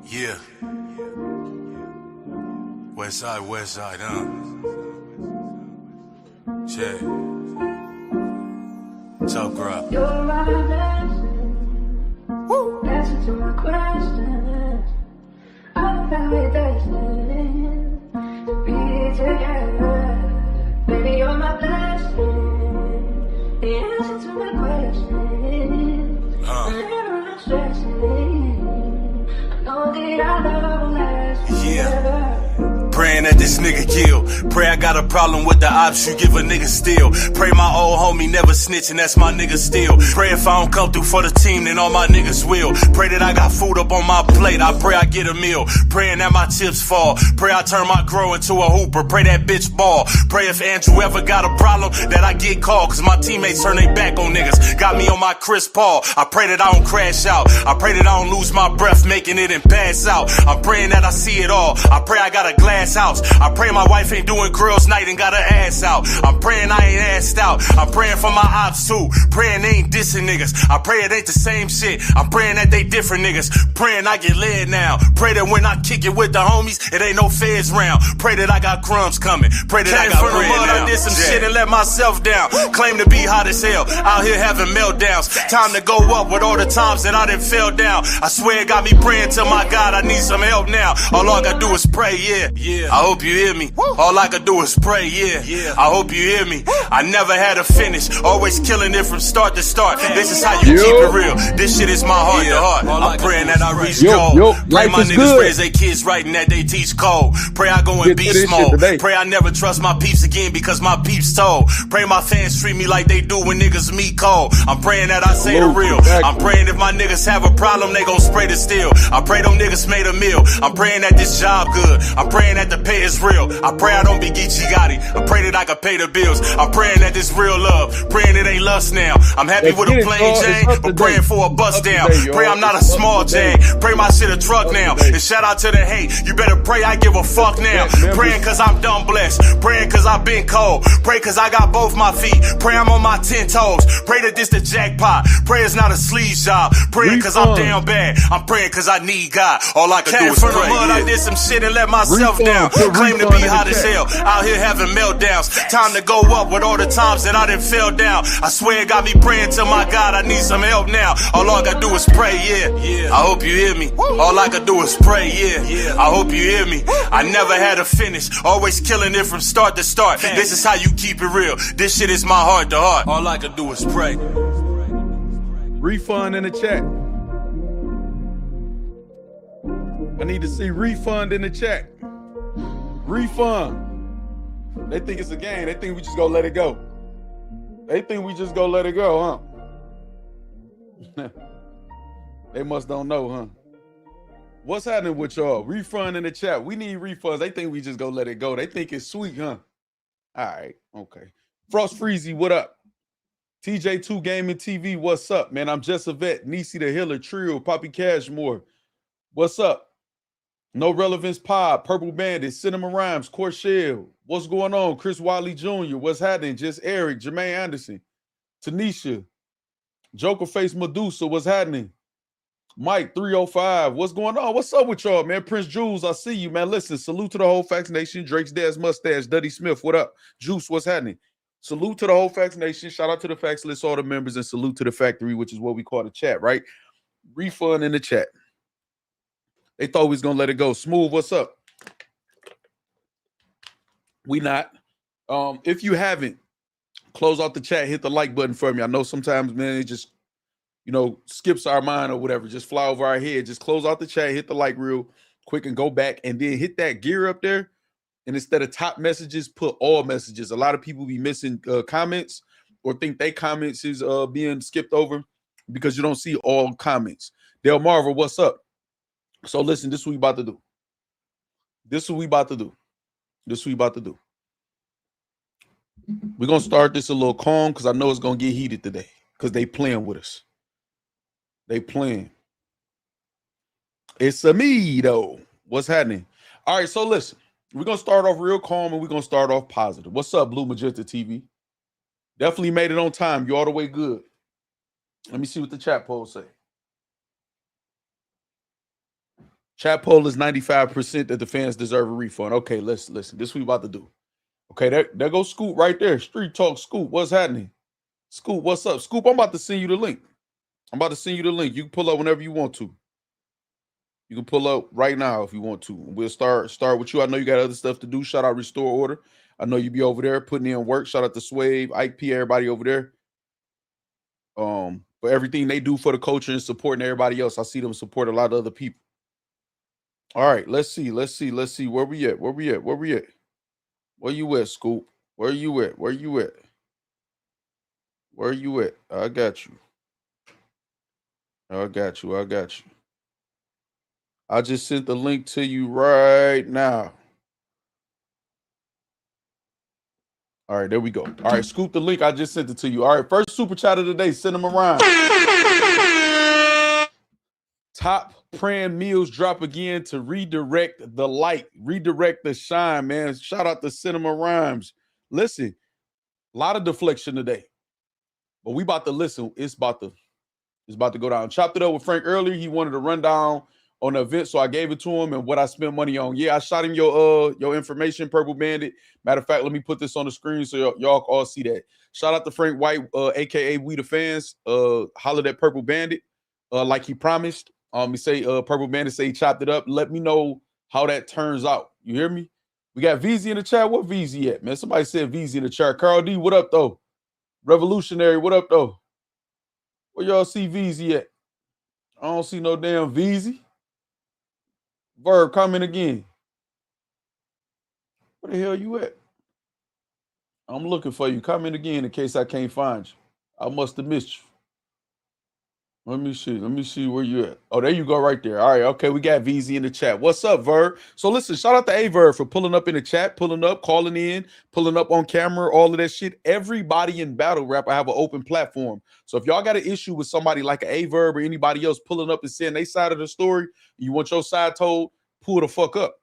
Yeah. West side, huh? Check. Top grab. You're my blessing. Woo. Answer to my questions. I'm very destined to be together. Baby, you're my blessing. The answer to my questions. Whenever I'm stressing, I know that our love will last forever. Praying that this nigga kill. Pray I got a problem with the ops, you give a nigga still. Pray my old homie never snitching, that's my nigga still. Pray if I don't come through for the team, then all my niggas will. Pray that I got food up on my plate, I pray I get a meal. Praying that my chips fall. Pray I turn my grow into a hooper, pray that bitch ball. Pray if Andrew ever got a problem, that I get called, cause my teammates turn their back on niggas. Got me on my Chris Paul, I pray that I don't crash out. I pray that I don't lose my breath making it and pass out. I'm praying that I see it all, I pray I got a glass house. I pray my wife ain't doing girls night and got her ass out. I'm praying I ain't assed out. I'm praying for my ops too. Praying they ain't dissing niggas. I pray it ain't the same shit. I'm praying that they different niggas. Praying I get led now. Pray that when I kick it with the homies, it ain't no feds round. Pray that I got crumbs coming. Pray that I got bread now. I did some shit and let myself down. Claim to be hot as hell. Out here having meltdowns. Time to go up with all the times that I done fell down. I swear it got me praying to my God. I need some help now. All I gotta do is pray, yeah. I hope you hear me. All I could do is pray, yeah. I hope you hear me. I never had a finish. Always killing it from start to start. This is how you keep it real. This shit is my heart to heart. I'm praying that I reach gold. Pray my niggas raise their kids right and that they teach code. Pray I go in beast mode. Pray I never trust my peeps again because my peeps told. Pray my fans treat me like they do when niggas meet cold. I'm praying that I say the real. I'm praying if my niggas have a problem, they gon' spray the steel. I pray them niggas made a meal. I'm praying that this job good. I'm praying that the pay is real. I pray I don't be Geechee Gotti. I pray that I can pay the bills. I'm praying that this real love. Praying it ain't lust now. I'm happy with a plain Jane, but praying for a bust down. Pray I'm not a small Jane. Pray my shit a truck now. And shout out to the hate. You better pray I give a fuck now. Praying cause I'm dumb blessed. Praying cause I've been cold. Pray cause I got both my feet. Pray I'm on my 10 toes. Pray that this the jackpot. Pray it's not a sleaze job. Praying cause I'm down bad. I'm praying cause I need God. All I can do is pray. I did some shit and let myself down. Claim to be hot as hell. Out here having meltdowns. Time to go up with all the times that I done fell down. I swear it got me praying to my God. I need some help now. All I gotta do is pray, yeah. I hope you hear me. All I gotta do is pray, yeah. I hope you hear me. I never had a finish. Always killing it from start to start. This is how you keep it real. This shit is my heart to heart. All I can do is pray. Refund in the chat. I need to see refund in the chat. Refund. They think it's a game. They think we just gonna let it go. They think we just gonna let it go, huh? They must don't know, huh? What's happening with y'all? Refund in the chat. We need refunds. They think we just gonna let it go. They think it's sweet, huh? All right, okay. Frost Freezy, what up? TJ2 Gaming TV, what's up, man? I'm Just a Vet, Niecy the Healer, Trio, Poppy Cashmore. What's up? No Relevance Pod, Purple Bandit, Cinema Rhymes, Corshell. What's going on? Chris Wiley Jr., what's happening? Just Eric, Jermaine Anderson, Tanisha, Joker Face Medusa, what's happening? Mike 305, what's going on? What's up with y'all, man? Prince Jules, I see you, man. Listen, salute to the whole Factz Nation. Drake's Dad's Mustache, Duddy Smith, what up? Juice, what's happening? Salute to the whole Factz Nation. Shout out to the Factz List, all the members, and salute to the factory, which is what we call the chat, right? Refund in the chat. They thought we was gonna let it go. Smooth, what's up? We not. If you haven't, close out the chat, hit the like button for me. I know sometimes, man, it just, skips our mind or whatever, just fly over our head. Just close out the chat, hit the like real quick and go back, and then hit that gear up there. And instead of top messages, put all messages. A lot of people be missing comments or think they comments is being skipped over because you don't see all comments. Del Marvel, what's up? So listen, this is what we about to do. This is what we about to do. This is what we about to do. We're going to start this a little calm because I know it's going to get heated today because they playing with us. They playing. It's a me, though. What's happening? All right, so listen. We're going to start off real calm and we're going to start off positive. What's up, Blue Magenta TV? Definitely made it on time. You all the way good. Let me see what the chat polls say. Chat poll is 95% that the fans deserve a refund. Okay, let's listen. This is what we about to do. Okay, there goes Scoop right there. Street Talk Scoop. What's happening? Scoop, what's up? Scoop, I'm about to send you the link. I'm about to send you the link. You can pull up whenever you want to. You can pull up right now if you want to. We'll start with you. I know you got other stuff to do. Shout out Restore Order. I know you be over there putting in work. Shout out to Swave, Ike P, everybody over there. For everything they do for the culture and supporting everybody else. I see them support a lot of other people. All right, let's see. Where we at? Where you at, Scoop? Where you at? I got you. I just sent the link to you right now. All right, there we go. All right, Scoop the link. I just sent it to you. All right, first super chat of the day. Send them around. Top praying meals drop again to redirect the light, redirect the shine, man. Shout out to Cinema Rhymes. Listen, a lot of deflection today, but we about to listen. It's about to go down. Chopped it up with Frank earlier. He wanted to run down on the event, so I gave it to him and what I spent money on. Yeah, I shot him your information, Purple Bandit. Matter of fact, let me put this on the screen so y'all all see that. Shout out to Frank White, aka We the Fans. Hollered at Purple Bandit, like he promised. He say Purple Bandit say he chopped it up. Let me know how that turns out. You hear me? We got VZ in the chat. What VZ at, man? Somebody said VZ in the chat. Carl D, what up though? Revolutionary, what up though? Where y'all see VZ at? I don't see no damn VZ. Verb, comment again. Where the hell you at? I'm looking for you. Comment again in case I can't find you. I must have missed you. Let me see where you at. Oh, there you go right there. All right, okay, we got VZ in the chat. What's up, Verb? So listen, shout out to A-Verb for pulling up in the chat, pulling up, calling in, pulling up on camera, all of that shit. Everybody in battle rap, I have an open platform. So if y'all got an issue with somebody like an A-Verb or anybody else pulling up and saying their side of the story, you want your side told, pull the fuck up.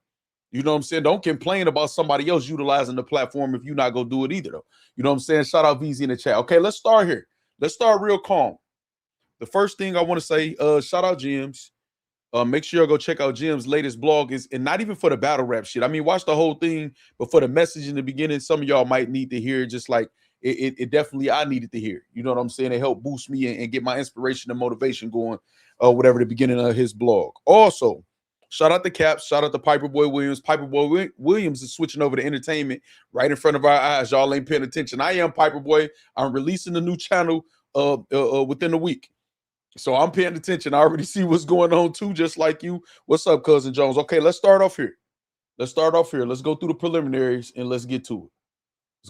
You know what I'm saying? Don't complain about somebody else utilizing the platform if you're not going to do it either, though. You know what I'm saying? Shout out VZ in the chat. Okay, let's start here. Let's start real calm. The first thing I want to say, shout out Jim's. Make sure y'all go check out Jim's latest blog. And not even for the battle rap shit. I mean, watch the whole thing, but for the message in the beginning, some of y'all might need to hear just like it definitely I needed to hear. You know what I'm saying? It helped boost me and get my inspiration and motivation going, whatever the beginning of his blog. Also, shout out to Caps, shout out to Piper Boy Williams. Piper Boy Williams is switching over to entertainment right in front of our eyes. Y'all ain't paying attention. I am Piper Boy. I'm releasing a new channel within a week. So I'm paying attention. I already see what's going on too, just like you. What's up, Cousin Jones? Okay, let's start off here. Let's go through the preliminaries and let's get to it.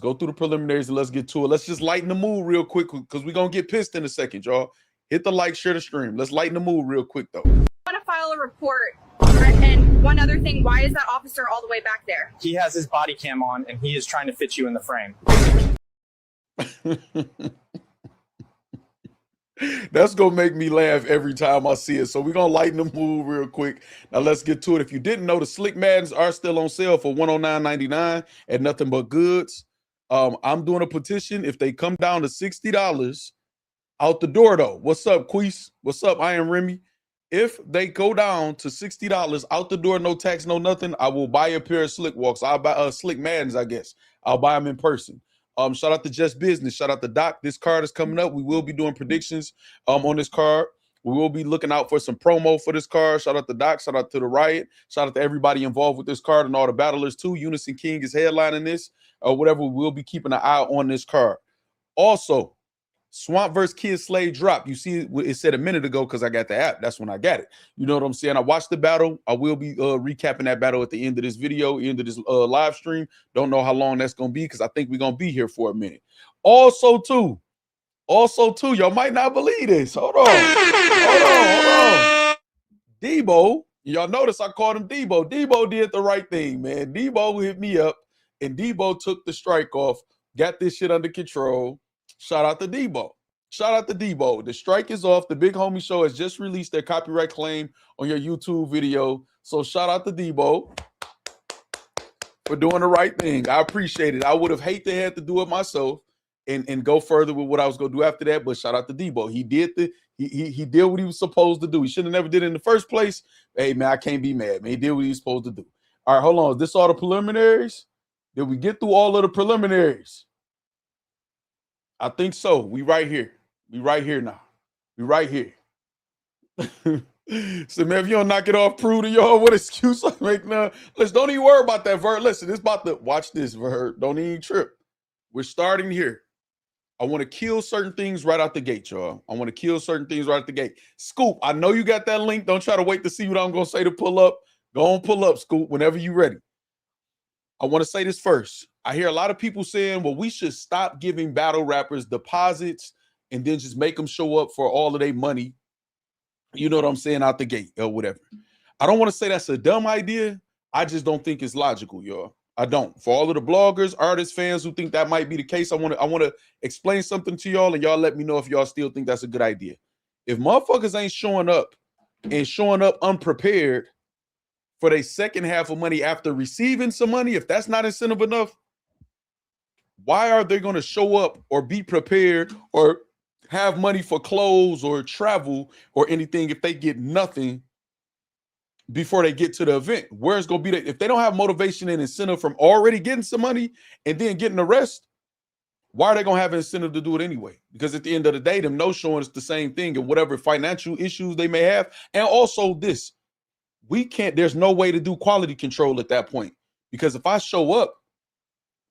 Let's get to it. Let's just lighten the mood real quick because we're going to get pissed in a second, y'all. Hit the like, share the stream. Let's lighten the mood real quick, though. I want to file a report. And one other thing, why is that officer all the way back there? He has his body cam on and he is trying to fit you in the frame. That's going to make me laugh every time I see it. So we're going to lighten the mood real quick. Now let's get to it. If you didn't know, the Slick Maddens are still on sale for $109.99 at Nothing But Goods. I'm doing a petition. If they come down to $60 out the door, though. What's up, Queese? What's up? I am Remy. If they go down to $60 out the door, no tax, no nothing, I will buy a pair of Slick Walks. I'll buy Slick Maddens, I guess. I'll buy them in person. Shout out to Just Business. Shout out to Doc. This card is coming up. We will be doing predictions on this card. We will be looking out for some promo for this card. Shout out to Doc. Shout out to the Riot. Shout out to everybody involved with this card and all the battlers too. Unison King is headlining this. Whatever. We will be keeping an eye on this card. Also, Swamp vs. Kid Slave drop. You see, it said a minute ago because I got the app. That's when I got it. You know what I'm saying? I watched the battle. I will be recapping that battle at the end of this video, end of this live stream. Don't know how long that's going to be because I think we're going to be here for a minute. Also, too, y'all might not believe this. Hold on. Debo, y'all notice I called him Debo. Debo did the right thing, man. Debo hit me up, and Debo took the strike off, got this shit under control. Shout out to Debo. The strike is off. The Big Homie Show has just released their copyright claim on your YouTube video. So shout out to Debo for doing the right thing. I appreciate it. I would have hated to have to do it myself. and go further with what I was gonna do after that. But shout out to Debo. He did he did what he was supposed to do. He should have never did it in the first place. Hey man, I can't be mad, man. He did what he was supposed to do. All right, hold on. Is this all the preliminaries? Did we get through all of the preliminaries? I think so. We right here. We right here now. We right here. So man, if you don't knock it off, Prude, y'all, what excuse I make now? Listen, don't even worry about that, Vert. Listen, it's about to watch this, Vert. Don't even trip. We're starting here. I want to kill certain things right out the gate, y'all. I want to kill certain things right out the gate. Scoop, I know you got that link. Don't try to wait to see what I'm going to say to pull up. Go on, pull up, Scoop, whenever you're ready. I want to say this first. I hear a lot of people saying, well, we should stop giving battle rappers deposits and then just make them show up for all of their money. You know what I'm saying? Out the gate or whatever. I don't want to say that's a dumb idea. I just don't think it's logical, y'all. I don't. For all of the bloggers, artists, fans who think that might be the case, I want to explain something to y'all, and y'all let me know if y'all still think that's a good idea. If motherfuckers ain't showing up and showing up unprepared for their second half of money after receiving some money, if that's not incentive enough, why are they going to show up or be prepared or have money for clothes or travel or anything if they get nothing before they get to the event? Where's going to be that? If they don't have motivation and incentive from already getting some money and then getting the rest, why are they going to have incentive to do it anyway? Because at the end of the day, them no showing is the same thing, and whatever financial issues they may have. And also this, there's no way to do quality control at that point, because if I show up,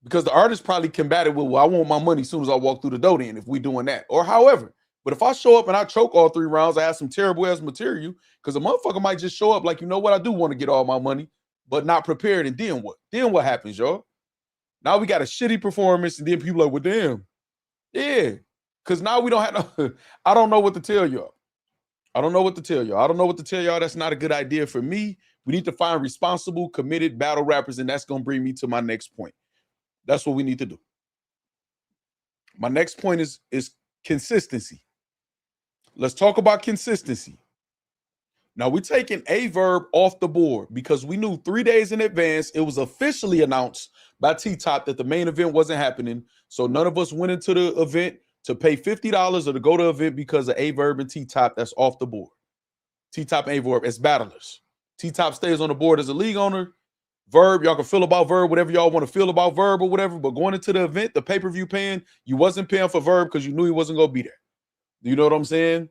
because the artist probably combated with, well, I want my money as soon as I walk through the door then if we doing that, or however. But if I show up and I choke all 3 rounds, I have some terrible ass material, because a motherfucker might just show up like, you know what, I do want to get all my money, but not prepared. And then what? Then what happens, y'all? Now we got a shitty performance, and then people are like, well, damn. Yeah. Because now we don't have no, I don't know what to tell y'all. I don't know what to tell y'all. I don't know what to tell y'all. That's not a good idea for me. We need to find responsible, committed battle rappers, and that's going to bring me to my next point. That's what we need to do. My next point is consistency. Let's talk about consistency. Now, we're taking Averb off the board because we knew 3 days in advance it was officially announced by T-Top that the main event wasn't happening. So none of us went into the event to pay $50 or to go to the event because of Averb and T-Top. That's off the board. T-Top and Averb as battlers. T-Top stays on the board as a league owner. Verb, y'all can feel about Verb, whatever y'all want to feel about Verb or whatever, but going into the event, the pay-per-view paying, you wasn't paying for Verb because you knew he wasn't going to be there. You know what I'm saying?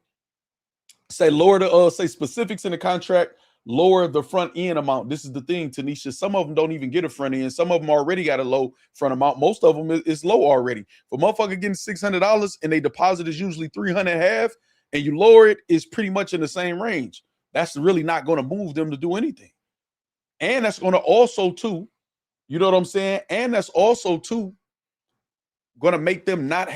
Say lower the say specifics in the contract, lower the front end amount. This is the thing, Tanisha. Some of them don't even get a front end. Some of them already got a low front amount. Most of them is low already. For motherfucker getting $600 and they deposit is usually $300.5, and you lower it, is pretty much in the same range. That's really not going to move them to do anything. And that's going to also, too, you know what I'm saying? And that's also, too, going to make them not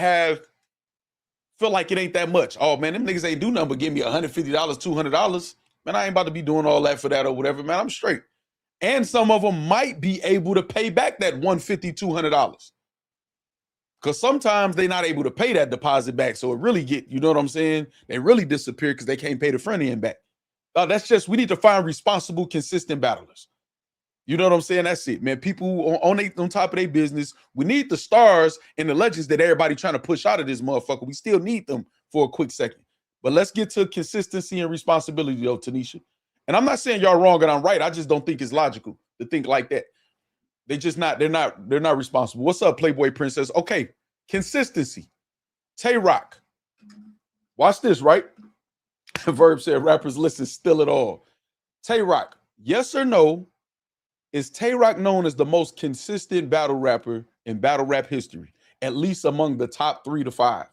feel like it ain't that much. Oh, man, them niggas ain't do nothing but give me $150, $200. Man, I ain't about to be doing all that for that or whatever. Man, I'm straight. And some of them might be able to pay back that $150, $200. Because sometimes they're not able to pay that deposit back. So it really you know what I'm saying? They really disappear because they can't pay the front end back. That's just, we need to find responsible, consistent battlers. You know what I'm saying? That's it, man. People on top of their business. We need the stars and the legends that everybody trying to push out of this motherfucker. We still need them for a quick second. But let's get to consistency and responsibility, though, Tanisha. And I'm not saying y'all wrong and I'm right. I just don't think it's logical to think like that. They're not responsible. What's up, Playboy Princess? Okay, consistency. Tay-Rock. Watch this, right? Verb said rappers listen still at all. Tay-Rock, yes or no? Is Tay-Rock known as the most consistent battle rapper in battle rap history, at least among the top 3 to 5?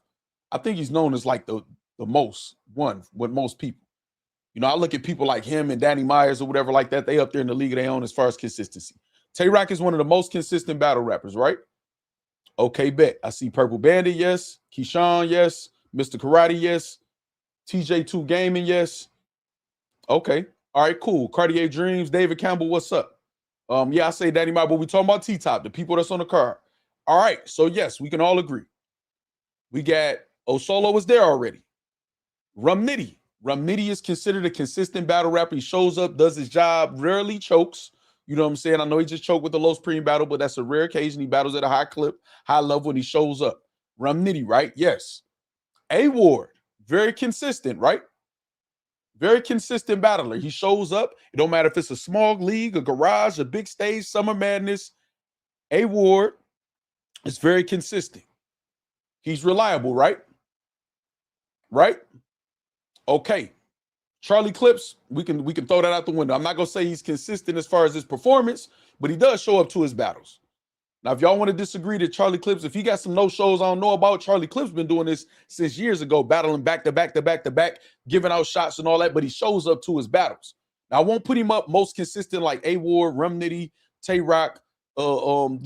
I think he's known as like the most one with most people. You know, I look at people like him and Danny Myers or whatever like that. They up there in the league of their own as far as consistency. Tay-Rock is one of the most consistent battle rappers, right? Okay, bet. I see Purple Bandit, yes. Keyshawn, yes. Mr. Karate, yes. TJ2 Gaming, yes. Okay. All right, cool. Cartier Dreams, David Campbell, what's up? Yeah, I say Danny Myers, but we talking about T-Top, the people that's on the card. All right, so yes, we can all agree. We got Osolo was there already. Rum Nitty. Rum Nitty is considered a consistent battle rapper. He shows up, does his job, rarely chokes. You know what I'm saying? I know he just choked with the Los Premium battle, but that's a rare occasion. He battles at a high clip, high level, and he shows up. Rum Nitty, right? Yes. A Ward, very consistent, right? Very consistent battler. He shows up. It don't matter if it's a small league, a garage, a big stage, Summer Madness. A Ward is very consistent. He's reliable, right? Right? Okay. Charlie Clips, we can throw that out the window. I'm not gonna say he's consistent as far as his performance, but he does show up to his battles. Now, if y'all want to disagree that Charlie Clips, if he got some no-shows I don't know about, Charlie Clips been doing this since years ago, battling back to back to back to back, giving out shots and all that, but he shows up to his battles. Now, I won't put him up most consistent like A Ward, Rum Nitty, Tay Rock, Ill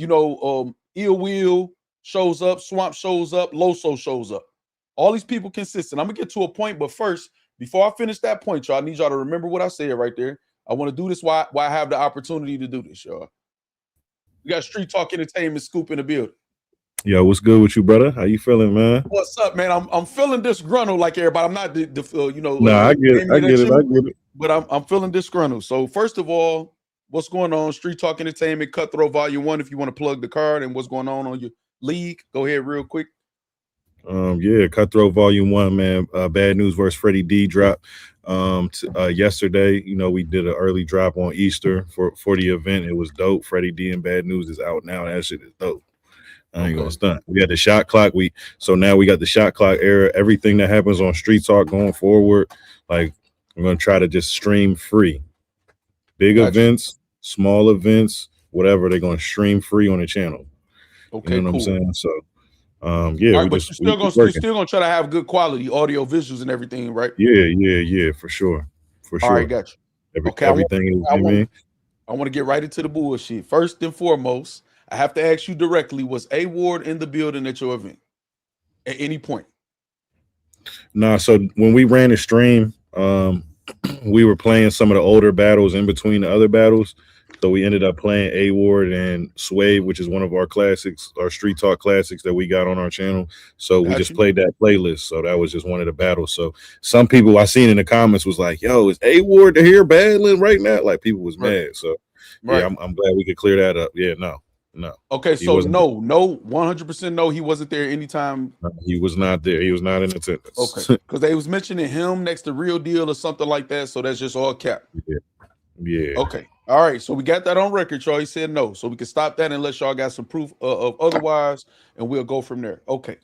Will shows up, Swamp shows up, Loso shows up. All these people consistent. I'm gonna get to a point, but first, before I finish that point, y'all, I need y'all to remember what I said right there. I want to do this while I have the opportunity to do this, y'all. We got Street Talk Entertainment Scoop in the building. Yo, what's good with you, brother? How you feeling, man? What's up, man? I'm feeling disgruntled like everybody. I'm not the I get it. But I'm feeling disgruntled. So first of all, what's going on? Street Talk Entertainment, Cutthroat Volume 1. If you want to plug the card and what's going on your league, go ahead real quick. Yeah, Cutthroat Volume 1, man. Bad News versus Freddie D drop. Yesterday, we did an early drop on Easter for the event. It was dope. Freddie D and Bad News is out now. That shit is dope. I ain't gonna stunt. We had the shot clock. So now we got the shot clock era. Everything that happens on Street Talk going forward, like I'm gonna try to just stream free. Big events, small events, whatever, they're gonna stream free on the channel. Okay, you know what cool. I'm saying? So but you're still gonna try to have good quality audio, visuals, and everything, right? Yeah, for sure. All right, got you. Everything I want to get right into the bullshit. First and foremost, I have to ask you directly: was A Ward in the building at your event at any point? Nah. So when we ran the stream, we were playing some of the older battles in between the other battles. So we ended up playing A Ward and Sway, which is one of our classics, our Street Talk classics that we got on our channel. So we just played that playlist. So that was just one of the battles. So some people I seen in the comments was like, "Yo, is A Ward to here battling right now?" Like people was mad. So yeah, I'm glad we could clear that up. Yeah, no. Okay, so no, 100% no. He wasn't there anytime. He was not there. He was not in attendance. Okay, because they was mentioning him next to Real Deal or something like that. So that's just all cap. Yeah. Okay. All right. So we got that on record, y'all. He said no. So we can stop that unless y'all got some proof of otherwise, and we'll go from there. Okay.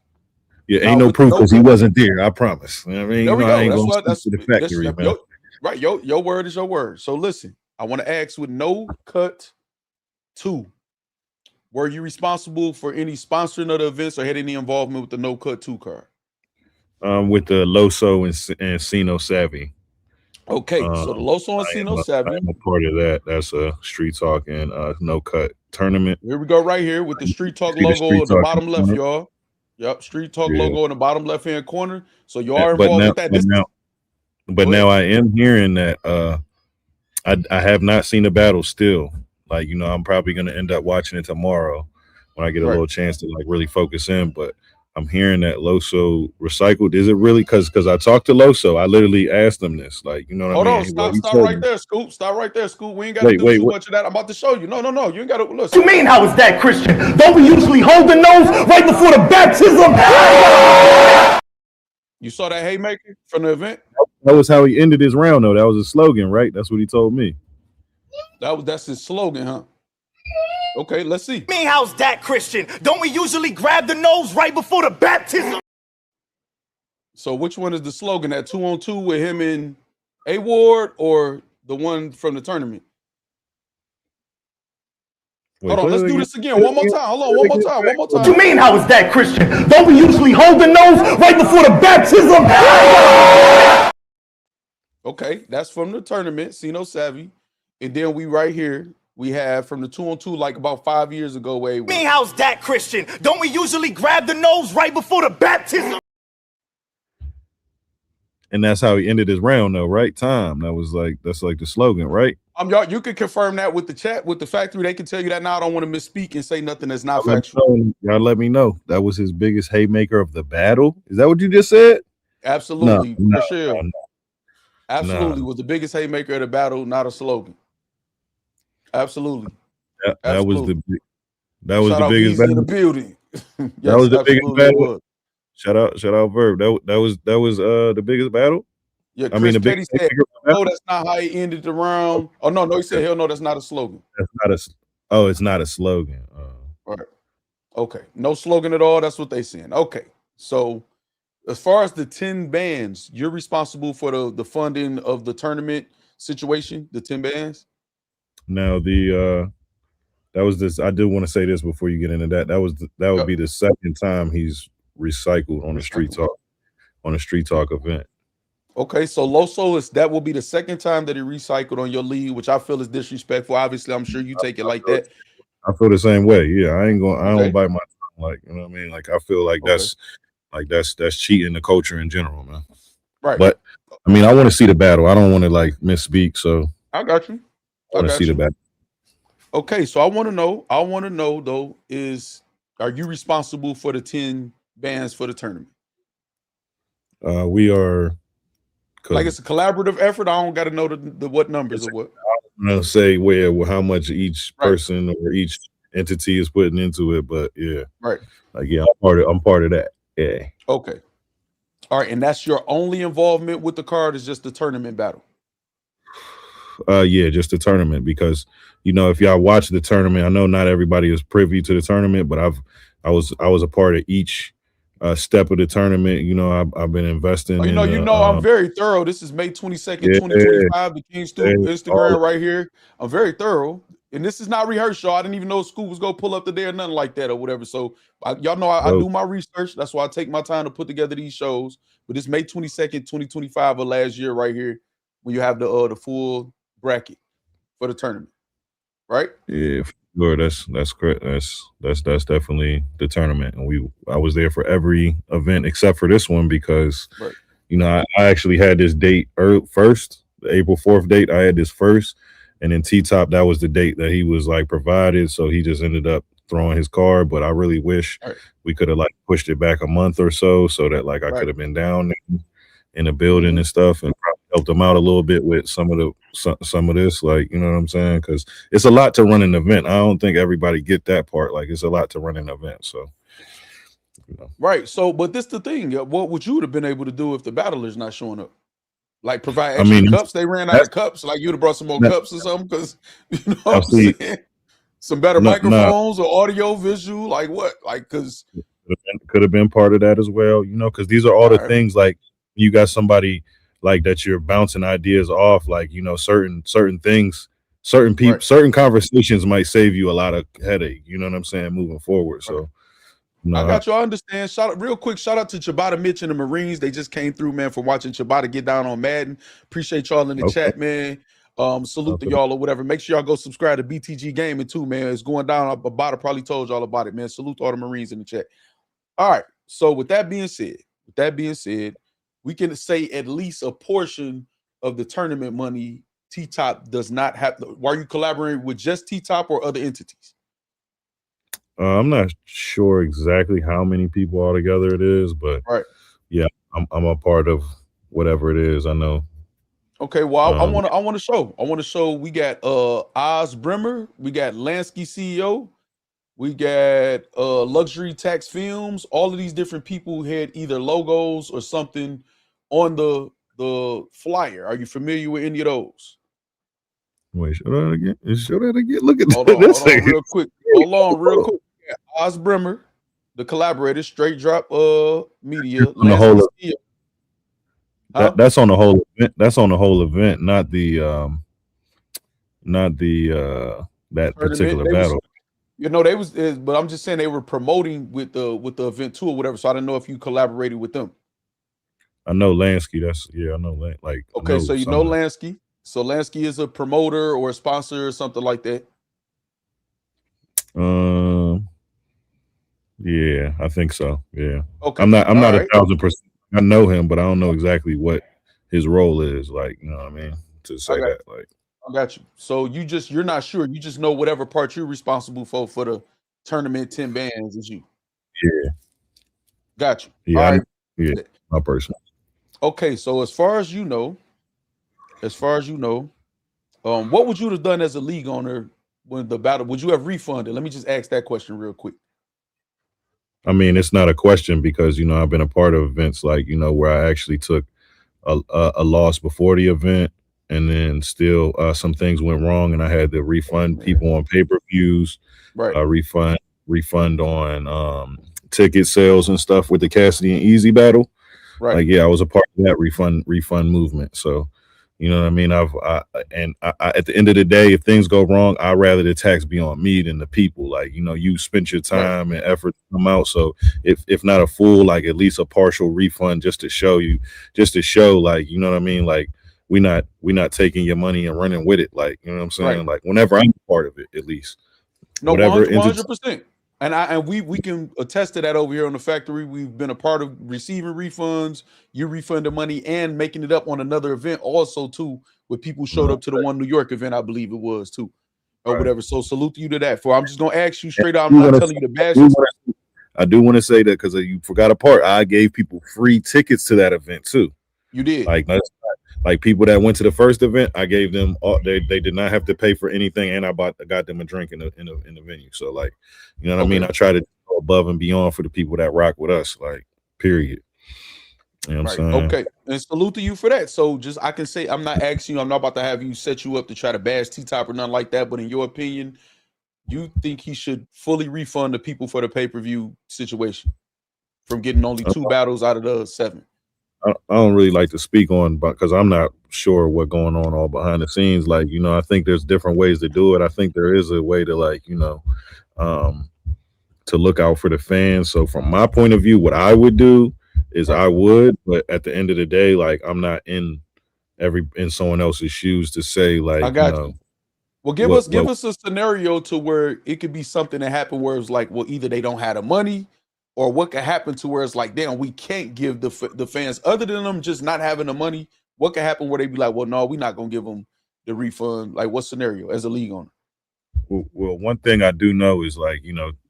Yeah, ain't no proof because he wasn't there. I promise. I mean, there we go. I ain't gonna that's the factory, man. Right. Your word is your word. So listen, I want to ask with No Cut 2. Were you responsible for any sponsoring of the events or had any involvement with the No Cut 2 card? With the Loso and Sino Savvy. Okay, so the Loso and Sino Savvy. I'm a part of that. That's a Street Talk and No Cut tournament. Here we go right here with the Street Talk logo in the bottom left, y'all. Yep, Street Talk logo in the bottom left-hand corner. So you are involved with that. But now I am hearing that I have not seen the battle still. Like, I'm probably going to end up watching it tomorrow when I get a little chance to like really focus in. But I'm hearing that Loso recycled. Is it really? Because I talked to Loso. I literally asked him this. Like, you know what I mean? Hold on. Stop right there, Scoop. Stop right there, Scoop. We ain't got to do too much of that. I'm about to show you. No. You ain't got to. Listen. What you mean, how is that, Christian? Don't we usually hold the nose right before the baptism? You saw that haymaker from the event? That was how he ended his round, though. That was a slogan, right? That's what he told me. That's his slogan, huh? Okay, let's see. Me, how's that, Christian? Don't we usually grab the nose right before the baptism? So which one is the slogan? That 2-on-2 with him and A Ward or the one from the tournament? Hold on, let's do this again. One more time. Hold on, one more time. What you mean, how is that, Christian? Don't we usually hold the nose right before the baptism? Okay, that's from the tournament, Sino Savvy. And then we right here, we have from the 2-on-2 like about 5 years ago. Me, how's that, Christian? Don't we usually grab the nose right before the baptism? And that's how he ended his round, though, right? That's like the slogan, right? Y'all, you can confirm that with the chat, with the factory. They can tell you that now. I don't want to misspeak and say nothing that's not factual. Y'all let me know. That was his biggest haymaker of the battle. Is that what you just said? Absolutely, for sure. Absolutely, was the biggest haymaker of the battle, not a slogan. Absolutely. That was the biggest battle in the building. That was Yes, the biggest absolutely it battle. was. Shout out, Verb. That was the biggest battle. Yeah, I mean, Chris the Petty said, bigger "No, battle. that's not how he ended the round." Oh no, he said, "Hell no, that's not a slogan." That's not a. Oh, it's not a slogan. All right. Okay. No slogan at all. That's what they saying. Okay. So as far as the 10 bands, you're responsible for the funding of the tournament situation, the 10 bands. Now that was this. I do want to say this before you get into that. That would Yep. be the second time he's recycled on a street talk event. Okay, so Loso that will be the second time that he recycled on your lead, which I feel is disrespectful. Obviously, I'm sure you take it like that. I feel the same way. Yeah, I ain't going. I Okay. don't bite my tongue, like, you know what I mean. Like, I feel like Okay. that's cheating the culture in general, man. Right. But I mean, I want to see the battle. I don't want to like misspeak, so I got you. I want to see the battle. Okay, so I want to know though, are you responsible for the 10 bands for the tournament? We are. Like it's a collaborative effort. I don't got to know the what numbers or what. I'm gonna say how much each person or each entity is putting into it, but yeah, Right. like yeah, I'm part of that. Yeah. Okay. All right, and that's your only involvement with the card is just the tournament battle. Yeah, just the tournament, because you know, if y'all watch the tournament, I know not everybody is privy to the tournament, but I was a part of each step of the tournament. You know, I've been investing. I'm very thorough. This is May 22nd, 2025. The King Stu Instagram right here. I'm very thorough, and this is not rehearsed, y'all. I didn't even know school was gonna pull up today or nothing like that or whatever. So y'all know I do my research. That's why I take my time to put together these shows. But it's May 22nd, 2025 of last year right here when you have the full bracket for the tournament, right? Yeah, sure. That's correct. That's definitely the tournament, and I was there for every event except for this one because you know I actually had this date first, the April 4th date. I had this first, and then T-Top, that was the date that he was like provided, so he just ended up throwing his card. But I really wish we could have like pushed it back a month or so that like I could have been down there in the building and stuff, and probably helped them out a little bit with some of this, like, you know what I'm saying? Because it's a lot to run an event. I don't think everybody get that part. Like, it's a lot to run an event. So, you know. Right. So, but this the thing. What would you have been able to do if the battler's not showing up? Like provide extra cups. They ran out of cups. Like you'd have brought some more cups or something. Because you know what I'm saying? Some better microphones or audio, visual. Like what? Like because could have been part of that as well. You know, because these are all the things. Like you got somebody like that you're bouncing ideas off. Like, you know, certain things, certain people, certain conversations might save you a lot of headache. You know what I'm saying? Moving forward. So. No, I got you. I understand. Shout out to Chibata Mitch and the Marines. They just came through, man, for watching Chibata get down on Madden. Appreciate y'all in the chat, man. Salute to y'all or whatever. Make sure y'all go subscribe to BTG Gaming too, man. It's going down. Bada probably told y'all about it, man. Salute to all the Marines in the chat. All right. So with that being said, we can say at least a portion of the tournament money T-Top does not have. Why are you collaborating with just T-Top or other entities? I'm not sure exactly how many people altogether it is, but yeah, I'm a part of whatever it is. I know. Okay, well, I want to show. We got Oz Bremer, we got Lansky CEO, we got Luxury Tax Films. All of these different people had either logos or something on the flyer. Are you familiar with any of those? Wait, show that again. Look at hold on real quick. Hold on real quick. Oz Bremer, the collaborator, Straight Drop Media, on the whole that's on the whole event. That's on the whole event, not the that particular battle. You know, but I'm just saying they were promoting with the event too or whatever. So I don't know if you collaborated with them. I know Lansky. I know like. Okay, so you know Lansky. So Lansky is a promoter or a sponsor or something like that. Yeah, I think so. Yeah. Okay. I'm not 1,000%. I know him, but I don't know exactly what his role is. Like, you know what I mean? To say that, like. I got you. So you're not sure. You just know whatever part you're responsible for the tournament 10 bands is you. Yeah. Got you. Yeah. All right. Yeah. My person. Okay, so as far as you know, what would you have done as a league owner when the battle? Would you have refunded? Let me just ask that question real quick. I mean, it's not a question because I've been a part of events like where I actually took a loss before the event, and then still some things went wrong, and I had to refund people on pay-per-views, Right. Refund on ticket sales and stuff with the Cassidy and Easy battle. Right. Like, yeah, I was a part of that refund movement. So, you know what I mean? At the end of the day, if things go wrong, I'd rather the tax be on me than the people. Like, you spent your time and effort to come out. So if not a full, like at least a partial refund just to show, like, you know what I mean? Like, we not taking your money and running with it. Like, you know what I'm saying? Right. Like, whenever I'm a part of it, at least. No, Whatever 100%. And we can attest to that over here on the factory. We've been a part of receiving refunds, you refunding money, and making it up on another event also too, where people showed up to the one New York event, I believe it was too, or whatever. So salute to you to that. I'm just gonna ask you straight out. I'm not telling you to bash you. I do want to say that because you forgot a part. I gave people free tickets to that event too. You did. Like people that went to the first event, I gave them all. They did not have to pay for anything, and I got them a drink in the venue. So, like, you know what I mean. I try to go above and beyond for the people that rock with us. Like, period. You know what I'm saying? Okay, and salute to you for that. So, I can say I'm not asking you. I'm not about to have you set you up to try to bash T-Top or nothing like that. But in your opinion, you think he should fully refund the people for the pay-per-view situation from getting only 2 battles out of the 7? I don't really like to speak on, but because I'm not sure what's going on all behind the scenes. Like, I think there's different ways to do it. I think there is a way to, like, to look out for the fans. So from my point of view, what I would do is but at the end of the day, like, I'm not in someone else's shoes to say, like, I got you. Well, give us a scenario to where it could be something that happened where it's like, well, either they don't have the money, or what could happen to where it's like, damn, we can't give the fans, other than them just not having the money. What could happen where they be like, well, no, we're not gonna give them the refund? Like, what scenario as a league owner? Well, one thing I do know is, like,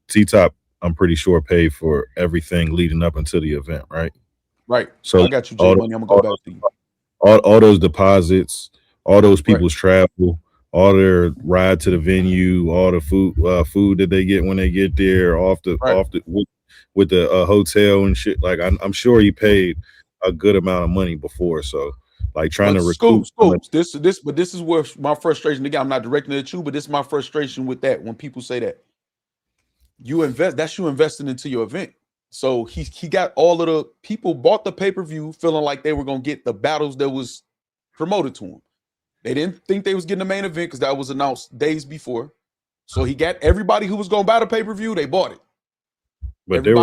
T-Top, I'm pretty sure paid for everything leading up until the event, right? Right. So I got you, J Money. I'm gonna go back to you. All those deposits, all those people's travel, all their ride to the venue, all the food that they get when they get there, with the hotel and shit. Like, I'm sure he paid a good amount of money before. So, like, trying to recoup. This is where my frustration, again, I'm not directing it at you, but this is my frustration with that. When people say that you investing into your event. So he got all of the people bought the pay-per-view feeling like they were going to get the battles that was promoted to them. They didn't think they was getting the main event because that was announced days before. So he got everybody who was going to buy the pay-per-view, they bought it. But there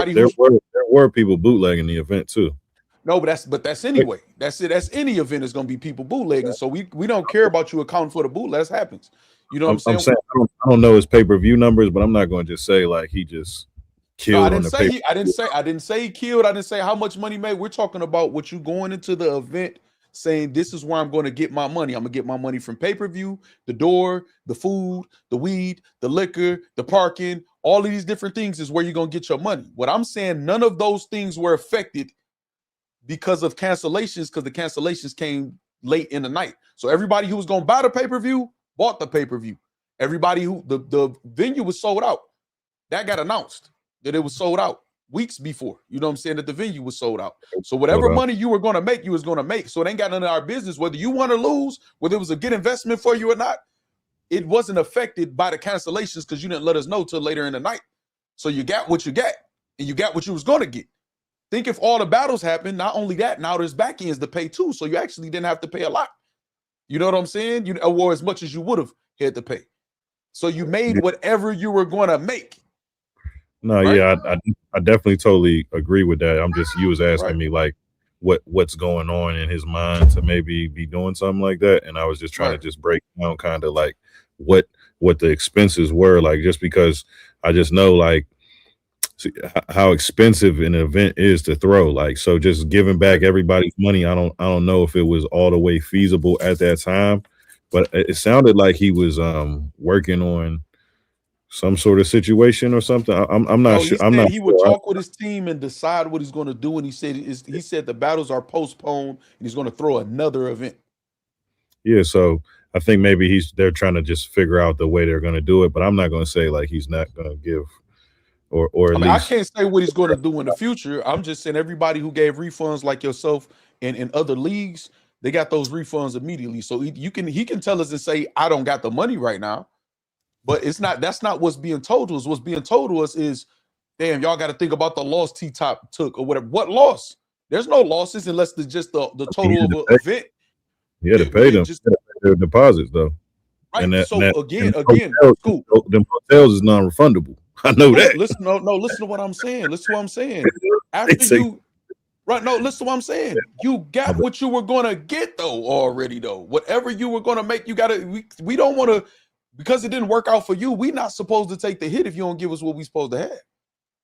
were people bootlegging the event too. No, but that's anyway. That's it. That's any event is going to be people bootlegging. So we don't care about you accounting for the bootleg. That happens. You know what I'm saying? I don't know his pay-per-view numbers, but I'm not going to just say like he just killed. No, I didn't say he killed. I didn't say how much money he made. We're talking about what you going into the event saying, this is where I'm going to get my money. I'm going to get my money from pay-per-view, the door, the food, the weed, the liquor, the parking, all of these different things is where you're going to get your money. What I'm saying, none of those things were affected because of cancellations, because the cancellations came late in the night. So everybody who was going to buy the pay-per-view bought the pay-per-view. Everybody who the venue was sold out. That got announced that it was sold out weeks before. You know what I'm saying? That the venue was sold out. So whatever money you were going to make, you was going to make. So it ain't got none of our business whether you want to lose, whether it was a good investment for you or not. It wasn't affected by the cancellations because you didn't let us know till later in the night. So you got what you got, and you got what you was going to get. Think if all the battles happened, not only that, now there's back ends to pay too. So you actually didn't have to pay a lot. You know what I'm saying? Or as much as you would have had to pay. So you made whatever you were going to make. No, right? Yeah, I definitely totally agree with that. You was asking me like what's going on in his mind to maybe be doing something like that. And I was just trying to just break down kind of like what the expenses were, like, just because I just know like how expensive an event is to throw. Like, so just giving back everybody's money, I don't know if it was all the way feasible at that time, but it sounded like he was working on some sort of situation or something. I'm not sure. He would talk with his team and decide what he's going to do. And he said the battles are postponed and he's going to throw another event. Yeah, so I think maybe they're trying to just figure out the way they're going to do it, but I'm not going to say like he's not going to give or I at mean, I least can't say what he's going to do in the future. I'm just saying everybody who gave refunds like yourself and in other leagues, they got those refunds immediately. So he can tell us and say, I don't got the money right now. But that's not what's being told to us. What's being told to us is, damn, y'all got to think about the loss T-Top took or whatever. What loss? There's no losses unless it's just the total of an event. he had to pay them their deposits though. Right. And So again, hotels, cool. Them hotels is non-refundable. I know that. Listen, no, listen to what I'm saying. Listen to what I'm saying. After you, right? No, listen to what I'm saying. You got what you were gonna get though already though. Whatever you were gonna make, you gotta. We don't want to, because it didn't work out for you. We not supposed to take the hit if you don't give us what we supposed to have.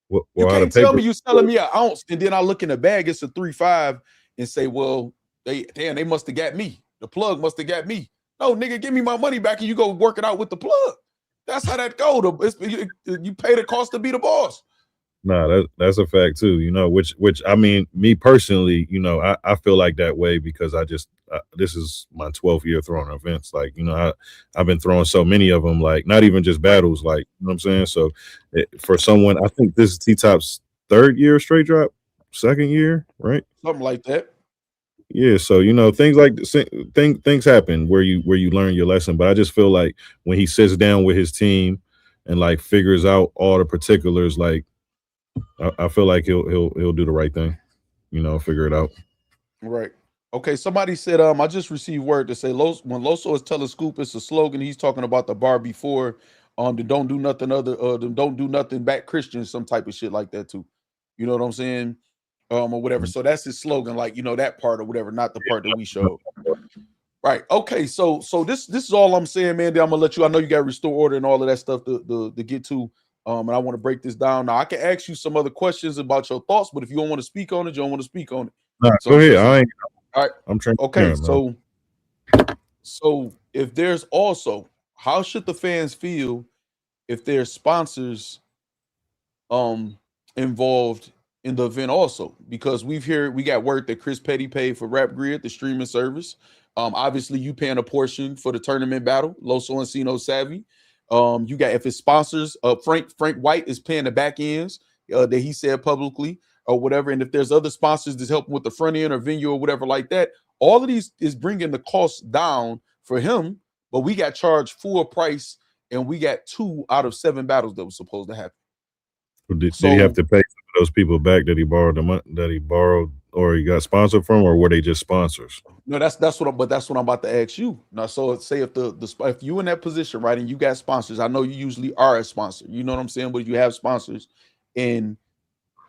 Well, you can't tell me you selling me an ounce and then I look in the bag, it's a 3.5 and say, well, they must have got me. The plug must have got me. No, nigga, give me my money back and you go work it out with the plug. That's how that go. You pay the cost to be the boss. Nah, that's a fact too. You know, which I mean, me personally, you know, I feel like that way because this is my 12th year throwing events. Like, you know, I've been throwing so many of them. Like, not even just battles. Like, you know what I'm saying. So, for someone, I think this is T-Top's 3rd year straight drop, 2nd year, right? Something like that. Yeah, so you know things like things happen where you learn your lesson, but I just feel like when he sits down with his team and like figures out all the particulars, like I feel like he'll do the right thing, you know, figure it out. Right. Okay. Somebody said, I just received word to say when Loso is telling Scoop it's a slogan, he's talking about the bar before, the don't do nothing don't do nothing back Christians, some type of shit like that too. You know what I'm saying? Or whatever. So that's his slogan, like, you know, that part or whatever, not the part that we showed. Right. Okay. So this is all I'm saying, man. Then I'm gonna let you. I know you got restore order and all of that stuff to get to. And I want to break this down. Now I can ask you some other questions about your thoughts, but if you don't want to speak on it, you don't want to speak on it. Nah, So, go ahead. all right. I'm trying. Okay. So if there's also, how should the fans feel if there's sponsors involved in the event also? Because we got word that Chris Petty paid for Rap Grid, the streaming service. Obviously you paying a portion for the tournament battle, Loso Encino Savvy. You got, if it's sponsors, Frank White is paying the back ends that he said publicly or whatever. And if there's other sponsors that's helping with the front end or venue or whatever like that, all of these is bringing the cost down for him. But we got charged full price, and we got 2 out of 7 battles that was supposed to happen. Did he have to pay those people back that he borrowed the money that he borrowed or he got sponsored from, or were they just sponsors? No, that's what I'm about to ask you now. So say if if you in that position, right, and you got sponsors, I know you usually are a sponsor, you know what I'm saying, but you have sponsors and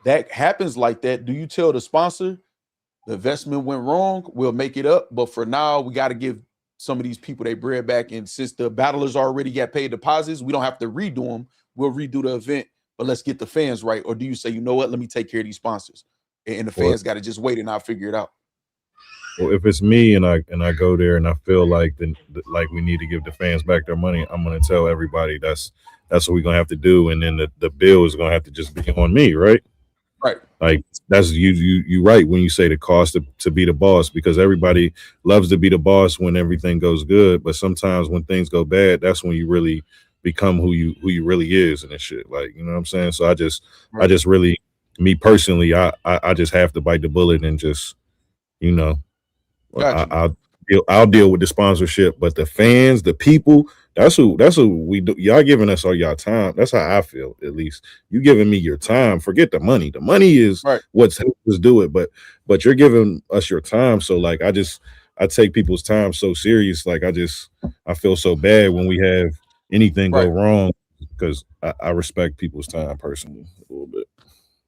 that happens like that, do you tell the sponsor the investment went wrong, we'll make it up, but for now we got to give some of these people their bread back, and since the battlers already got paid deposits, we don't have to redo them, we'll redo the event, but let's get the fans right? Or do you say, you know what, let me take care of these sponsors and the fans got to just wait and I'll figure it out? Well, if it's me and I go there and I feel like like we need to give the fans back their money, I'm gonna tell everybody that's what we're gonna have to do, and then the bill is gonna have to just be on me, right? Right. Like that's you right when you say the cost to be the boss, because everybody loves to be the boss when everything goes good, but sometimes when things go bad, that's when you really become who you really is and shit. Like, you know what I'm saying? So I just really, me personally, I just have to bite the bullet and just, you know, I'll deal with the sponsorship, but the fans, the people, that's who we do. Y'all giving us all y'all time. That's how I feel, at least. You giving me your time. Forget the money. The money is what's helped us do it, but you're giving us your time. So like I take people's time so serious. Like I feel so bad when we have anything go wrong, because I respect people's time personally a little bit.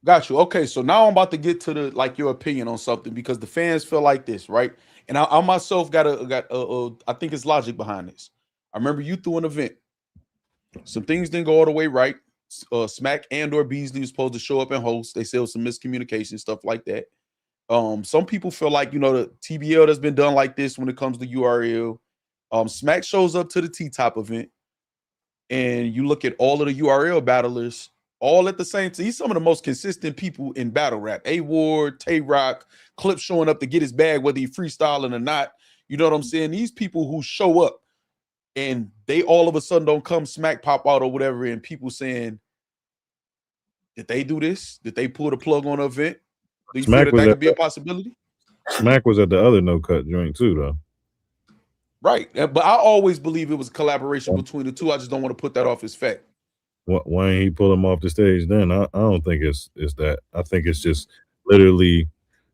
Got you. Okay, so now I'm about to get to your opinion on something, because the fans feel like this, right? And I myself got I think it's logic behind this. I remember you threw an event. Some things didn't go all the way right. Smack and or Beasley was supposed to show up and host. They said it was some miscommunication, stuff like that. Some people feel like, you know, the TBL that's been done like this when it comes to URL. Smack shows up to the T-Top event, and you look at all of the URL battlers all at the same time. He's some of the most consistent people in battle rap. A-Ward, Tay-Rock, Clip showing up to get his bag, whether he freestyling or not. You know what I'm saying? These people who show up and they all of a sudden don't come, Smack pop out or whatever, and people saying, Did they do this? Did they pull the plug on the event? Do you Smack feel that was could at be a possibility? Smack was at the other no cut joint too, though. Right. But I always believe it was a collaboration between the two. I just don't want to put that off as fact. Why ain't he pull him off the stage then? I don't think it's that. I think it's just literally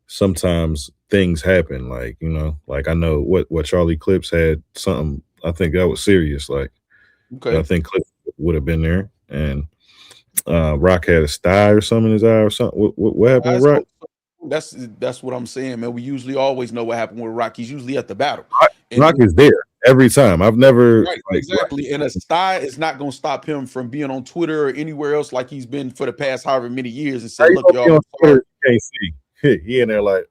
sometimes things happen. Like, you know, like I know what Charlie Clips had something. I think that was serious. Like, Okay. I think Clips would have been there, and Rock had a sty or something in his eye or something. What happened with Rock? That's what I'm saying, man. We usually always know what happened with Rock. He's usually at the battle. Rock is there every time. I've never exactly. And a sty is not going to stop him from being on Twitter or anywhere else like he's been for the past however many years and say, "Look, y'all, can't see." He in there like,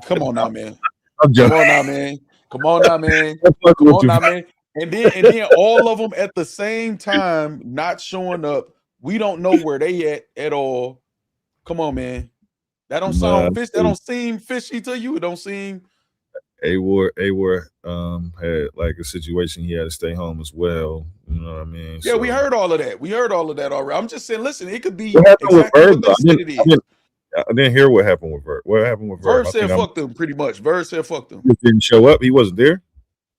come on now, man. I'm joking. Come on now, man. Come on now, man. Come on now, man. And then all of them at the same time not showing up. We don't know where they at all. Come on, man. That don't sound fish. That don't seem fishy to you. It don't seem. A-Ward had like a situation he had to stay home as well. You know what I mean? Yeah, we heard all of that. We heard all of that already. I'm just saying, listen, it could be exactly what they said it is. I didn't hear what happened with Verb. What happened with Verb? Verb said fuck them pretty much. Verb said fuck them. He didn't show up. He wasn't there.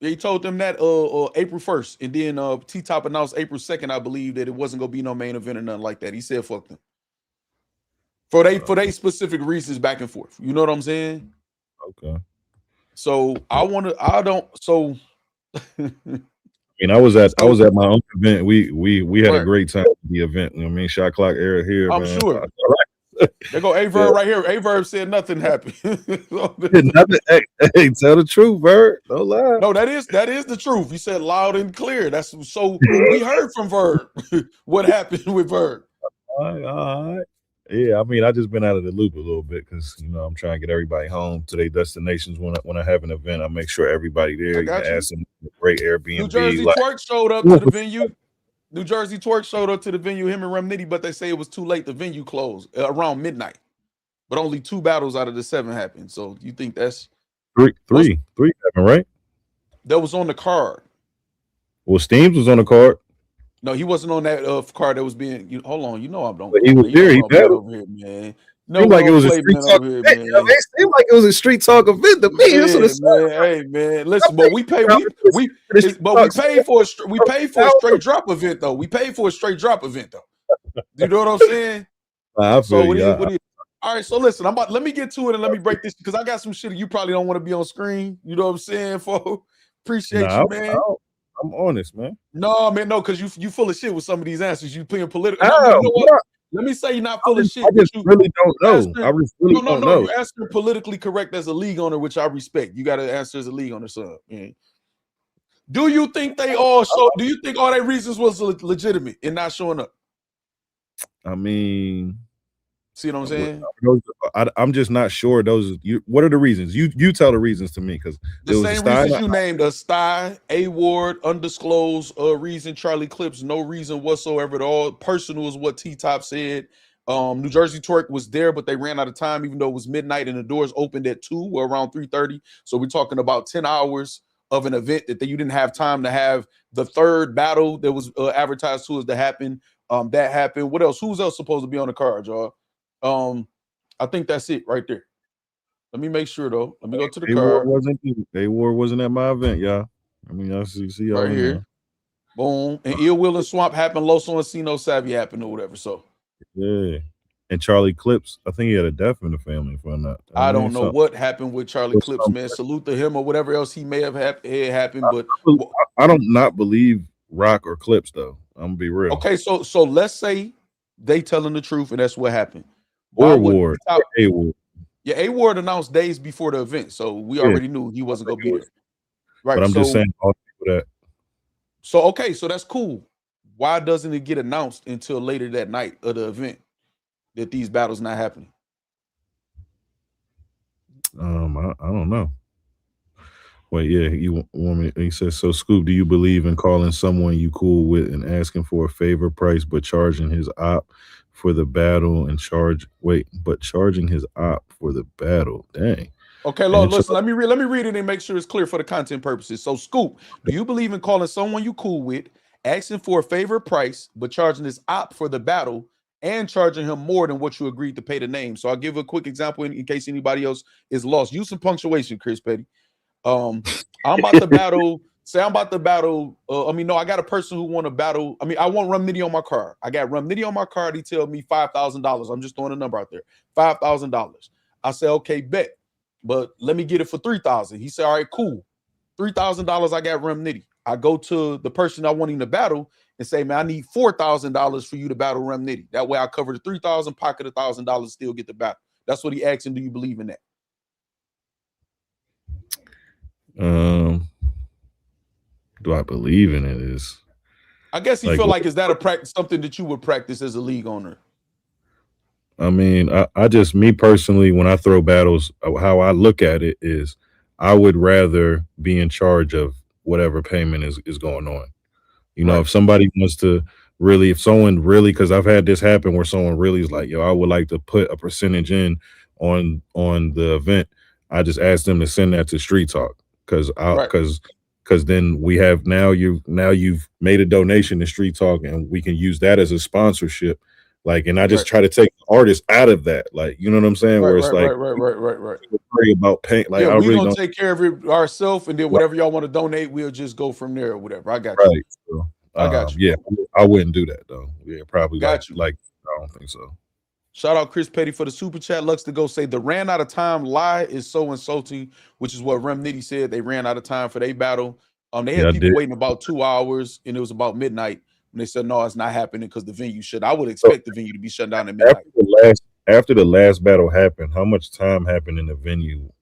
Yeah, he told them that April 1st, and then T-Top announced April 2nd, I believe, that it wasn't gonna be no main event or nothing like that. He said fuck them. For they specific reasons back and forth. You know what I'm saying? Okay. So I mean, I was at my own event. We had a great time at the event. You know what I mean, shot clock era here. I'm man. sure. There go A-Verb right here. A-Verb said nothing happened. Nothing. Hey, tell the truth, Verb. Don't lie. No, that is the truth. He said loud and clear. That's so we heard from Verb what happened with Verb. All right. Yeah, I mean, I just been out of the loop a little bit because you know I'm trying to get everybody home to their destinations. When I have an event, I make sure everybody there. You ask them great Airbnb. New Jersey Twerk showed up to the venue. New Jersey Twerk showed up to the venue. Him and Rum Nitty, but they say it was too late. The venue closed around midnight, but only 2 battles out of the 7 happened. So you think that's three happened, right? That was on the card. Well, Steams was on the card. No, he wasn't on that card that was being. Hold on, you know I don't. He was there. He battled over here, man. No, like it was a street talk event. It seemed like it was a street talk event to me. Hey man, listen, but we paid for a straight drop event though. We paid for a straight drop event though. You know what I'm saying? I feel what is? All right, so listen, let me get to it and let me break this because I got some shit you probably don't want to be on screen. You know what I'm saying? Appreciate you, man. I'm honest, man. No, man, no, because you full of shit with some of these answers. You playing political. Let me say you're not full of shit. I just really don't know. I really don't know. You're answering politically correct as a league owner, which I respect. You got to answer as a league owner, son. Man. Do you think they all show? Do you think all their reasons was legitimate in not showing up? I mean, see what I'm saying? I'm just not sure. What are the reasons? You tell the reasons to me because the same reasons you named: a sty, A-Ward, undisclosed reason, Charlie Clips, no reason whatsoever at all. Personal is what T-Top said. New Jersey Twerk was there, but they ran out of time, even though it was midnight and the doors opened at 2 or around 3:30. So we're talking about 10 hours of an event that you didn't have time to have the third battle that was advertised to us to happen. That happened. What else? Who's else supposed to be on the card, y'all? I think that's it right there. Let me make sure though. Let me go to the card. A-Ward wasn't at my event, y'all. I mean, I see y'all right here. Boom. And Ill Will and Swamp happened. Loso and See No Savvy happened or whatever. So yeah. And Charlie Clips, I think he had a death in the family. If I'm not, I don't know what happened with Charlie Clips, man. Salute to him or whatever else he may have had happened. But I don't not believe Rock or Clips though. I'm gonna be real. Okay, so let's say they telling the truth and that's what happened. Ward. A-Ward. Yeah, A-Ward announced days before the event, so we already knew he wasn't gonna be there. Right. But I'm just saying all that. So okay, so that's cool. Why doesn't it get announced until later that night of the event that these battles not happening? I don't know. Wait, yeah, you want me? He says, so Scoop, do you believe in calling someone you cool with and asking for a favor price, but charging his op for the battle and charging his op for the battle? Dang. Okay, Lord, listen, let me read it and make sure it's clear for the content purposes. So Scoop, do you believe in calling someone you cool with, asking for a favor price, but charging his op for the battle and charging him more than what you agreed to pay the name. So I'll give a quick example in case anybody else is lost. Use some punctuation, Chris Petty. I'm about to battle. Say I'm about to battle. I got a person who want to battle. I want Rum Nitty on my card. I got Rum Nitty on my card. He tell me $5,000. I'm just throwing a number out there. $5,000. I say, okay, bet. But let me get it for $3,000. He said, all right, cool. $3,000. I got Rum Nitty. I go to the person I want him to battle and say, man, I need $4,000 for you to battle Rum Nitty. That way I cover the $3,000, pocket $1,000, still get the battle. That's what he asked him. Do you believe in that? Do I believe in it? Is I guess he feel like, is that a practice, something that you would practice as a league owner? I mean, I just, me personally, when I throw battles, how I look at it is I would rather be in charge of whatever payment is going on. You know, if somebody wants to really, if someone really, because I've had this happen where someone really is like, yo, I would like to put a percentage in on the event. I just ask them to send that to Street Talk because then we have you've made a donation to Street Talk and we can use that as a sponsorship. Like, and I just try to take the artist out of that. Like, you know what I'm saying? Where it's like, worry about paying. Like, yeah, I we really gonna don't take care of it ourselves, and then whatever y'all want to donate, we'll just go from there or whatever. I got you. Right. So, I got you. Yeah, I wouldn't do that though. Yeah, probably got you. Like, I don't think so. Shout out Chris Petty for the super chat. Lux to go say the ran out of time lie is so insulting, which is what Rum Nitty said. They ran out of time for their battle. They had people waiting about 2 hours, and it was about midnight. And they said, no, it's not happening because the venue should. I would expect the venue to be shut down at midnight. After the last battle happened, how much time happened in the venue?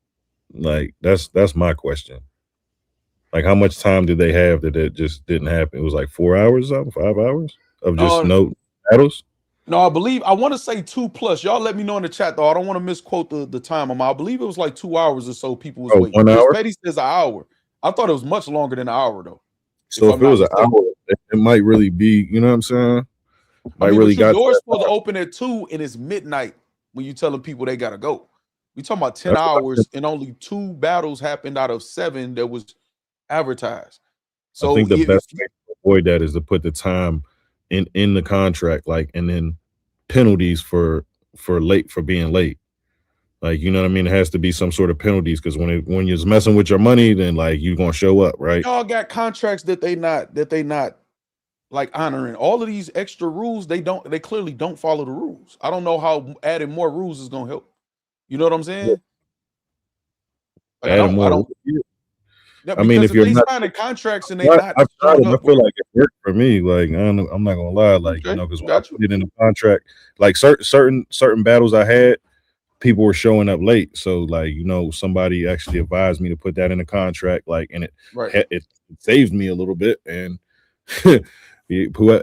Like, that's my question. Like, how much time did they have that it just didn't happen? It was like 4 hours or 5 hours of just no battles? No, I want to say 2+. Y'all let me know in the chat, though. I don't want to misquote the time. I believe it was like 2 hours or so people was waiting. 1 hour? Petty says an hour. I thought it was much longer than an hour, though. So if it was an hour, it might really be, you know what I'm saying? Doors supposed to open at 2 and it's midnight when you telling people they gotta go. We talking about 10 hours and only 2 battles happened out of 7 that was advertised. So I think the best way to avoid that is to put the time in the contract, like, and then penalties for being late. Like, you know what I mean? It has to be some sort of penalties because when you're messing with your money, then like you're gonna show up, right? Y'all got contracts that they not like honoring. All of these extra rules, they clearly don't follow the rules. I don't know how adding more rules is gonna help. You know what I'm saying? Like, I don't. Yeah, I mean, if you're not signing contracts and they not, I feel like it worked for me. Like, I'm not gonna lie, like, you know, because when I put it in the contract, like certain battles I had, people were showing up late. So, like, you know, somebody actually advised me to put that in the contract, like, and it saved me a little bit, and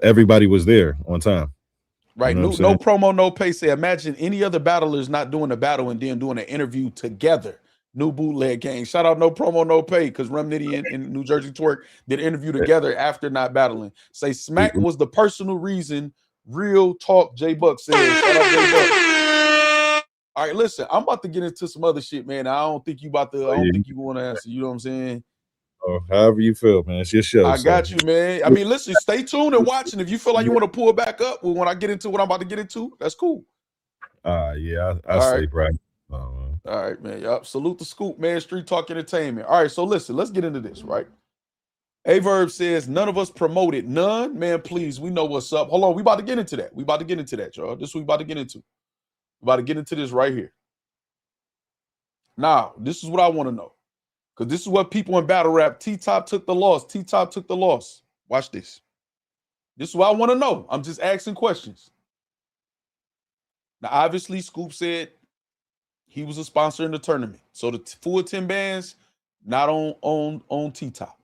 everybody was there on time. Right. You know no promo, no pay. Say, imagine any other battlers not doing a battle and then doing an interview together. New bootleg gang. Shout out No Promo, No Pay, because Rum Nitty and New Jersey Twerk did an interview together after not battling. Say Smack was the personal reason. Real talk, J Buck says. Shout out J Buck. All right, listen, I'm about to get into some other shit, man. I don't think you want to answer. You know what I'm saying? Oh, however you feel, man. It's your show. I got you, man. I mean, listen, stay tuned and watch. And if you feel like you want to pull back up when I get into what I'm about to get into, that's cool. Yeah, I stay right. All right, man. Yup. Salute the scoop, man. Street Talk Entertainment. All right, so listen, let's get into this, right? Averb says, none of us promoted. None? Man, please, we know what's up. Hold on, we about to get into that. Y'all. This is what we about to get into. We about to get into this right here. Now, this is what I want to know. Because this is what people in battle rap, T-Top took the loss. T-Top took the loss. Watch this. This is what I want to know. I'm just asking questions. Now, obviously, Scoop said he was a sponsor in the tournament. So the full 10 bands, not on T-Top.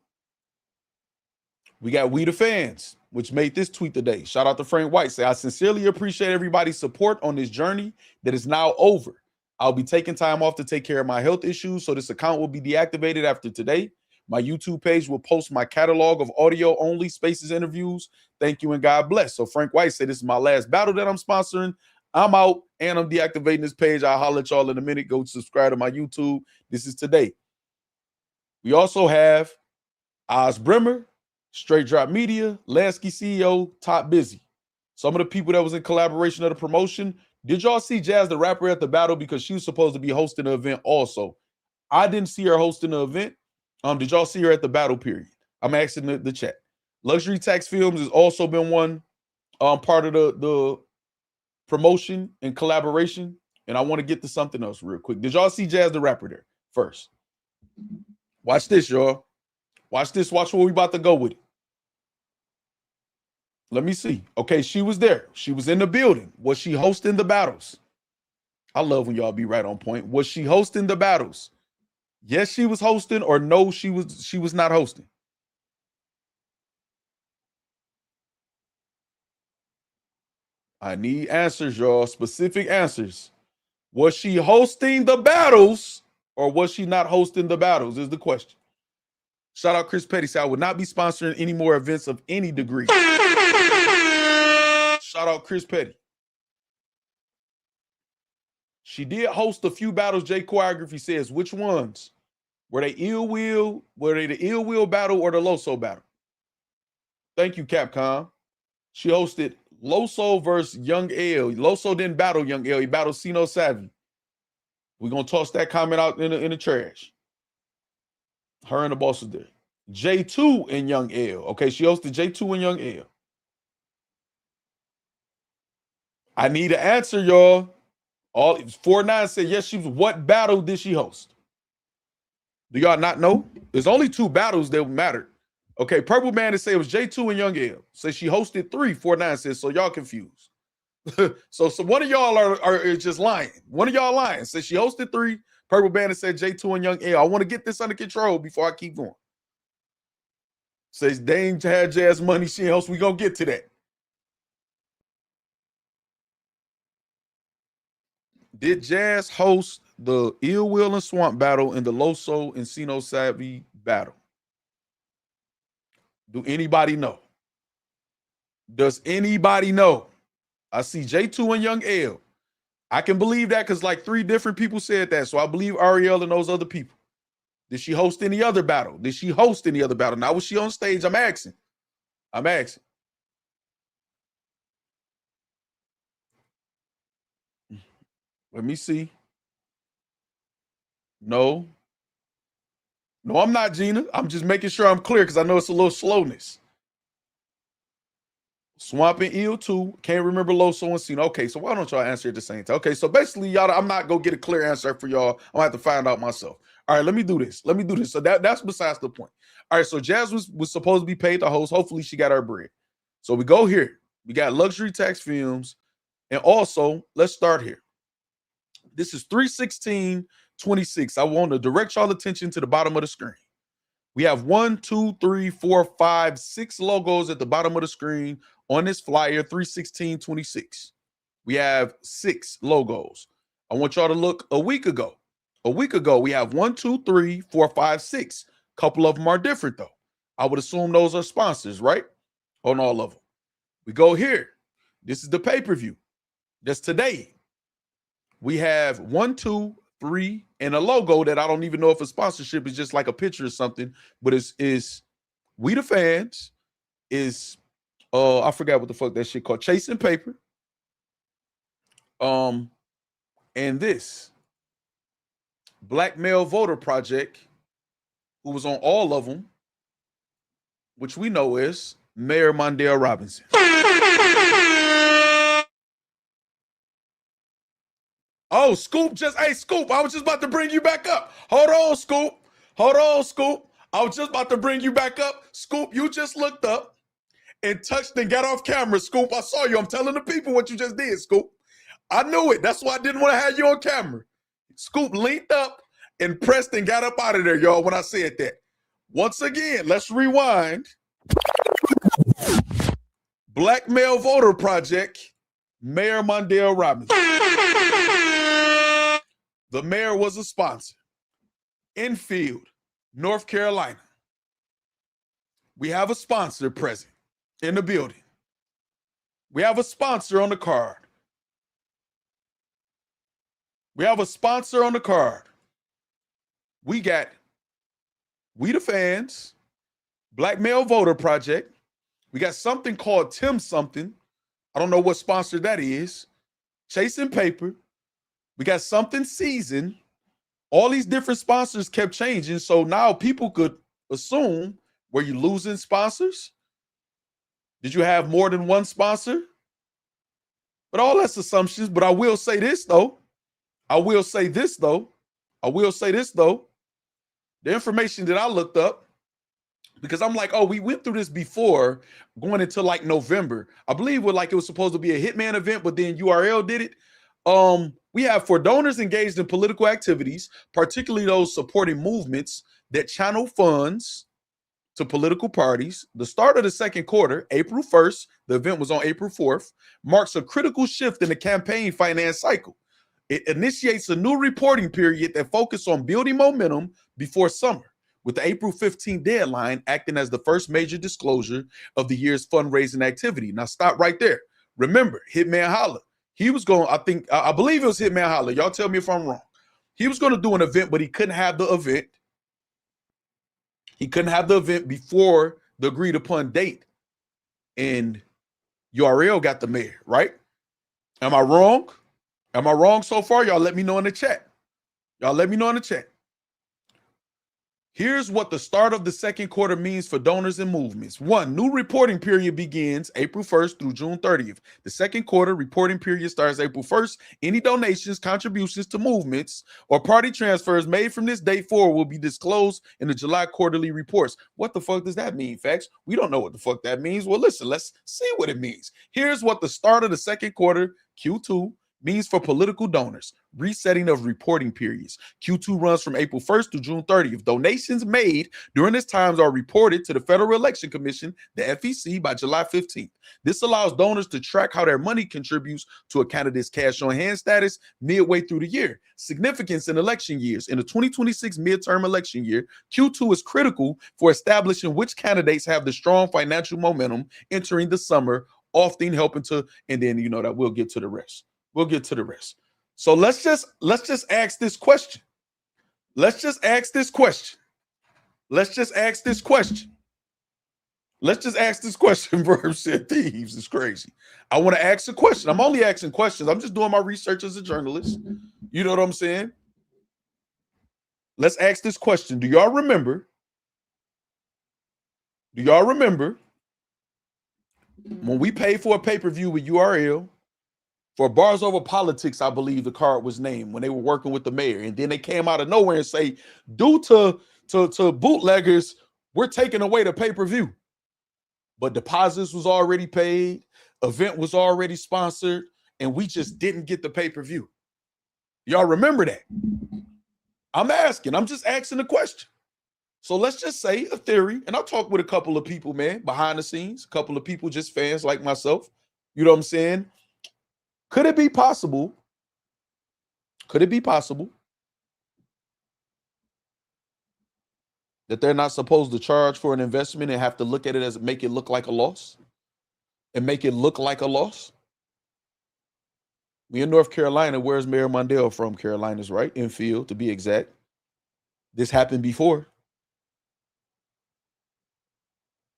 We got We the Fans, which made this tweet today. Shout out to Frank White. Say, I sincerely appreciate everybody's support on this journey that is now over. I'll be taking time off to take care of my health issues, so this account will be deactivated after today. My YouTube page will post my catalog of audio-only spaces interviews. Thank you and God bless. So Frank White said, this is my last battle that I'm sponsoring. I'm out and I'm deactivating this page. I'll holler at y'all in a minute. Go subscribe to my YouTube. This is today. We also have Oz Brimmer, Straight Drop Media, Lansky CEO, Top Busy. Some of the people that was in collaboration of the promotion. Did y'all see Jazz the rapper at the battle? Because she was supposed to be hosting the event also. I didn't see her hosting the event. Did y'all see her at the battle period? I'm asking the chat. Luxury Tax Films has also been one part of the promotion and collaboration. And I want to get to something else real quick. Did y'all see Jazz the rapper there first? Watch this, y'all. Watch this. Watch where we about to go with it. Let me see. Okay, she was there. She was in the building. Was she hosting the battles? I love when y'all be right on point. Was she hosting the battles? Yes, she was hosting, or no, she was not hosting. I need answers, y'all. Specific answers. Was she hosting the battles, or was she not hosting the battles? Is the question. Shout out Chris Petty. Said I would not be sponsoring any more events of any degree. Shout out Chris Petty. She did host a few battles. J Choreography says, which ones? Were they Ill Will? Were they the Ill Will battle or the Loso battle? Thank you, Capcom. She hosted Loso versus Young L. Loso didn't battle Young L. He battled Sino Savvy. We're going to toss that comment out in the trash. Her and the boss was there. J2 and Young L. Okay, she hosted J2 and Young L. I need an answer, y'all. All 49 said yes. She was. What battle did she host? Do y'all not know? There's only 2 battles that mattered. Okay, Purple Man to say it was J2 and Young L. Say she hosted 3. 49 says so. Y'all confused. so one of y'all are just lying. One of y'all lying. Says she hosted 3. Purple Bandit said J2 and Young L. I want to get this under control before I keep going. Says Dame had Jazz money. She host. We gonna get to that. Did Jazz host the Ill Will and Swamp battle and the Loso and Sino Savvy battle? Do anybody know? Does anybody know? I see J2 and Young L. I can believe that because like 3 different people said that. So I believe Ariel and those other people. Did she host any other battle? Did she host any other battle? Now was she on stage? I'm asking. Let me see. No, I'm not, Gina. I'm just making sure I'm clear because I know it's a little slowness. Swamp and Eel too. Can't remember Loso and Cena. Okay, so why don't y'all answer at the same time? Okay, so basically, y'all, I'm not gonna get a clear answer for y'all. I'm gonna have to find out myself. All right, let me do this. So that's besides the point. All right, so Jazz was supposed to be paid to host. Hopefully, she got her bread. So we go here. We got Luxury Tax Films, and also let's start here. This is 3/16/26. I want to direct y'all attention to the bottom of the screen. We have 1, 2, 3, 4, 5, 6 logos at the bottom of the screen on this flyer, 3/16/26. We have 6 logos. I want y'all to look a week ago. A week ago, we have 1, 2, 3, 4, 5, 6. A couple of them are different, though. I would assume those are sponsors, right? On all of them. We go here. This is the pay-per-view. That's today. We have 1, 2, 3, and a logo that I don't even know if a sponsorship is just like a picture or something, but is We the Fans, is I forgot what the fuck that shit called, Chasing Paper. And this Black Male Voter Project, who was on all of them, which we know is Mayor Mondale Robinson. Oh, Scoop hey, Scoop, I was just about to bring you back up. Hold on, Scoop. I was just about to bring you back up. Scoop, you just looked up and touched and got off camera, Scoop. I saw you. I'm telling the people what you just did, Scoop. I knew it. That's why I didn't want to have you on camera. Scoop leaned up and pressed and got up out of there, y'all, when I said that. Once again, let's rewind. Black Male Voter Project, Mayor Mondale Robinson. The mayor was a sponsor. Enfield, North Carolina. We have a sponsor present in the building. We have a sponsor on the card. We got We the Fans, Black Male Voter Project. We got something called Tim Something, I don't know what sponsor that is. Chasing Paper. We got Something Season. All these different sponsors kept changing. So now people could assume, were you losing sponsors? Did you have more than one sponsor? But all that's assumptions. But I will say this, though. The information that I looked up, because I'm like, oh, we went through this before going into like November. I believe it was supposed to be a Hitman event, but then URL did it. We have for donors engaged in political activities, particularly those supporting movements that channel funds to political parties. The start of the second quarter, April 1st, the event was on April 4th, marks a critical shift in the campaign finance cycle. It initiates a new reporting period that focuses on building momentum before summer, with the April 15th deadline acting as the first major disclosure of the year's fundraising activity. Now, stop right there. Remember, Hitman Holla. He was going, I believe it was Hitman Holla. Y'all tell me if I'm wrong. He was going to do an event, but he couldn't have the event. He couldn't have the event before the agreed upon date. And URL got the mayor, right? Am I wrong? Am I wrong so far? Y'all let me know in the chat. Here's what the start of the second quarter means for donors and movements. 1, new reporting period begins April 1st through June 30th. The second quarter reporting period starts April 1st. Any donations, contributions to movements, or party transfers made from this date forward will be disclosed in the July quarterly reports. What the fuck does that mean, Factz? We don't know what the fuck that means. Well, listen, let's see what it means. Here's what the start of the second quarter, Q2, means for political donors. Resetting of reporting periods. Q2 runs from April 1st to June 30th. Donations made during this time are reported to the Federal Election Commission, the FEC, by July 15th. This allows donors to track how their money contributes to a candidate's cash on hand status midway through the year. Significance in election years. In the 2026 midterm election year, Q2 is critical for establishing which candidates have the strong financial momentum entering the summer, often helping to, and then you know that we'll get to the rest. So let's just ask this question. Verb said thieves is crazy. I want to ask a question. I'm only asking questions. I'm just doing my research as a journalist. You know what I'm saying? Let's ask this question. Do y'all remember when we paid for a pay-per-view with URL? For Bars Over Politics, I believe the card was named when they were working with the mayor. And then they came out of nowhere and say, due to bootleggers, we're taking away the pay-per-view. But deposits was already paid, event was already sponsored, and we just didn't get the pay-per-view. Y'all remember that? I'm just asking a question. So let's just say a theory, and I'll talk with a couple of people, man, behind the scenes, a couple of people, just fans like myself. You know what I'm saying? Could it be possible that they're not supposed to charge for an investment and have to look at it as make it look like a loss? We in North Carolina. Where's Mayor Mondale from? Carolinas, right? Enfield, to be exact. This happened before.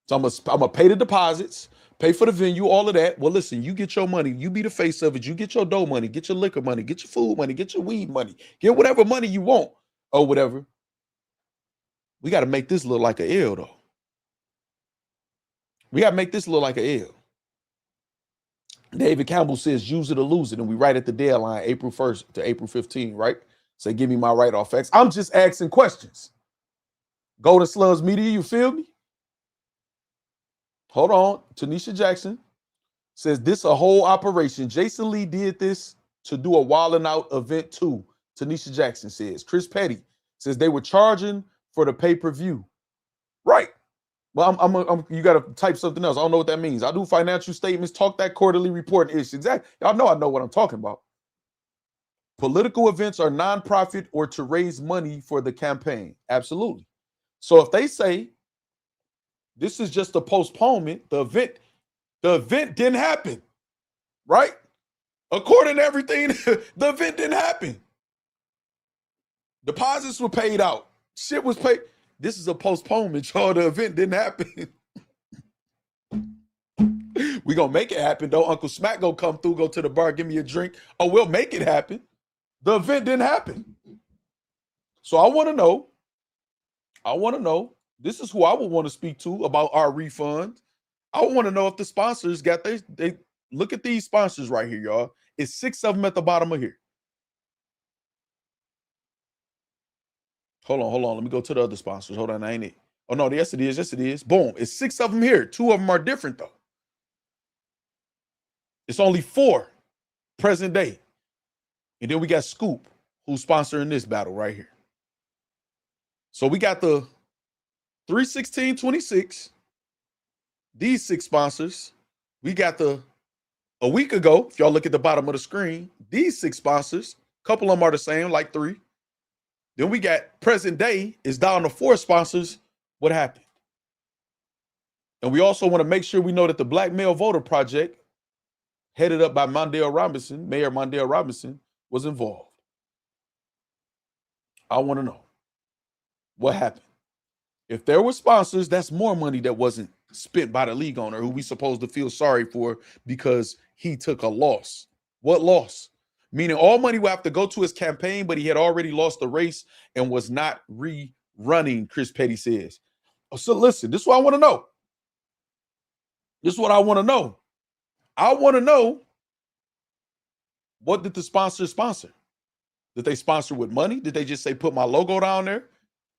So I'm gonna pay the deposits, pay for the venue, all of that. Well, listen, you get your money. You be the face of it. You get your dough money, get your liquor money, get your food money, get your weed money, get whatever money you want or whatever. We got to make this look like an L, though. David Campbell says, use it or lose it. And we right at the deadline, April 1st to April 15th, right? Say, give me my write-off facts. I'm just asking questions. Golden Slugs Media, you feel me? Hold on. Tanisha Jackson says, this a whole operation. Jason Lee did this to do a Wildin' Out event too. Tanisha Jackson says. Chris Petty says they were charging for the pay-per-view. Right. Well, you got to type something else. I don't know what that means. I do financial statements, talk that quarterly report ish. Exactly. Y'all know I know what I'm talking about. Political events are nonprofit or to raise money for the campaign. Absolutely. So if they say this is just a postponement, the event didn't happen, right? According to everything, the event didn't happen. Deposits were paid out. Shit was paid. This is a postponement, y'all. The event didn't happen. We gonna make it happen, though. Uncle Smack gonna come through, go to the bar, give me a drink. Oh, we'll make it happen. The event didn't happen. So I want to know. This is who I would want to speak to about our refund. I want to know if the sponsors got they look at these sponsors right here, y'all. It's 6 of them at the bottom of here. Hold on. Let me go to the other sponsors. Hold on, ain't it? Oh no, yes it is. Boom. It's 6 of them here. 2 of them are different though. It's only 4 present day. And then we got Scoop, who's sponsoring this battle right here. So we got the 3/16/26. These 6 sponsors. We got a week ago, if y'all look at the bottom of the screen, these 6 sponsors, a couple of them are the same, like 3. Then we got present day is down to 4 sponsors. What happened? And we also want to make sure we know that the Black Male Voter Project, headed up by Mayor Mondale Robinson, was involved. I want to know what happened. If there were sponsors, that's more money that wasn't spent by the league owner, who we supposed to feel sorry for because he took a loss. What loss? Meaning all money will have to go to his campaign, but he had already lost the race and was not rerunning, Chris Petty says. So listen, this is what I want to know. I want to know, what did the sponsor sponsor? Did they sponsor with money? Did they just say, put my logo down there?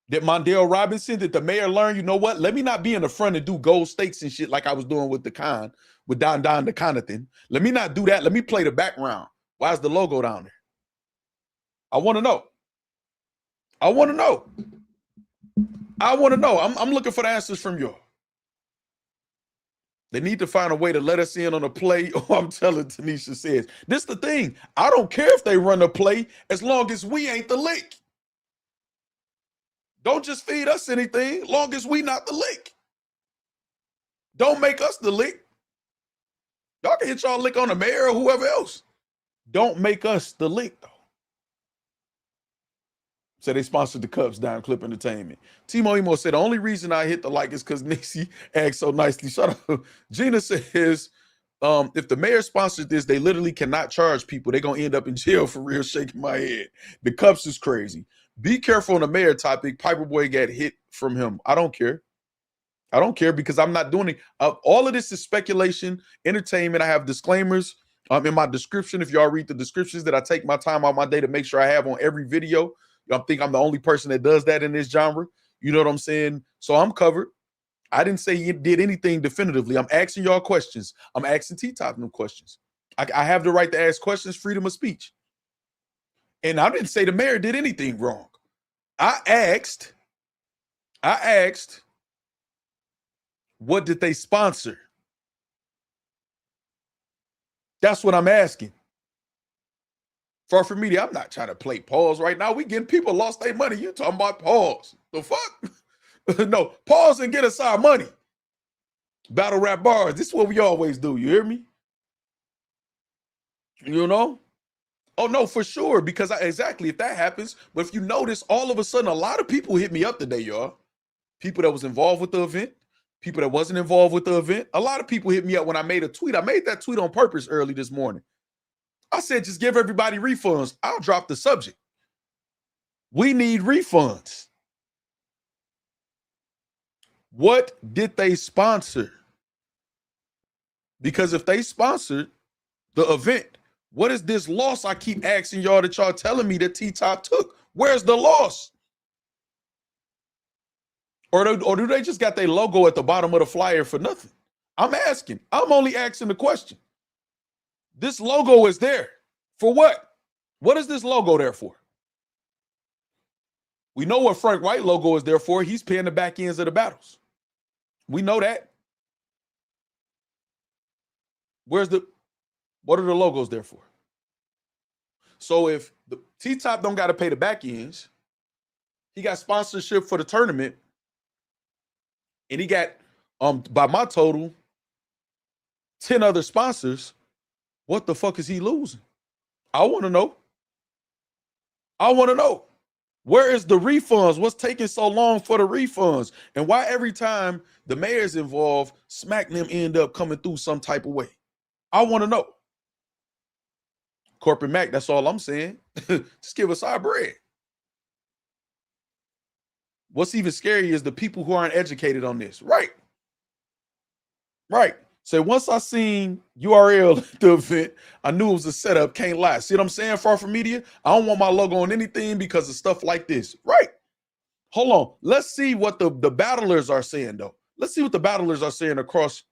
Did Mondale Robinson, did the mayor learn, you know what? Let me not be in the front and do gold stakes and shit like I was doing with with Don the Connaughton. Let me not do that. Let me play the background. Why is the logo down there? I want to know. I'm looking for the answers from y'all. They need to find a way to let us in on a play. Oh, I'm telling Tanisha says. This the thing. I don't care if they run a play as long as we ain't the lick. Don't just feed us anything, long as we not the lick. Don't make us the lick. Y'all can hit y'all lick on the mayor or whoever else. Don't make us the lick, though. So they sponsored the Cubs down Clip Entertainment. Timo Emo said, the only reason I hit the like is because Nixie asked so nicely. Shut up. Gina says, if the mayor sponsored this, they literally cannot charge people. They're going to end up in jail for real, shaking my head. The Cubs is crazy. Be careful on the mayor topic. Piperboy got hit from him. I don't care. Because I'm not doing it. All of this is speculation, entertainment. I have disclaimers in my description. If y'all read the descriptions that I take my time out my day to make sure I have on every video. I think I'm the only person that does that in this genre. You know what I'm saying? So I'm covered. I didn't say he did anything definitively. I'm asking y'all questions. I'm asking T-Top them questions. I have the right to ask questions, freedom of speech. And I didn't say the mayor did anything wrong. I asked, what did they sponsor? That's what I'm asking. Far from media, I'm not trying to play pause right now. We getting people lost their money. You talking about pause. The fuck? No, pause and get us our money. Battle rap bars. This is what we always do. You hear me? You know? Oh, no, for sure. Because exactly, if that happens. But if you notice, all of a sudden, a lot of people hit me up today, y'all. People that was involved with the event. People that wasn't involved with the event. A lot of people hit me up when I made a tweet. I made that tweet on purpose early this morning. I said, just give everybody refunds. I'll drop the subject. We need refunds. What did they sponsor? Because if they sponsored the event, what is this loss I keep asking y'all that y'all telling me that T-Top took? Where's the loss? Or do they just got their logo at the bottom of the flyer for nothing? I'm asking. I'm only asking the question. This logo is there. For what? What is this logo there for? We know what Frank White logo is there for. He's paying the back ends of the battles. We know that. What are the logos there for? So if the T-Top don't got to pay the back ends, he got sponsorship for the tournament, and he got, by my total, 10 other sponsors, what the fuck is he losing? I want to know. Where is the refunds? What's taking so long for the refunds? And why every time the mayor's involved, smack them end up coming through some type of way? I want to know. Corporate Mac, that's all I'm saying. Just give us our bread. What's even scary is the people who aren't educated on this. Right. Right. So once I seen URL at the event, I knew it was a setup. Can't lie. See what I'm saying, Far From Media? I don't want my logo on anything because of stuff like this. Right. Hold on. Let's see what the battlers are saying, though. Let's see what the battlers are saying across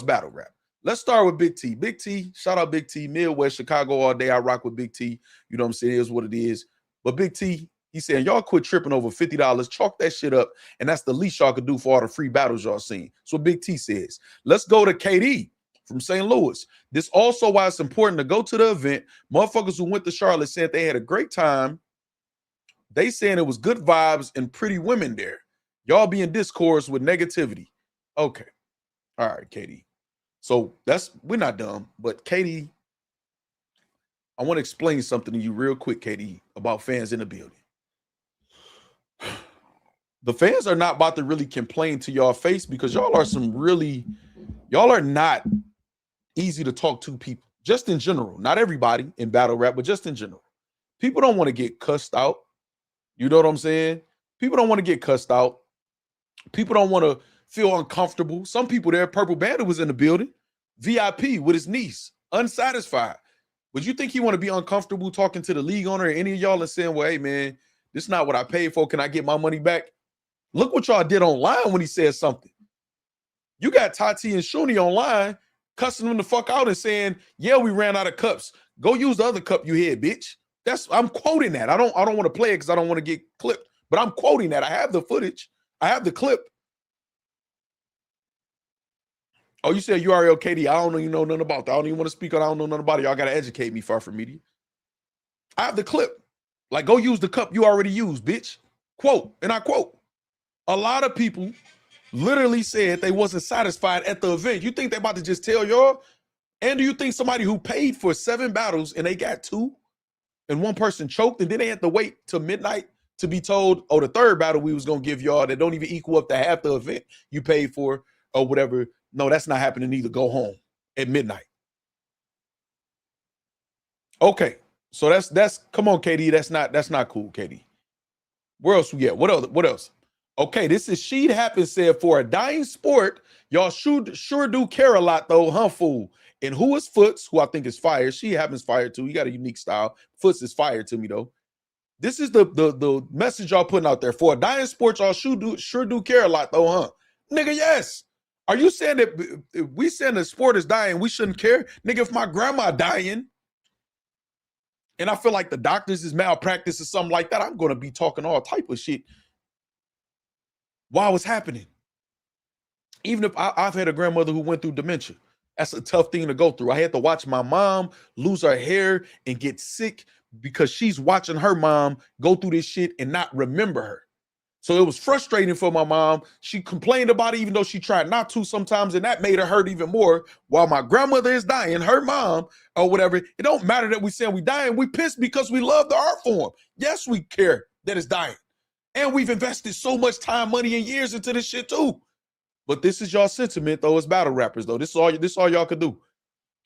battle rap. Let's start with Big T. Big T, shout out Big T, Midwest, Chicago all day. I rock with Big T. You know what I'm saying? It is what it is. But Big T, he's saying, y'all quit tripping over $50. Chalk that shit up. And that's the least y'all could do for all the free battles y'all seen. So Big T says. Let's go to KD from St. Louis. This also why it's important to go to the event. Motherfuckers who went to Charlotte said they had a great time. They saying it was good vibes and pretty women there. Y'all be in discourse with negativity. Okay. All right, KD. So we're not dumb, but Katie, I want to explain something to you real quick, Katie, about fans in the building. The fans are not about to really complain to y'all face because y'all are not easy to talk to people, just in general. Not everybody in battle rap, but just in general. People don't want to get cussed out. You know what I'm saying? People don't want to get cussed out. People don't want to feel uncomfortable. Some people there, Purple Bandit was in the building, VIP with his niece, unsatisfied. Would you think he want to be uncomfortable talking to the league owner or any of y'all and saying, well, hey, man, this is not what I paid for. Can I get my money back? Look what y'all did online when he said something. You got Tati and Shuni online cussing them the fuck out and saying, yeah, we ran out of cups. Go use the other cup you had, bitch. I'm quoting that. I don't want to play it because I don't want to get clipped, but I'm quoting that. I have the footage. I have the clip. Oh, you said URL KD. I don't know nothing about that. I don't even want to speak on. I don't know nothing about it. Y'all got to educate me, Far From Media. I have the clip. Like, go use the cup you already used, bitch. Quote, and I quote, a lot of people literally said they wasn't satisfied at the event. You think they about to just tell y'all? And do you think somebody who paid for 7 battles and they got 2 and one person choked and then they had to wait till midnight to be told, oh, the third battle we was going to give y'all that don't even equal up to half the event you paid for or whatever. No, that's not happening either. Go home at midnight. Okay. So that's come on, KD. That's not cool, KD. Where else we get? What else? Okay, this is She'd Happen said, for a dying sport, y'all sure do care a lot though, huh, fool? And who is Foots, who I think is fire. She Happens fire too. He got a unique style. Foots is fire to me though. This is the message y'all putting out there. For a dying sport, y'all sure do care a lot though, huh? Nigga, yes. Are you saying that if we saying the sport is dying, we shouldn't care? Nigga, if my grandma dying and I feel like the doctors is malpractice or something like that, I'm going to be talking all type of shit while it's happening. Even if I've had a grandmother who went through dementia. That's a tough thing to go through. I had to watch my mom lose her hair and get sick because she's watching her mom go through this shit and not remember her. So it was frustrating for my mom. She complained about it even though she tried not to sometimes, and that made her hurt even more. While my grandmother is dying, her mom or whatever, it don't matter that we saying we dying. We pissed because we love the art form. Yes, we care that it's dying. And we've invested so much time, money, and years into this shit too. But this is y'all sentiment though as battle rappers though. This is all y'all could do.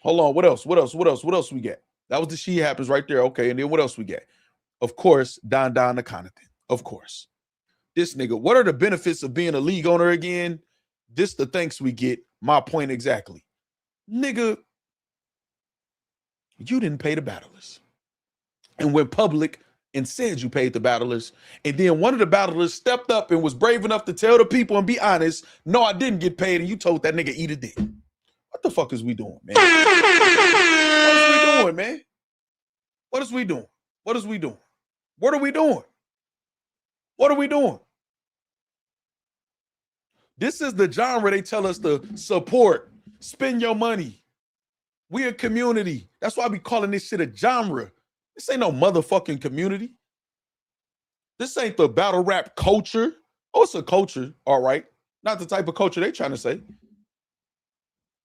Hold on, what else we got? That was the She Happens right there. Okay, and then what else we got? Of course, Don the Connaughton. Of course. This nigga, what are the benefits of being a league owner again? This the thanks we get. My point exactly. Nigga, you didn't pay the battlers. And went public and said you paid the battlers. And then one of the battlers stepped up and was brave enough to tell the people and be honest, no, I didn't get paid. And you told that nigga eat a dick. What the fuck is we doing, man? What is we doing, man? What is we doing? What is we doing? What are we doing? What are we doing? This is the genre they tell us to support, spend your money. We a community. That's why I be calling this shit a genre. This ain't no motherfucking community. This ain't the battle rap culture. Oh, it's a culture, all right. Not the type of culture they trying to say.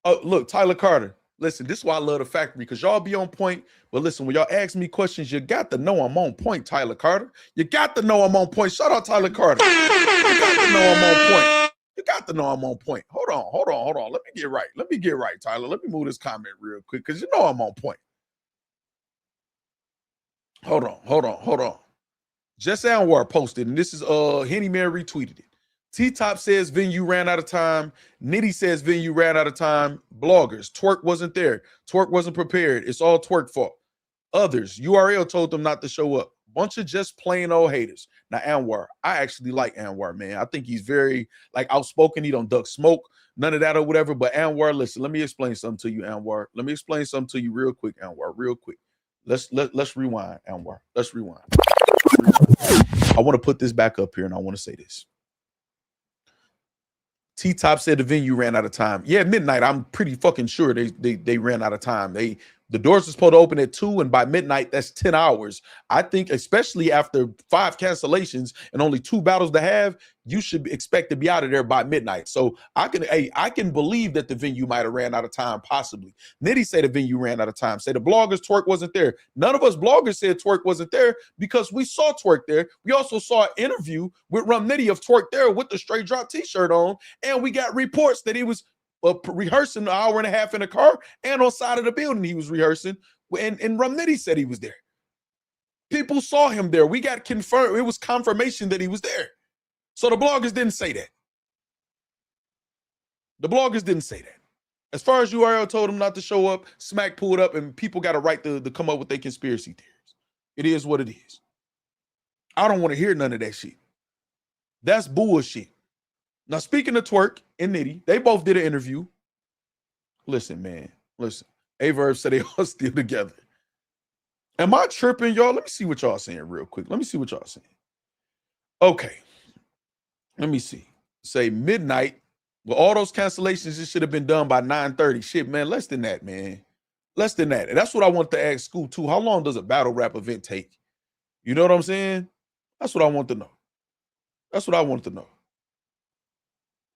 Oh, look, Tyler Carter. Listen, this is why I love the factory, because y'all be on point. But listen, when y'all ask me questions, you got to know I'm on point, Tyler Carter. You got to know I'm on point. Shout out Tyler Carter. You got to know I'm on point. You got to know I'm on point. Hold on. Let me get right, Tyler. Let me move this comment real quick, because you know I'm on point. Hold on. Just Anwar posted, and this is Henny Man retweeted it. T-Top says venue ran out of time. Nitty says venue ran out of time. Bloggers, Twerk wasn't there. Twerk wasn't prepared. It's all Twerk fault. Others, URL told them not to show up. Bunch of just plain old haters. Now, Anwar, I actually like Anwar, man. I think he's very outspoken. He don't duck smoke, none of that or whatever. But Anwar, listen, let me explain something to you, Anwar. Let me explain something to you real quick, Anwar, real quick. Let's rewind, Anwar. Let's rewind. I want to put this back up here, and I want to say this. T-Top said the venue ran out of time. Yeah, midnight. I'm pretty fucking sure they ran out of time. The doors are supposed to open at 2, and by midnight, that's 10 hours. I think, especially after 5 cancellations and only 2 battles to have, you should expect to be out of there by midnight. So I can believe that the venue might have ran out of time, possibly. Nitty said the venue ran out of time. Say the bloggers, Twerk wasn't there. None of us bloggers said Twerk wasn't there because we saw Twerk there. We also saw an interview with Rum Nitty of Twerk there with the Straight Drop t-shirt on, and we got reports that he was rehearsing an hour and a half in the car, and on side of the building he was rehearsing, and Rum Nitty said he was there. People saw him there. We got confirmed. It was confirmation that he was there. So the bloggers didn't say that. The bloggers didn't say that. As far as URL told him not to show up, Smack pulled up, and people got a right to come up with their conspiracy theories. It is what it is. I don't want to hear none of that shit. That's bullshit. Now, speaking of Twerk and Nitty, they both did an interview. Listen, man. Listen. Averb said they all still together. Am I tripping, y'all? Let me see what y'all saying real quick. Let me see what y'all saying. Okay. Let me see. Say midnight. Well, all those cancellations, it should have been done by 9:30. Shit, man. Less than that, man. Less than that. And that's what I want to ask School, too. How long does a battle rap event take? You know what I'm saying? That's what I want to know. That's what I want to know.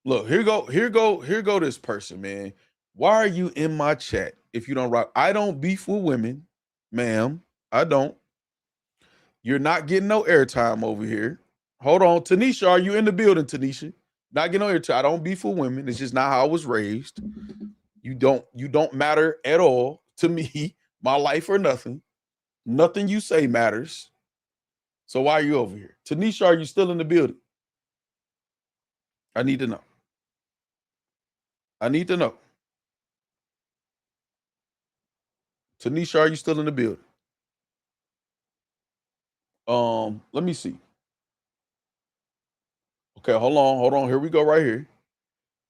Look, here go this person, man. Why are you in my chat if you don't rock? I don't beef with women, ma'am. I don't. You're not getting no airtime over here. Hold on. Tanisha, are you in the building, Tanisha? Not getting no airtime. I don't beef with women. It's just not how I was raised. You don't matter at all to me, my life or nothing. Nothing you say matters. So why are you over here? Tanisha, are you still in the building? I need to know. I need to know. Tanisha, are you still in the building? Let me see. Okay, hold on. Here we go right here.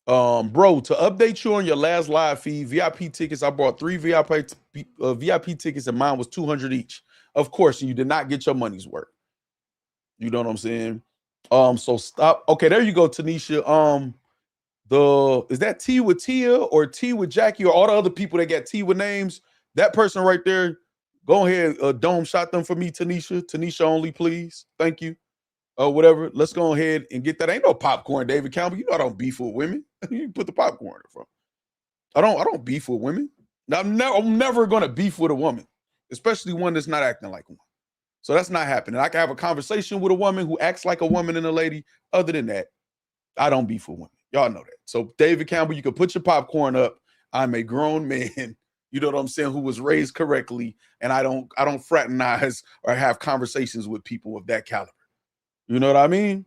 Bro, to update you on your last live feed, VIP tickets, I bought 3 VIP tickets and mine was $200 each. Of course, you did not get your money's worth. You know what I'm saying? So stop. Okay, there you go, Tanisha. Is that T with Tia or T with Jackie or all the other people that got T with names? That person right there, go ahead, dome shot them for me, Tanisha. Tanisha only, please. Thank you. Whatever. Let's go ahead and get that. Ain't no popcorn, David Campbell. You know I don't beef with women. You put the popcorn in front. I don't beef with women. Now, I'm never gonna beef with a woman, especially one that's not acting like one. So that's not happening. I can have a conversation with a woman who acts like a woman and a lady. Other than that, I don't beef with women. Y'all know that. So David Campbell, you can put your popcorn up. I'm a grown man, you know what I'm saying, who was raised correctly, and I don't fraternize or have conversations with people of that caliber. You know what I mean?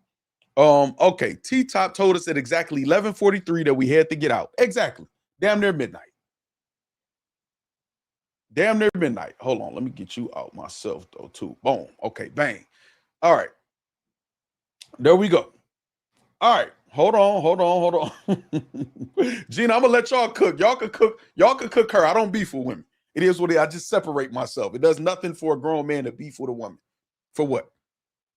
Okay. T-Top told us at exactly 11:43 that we had to get out. Exactly. Damn near midnight. Damn near midnight. Hold on. Let me get you out myself, though, too. Boom. Okay. Bang. All right. There we go. All right. Hold on. Gina, I'm gonna let y'all cook. Y'all could cook her. I don't beef with women. It is what it is. I just separate myself. It does nothing for a grown man to beef with a woman. For what?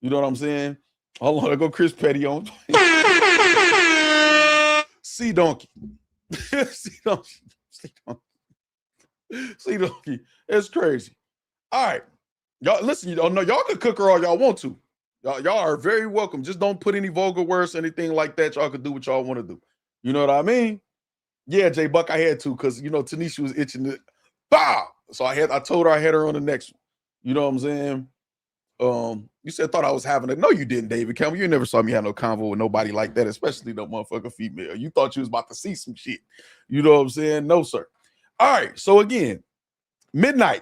You know what I'm saying? Hold on. I go Chris Petty on. See donkey. See donkey. It's crazy. All right. Y'all listen, you don't know. Y'all can cook her all y'all want to. Y'all are very welcome. Just don't put any vulgar words or anything like that. Y'all can do what y'all want to do. You know what I mean? Yeah, J Buck, I had to because you know Tanisha was itching to bow. So I told her I had her on the next one. You know what I'm saying? You said thought I was having it. No, you didn't, David Campbell. You never saw me have no convo with nobody like that, especially no motherfucker female. You thought you was about to see some shit. You know what I'm saying? No, sir. All right. So again, midnight.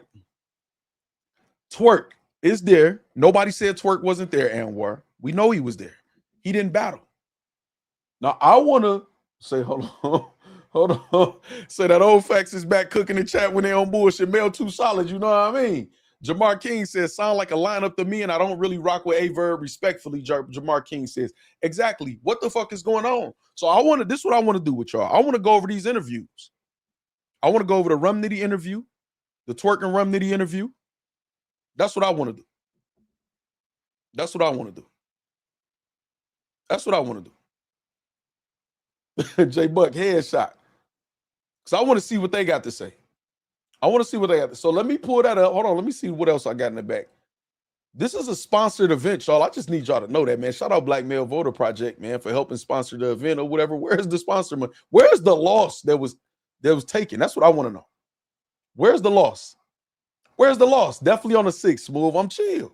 Twerk is there. Nobody said Twerk wasn't there, Anwar. We know he was there. He didn't battle. Now I want to say, hold on. Hold on. Say that old Factz is back cooking the chat when they on bullshit. Male too solid, you know what I mean? Jamar King says, sound like a lineup to me, and I don't really rock with A-Verb respectfully, Jamar King says. Exactly. What the fuck is going on? So this is what I want to do with y'all. I want to go over these interviews. I want to go over the Rum Nitty interview, the Twerk and Rum Nitty interview. That's what I want to do. That's what I want to do. That's what I want to do. J Buck headshot. Because I want to see what they got to say. I want to see what they got to say. So let me pull that up. Hold on. Let me see what else I got in the back. This is a sponsored event, y'all. I just need y'all to know that, man. Shout out Black Male Voter Project, man, for helping sponsor the event or whatever. Where's the sponsor money? Where's the loss that was taken? That's what I want to know. Where's the loss? Where's the loss? Definitely on the 6th, Smooth. I'm chill.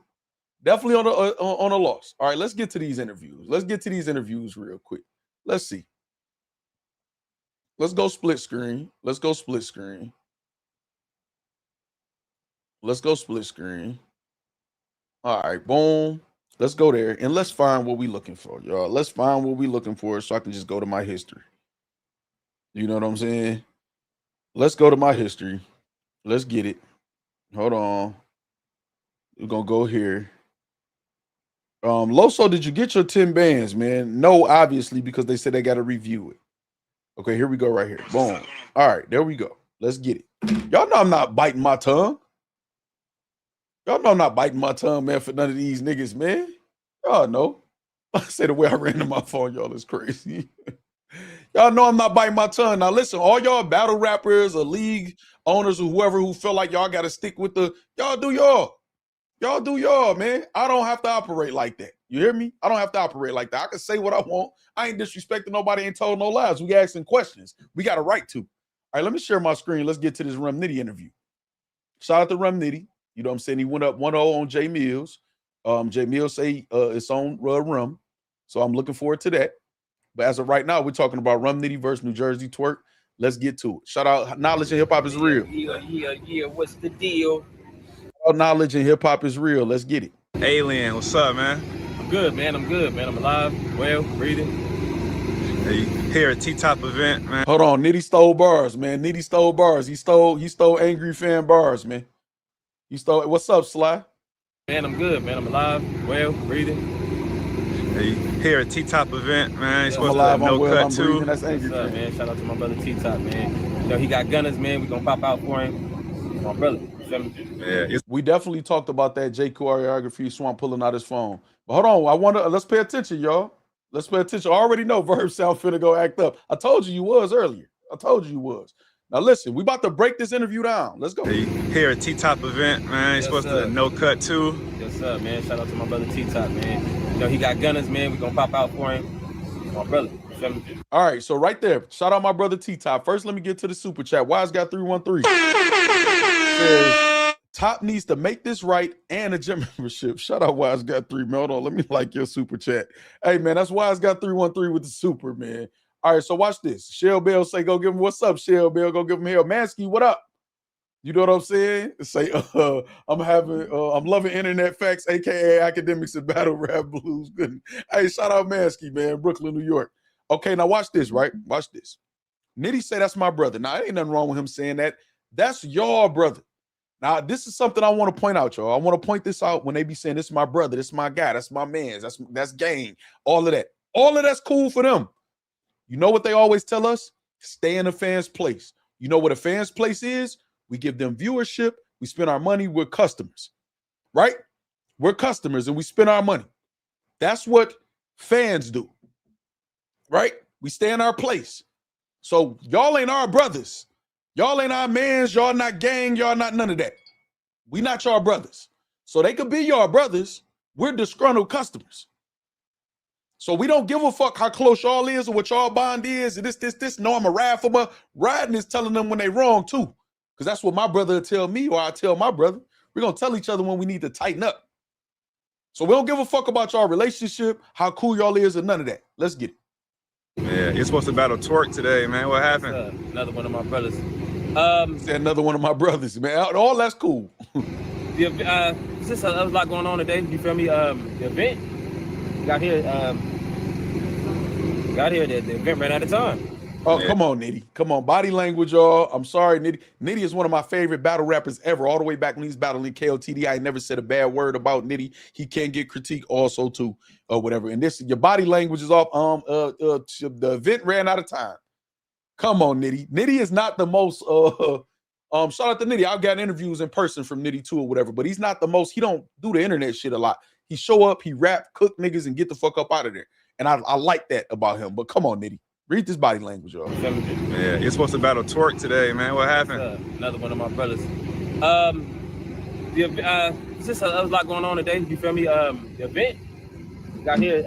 Definitely on a loss. All right, let's get to these interviews. Let's get to these interviews real quick. Let's see. Let's go split screen. Let's go split screen. Let's go split screen. All right, boom. Let's go there and let's find what we're looking for, y'all. Let's find what we're looking for so I can just go to my history. You know what I'm saying? Let's go to my history. Let's get it. Hold on. We're going to go here. Loso, did you get your 10 bands, man? No, obviously, because they said they got to review it. Okay, here we go right here. Boom. All right, there we go. Let's get it. Y'all know I'm not biting my tongue. Y'all know I'm not biting my tongue, man, for none of these niggas, man. Y'all know. I say the way I ran to my phone, y'all is crazy. Y'all know I'm not biting my tongue. Now, listen, all y'all battle rappers or league owners or whoever who feel like y'all got to stick with y'all do y'all. Y'all do y'all, man. I don't have to operate like that. You hear me? I don't have to operate like that. I can say what I want. I ain't disrespecting nobody, ain't told no lies. We asking questions. We got a right to. All right, let me share my screen. Let's get to this Rum Nitty interview. Shout out to Rum Nitty. You know what I'm saying? He went up 1-0 on Jay Mills. Jay Mills say it's on Rum. So I'm looking forward to that. But as of right now, we're talking about Rum Nitty versus New Jersey Twerk. Let's get to it. Shout out Knowledge and Hip Hop is Real. Yeah. What's the deal? Knowledge and Hip Hop is Real. Let's get it. Alien, what's up, man? I'm good, man. I'm alive, well, breathing. Hey, here at T-Top event, man. Hold on. Nitty stole bars, man. Nitty stole bars. He stole Angry Fan bars, man. He stole. What's up, Sly? Man, I'm good, man. I'm alive, well, breathing. Hey, here at T-Top event, man. He's supposed alive, to have no well, cut I'm too. breathing. That's Angry What's up, Fan. man? Shout out to my brother T-Top, man. You know, he got gunners, man. We gonna pop out for him. My brother. Yeah, we definitely talked about that J choreography. Swamp pulling out his phone. But hold on, let's pay attention, y'all. Let's pay attention. I already know Verb sound finna go act up. I told you was earlier. I told you was. Now listen, we about to break this interview down. Let's go. Hey, here at T-Top event, man. He's supposed to have no cut too. Yes, sir, man. Shout out to my brother T-Top, man. You know, he got gunners, man. We gonna pop out for him. My brother. All right, so right there, shout out my brother T-Top. First, let me get to the super chat. Wise got 313. Says, Top needs to make this right and a gym membership. Shout out Wise got 3, man. Hold on, let me like your super chat. Hey, man, that's Wise got 313 with the super, man. All right, so watch this. Shell Bell say, go give him, what's up, Shell Bell? Go give him hell. Mansky, what up? You know what I'm saying? Say, I'm loving internet facts, aka academics and battle rap blues. Good. Hey, shout out Mansky, man, Brooklyn, New York. Okay, now watch this, right? Watch this. Nitty say that's my brother. Now, ain't nothing wrong with him saying that. That's your brother. Now, this is something I want to point out, y'all. I want to point this out when they be saying, this is my brother, this is my guy, that's my man, that's gang, all of that. All of that's cool for them. You know what they always tell us? Stay in a fan's place. You know what a fan's place is? We give them viewership. We spend our money. We're customers, right? We're customers and we spend our money. That's what fans do, right? We stay in our place. So y'all ain't our brothers. Y'all ain't our mans. Y'all not gang. Y'all not none of that. We not your brothers. So they could be your brothers. We're disgruntled customers. So we don't give a fuck how close y'all is or what y'all bond is. And this. No, I'm a ride for my riding is telling them when they wrong too. Because that's what my brother will tell me or I tell my brother. We're going to tell each other when we need to tighten up. So we don't give a fuck about y'all relationship, how cool y'all is, or none of that. Let's get it. Yeah, you're supposed to battle Twerk today, man. What happened? Another one of my brothers. Another one of my brothers, man. All that's cool. There's a lot going on today. You feel me? The event got here. The event ran out of time. Oh, yeah. Come on, Nitty. Come on. Body language, y'all. I'm sorry, Nitty. Nitty is one of my favorite battle rappers ever, all the way back when he's battling KOTD. I never said a bad word about Nitty. He can get critique also, too, or whatever. And this, your body language is off. The event ran out of time. Come on, Nitty. Nitty is not the most, shout out to Nitty. I've got interviews in person from Nitty, too, or whatever, but he's not the most, he don't do the internet shit a lot. He show up, he rap, cook niggas, and get the fuck up out of there. And I like that about him. But come on, Nitty. Read this body language, y'all. Yeah, you're supposed to battle Twerk today, man. What happened? Another one of my brothers. There's just a lot going on today. You feel me? The event got here.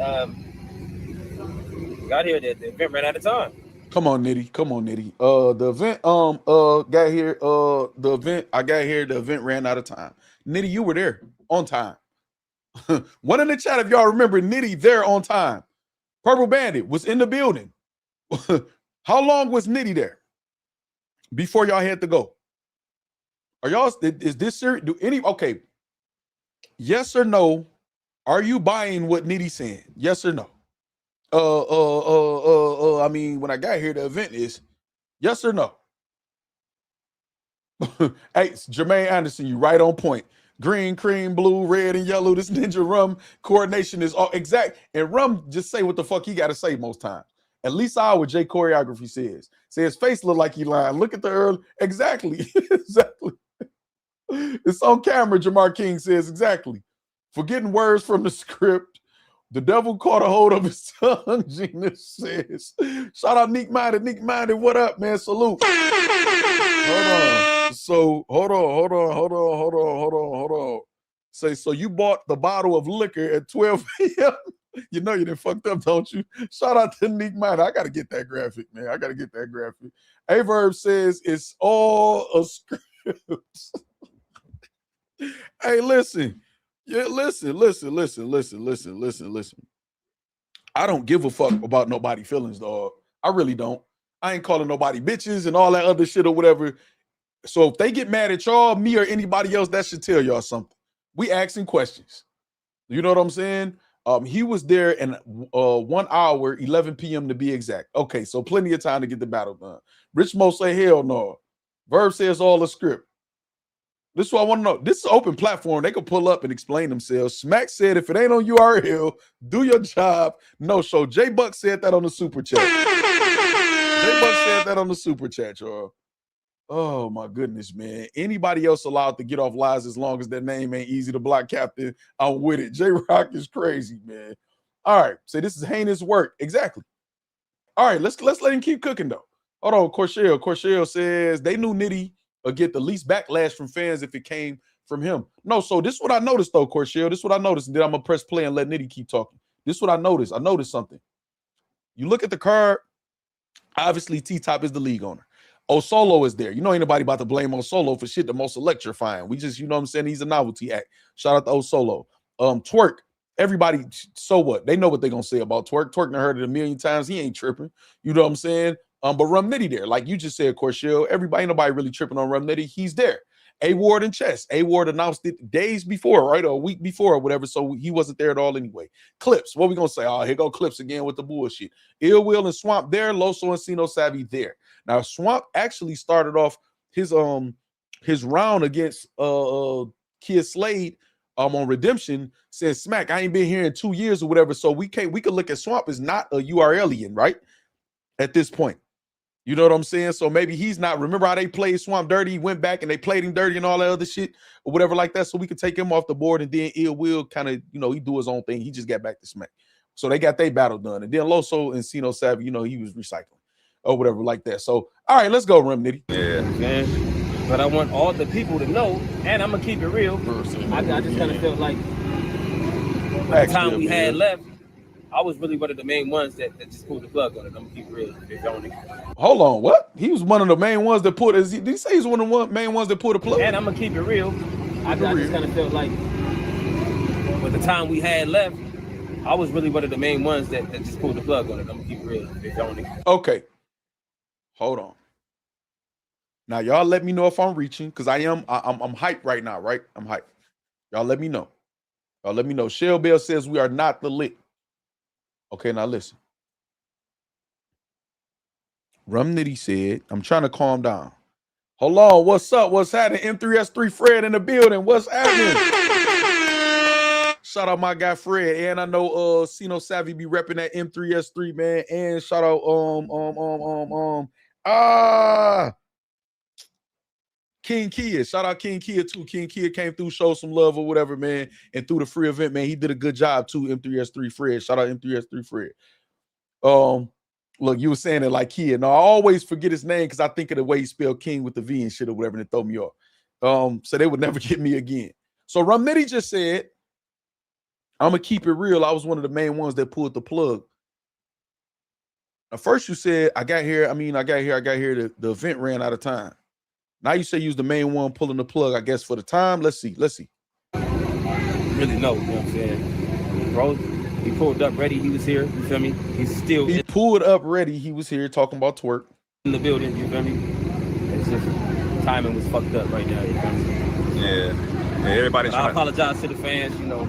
The event ran out of time. Come on, Nitty. Come on, Nitty. The event got here. I got here. The event ran out of time. Nitty, you were there on time. One in the chat, if y'all remember, Nitty there on time. Purple Bandit was in the building. How long was Nitty there before y'all had to go? Are y'all, is this serious? Okay, yes or no? Are you buying what Nitty's saying? Yes or no? I mean, when I got here, the event is yes or no? Hey, Jermaine Anderson, you right on point. Green, cream, blue, red, and yellow. This Ninja Rum coordination is all exact. And Rum just say what the fuck he got to say most times. At least what J choreography says. Say his face look like he lying. Look at the early. Exactly. Exactly. It's on camera, Jamar King says. Exactly. Forgetting words from the script. The devil caught a hold of his tongue, Gina says. Shout out Neek Minded. Neek Minded, what up, man? Salute. Hold on. So, hold on. Say, so you bought the bottle of liquor at 12 p.m.? You know you done fucked up, don't you? Shout out to Neek Minded. I got to get that graphic, man. I got to get that graphic. Averb says it's all a script. Hey, listen. Yeah, listen. I don't give a fuck about nobody feelings, dog. I really don't. I ain't calling nobody bitches and all that other shit or whatever. So if they get mad at y'all, me or anybody else, that should tell y'all something. We asking questions. You know what I'm saying? He was there in 1 hour, 11 p.m. to be exact. Okay, so plenty of time to get the battle done. Rich Mo say, hell no. Verb says all the script. This is what I want to know. This is an open platform. They can pull up and explain themselves. Smack said, if it ain't on URL, do your job. No show. J Buck said that on the super chat. J Buck said that on the super chat, y'all. Oh my goodness, man. Anybody else allowed to get off lies as long as their name ain't easy to block, Captain? I'm with it. J-Rock is crazy, man. All right. So this is heinous work. Exactly. All right, let's let him keep cooking though. Hold on, Corshell says they knew Nitty would get the least backlash from fans if it came from him. No, so this is what I noticed though, Corshell. This is what I noticed. And then I'm gonna press play and let Nitty keep talking. This is what I noticed. I noticed something. You look at the card, obviously T-Top is the league owner. Osolo is there. You know, ain't nobody about to blame Osolo for shit the most electrifying. We just, you know what I'm saying? He's a novelty act. Shout out to Osolo. Twerk, everybody, so what? They know what they're going to say about Twerk. Twerk done heard it a million times. He ain't tripping. You know what I'm saying? But Rum Nitty there. Like you just said, Corshell, everybody, ain't nobody really tripping on Rum Nitty. He's there. A-Ward and Chess. A-Ward announced it days before, right? Or a week before or whatever. So he wasn't there at all anyway. Clips. What we going to say? Oh, here go Clips again with the bullshit. Ill Will and Swamp there. Loso and Sino Savvy there. Now, Swamp actually started off his round against Kid Slade on Redemption, said, Smack, I ain't been here in 2 years or whatever. So we could look at Swamp as not a URLian, right? At this point. You know what I'm saying? So maybe he's not. Remember how they played Swamp dirty? He went back and they played him dirty and all that other shit or whatever like that. So we could take him off the board and then Ill Will kind of, you know, he do his own thing. He just got back to Smack. So they got their battle done. And then Loso and Sino Savvy, you know, he was recycling or whatever like that. So, all right, let's go, Rum Nitty. Yeah, man. But I want all the people to know, and I'm going to keep it real. I just kind of felt like the time we had left, I was really one of the main ones that just pulled the plug on it. I'm gonna keep it real. If y'all wanna... Hold on, what? He was one of the main ones that pulled. Did he say he's one of the main ones that pulled the plug? And I'm gonna keep it real. I just kind of felt like with the time we had left, I was really one of the main ones that just pulled the plug on it. I'm gonna keep it real. If y'all wanna... Okay. Hold on. Now y'all let me know if I'm reaching, because I'm hyped right now, right? I'm hyped. Y'all let me know. Y'all let me know. Shell Bell says we are not the lick. Okay, now listen. Rum Nitty said, I'm trying to calm down. Hold on, what's up? What's happening? M3S3 Fred in the building. What's happening? Shout out my guy Fred. And I know Sino Savvy be repping that M3S3, man. And shout out King Kia. Shout out King Kia too. King Kia came through, showed some love or whatever, man. And through the free event, man, he did a good job too. M3S3 Fred. Shout out M3S3 Fred. Look, you were saying it like Kia. No, I always forget his name because I think of the way he spelled King with the V and shit or whatever, and it throw me off. So they would never get me again. So Rum Nitty just said, I'm gonna keep it real. I was one of the main ones that pulled the plug. Now, first you said I got here. The event ran out of time. Now you say you was the main one pulling the plug, I guess, for the time. Let's see. Really know, you know what I'm saying? Bro, he pulled up ready, he was here, you feel me? He pulled up ready, he was here talking about twerk. In the building, you feel me? It's just timing was fucked up right now, you feel me? Yeah. Everybody. I apologize to the fans, you know.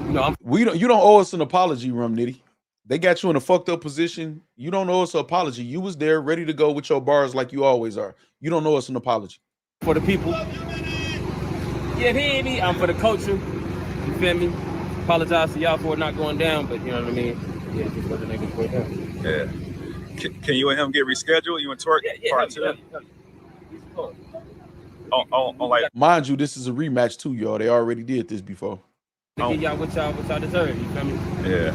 You don't owe us an apology, Rum Nitty. They got you in a fucked up position. You don't owe us an apology. You was there ready to go with your bars like you always are. You don't owe us an apology. For the people. Yeah, he ain't me. I'm for the culture. You feel me? Apologize to y'all for it not going down, but you know what I mean? Yeah, just let the niggas go down. Yeah. Can you and him get rescheduled? You and Twerk? Yeah, part two? Like, mind you, this is a rematch too, y'all. They already did this before. To give y'all what y'all deserve, you feel me? Yeah.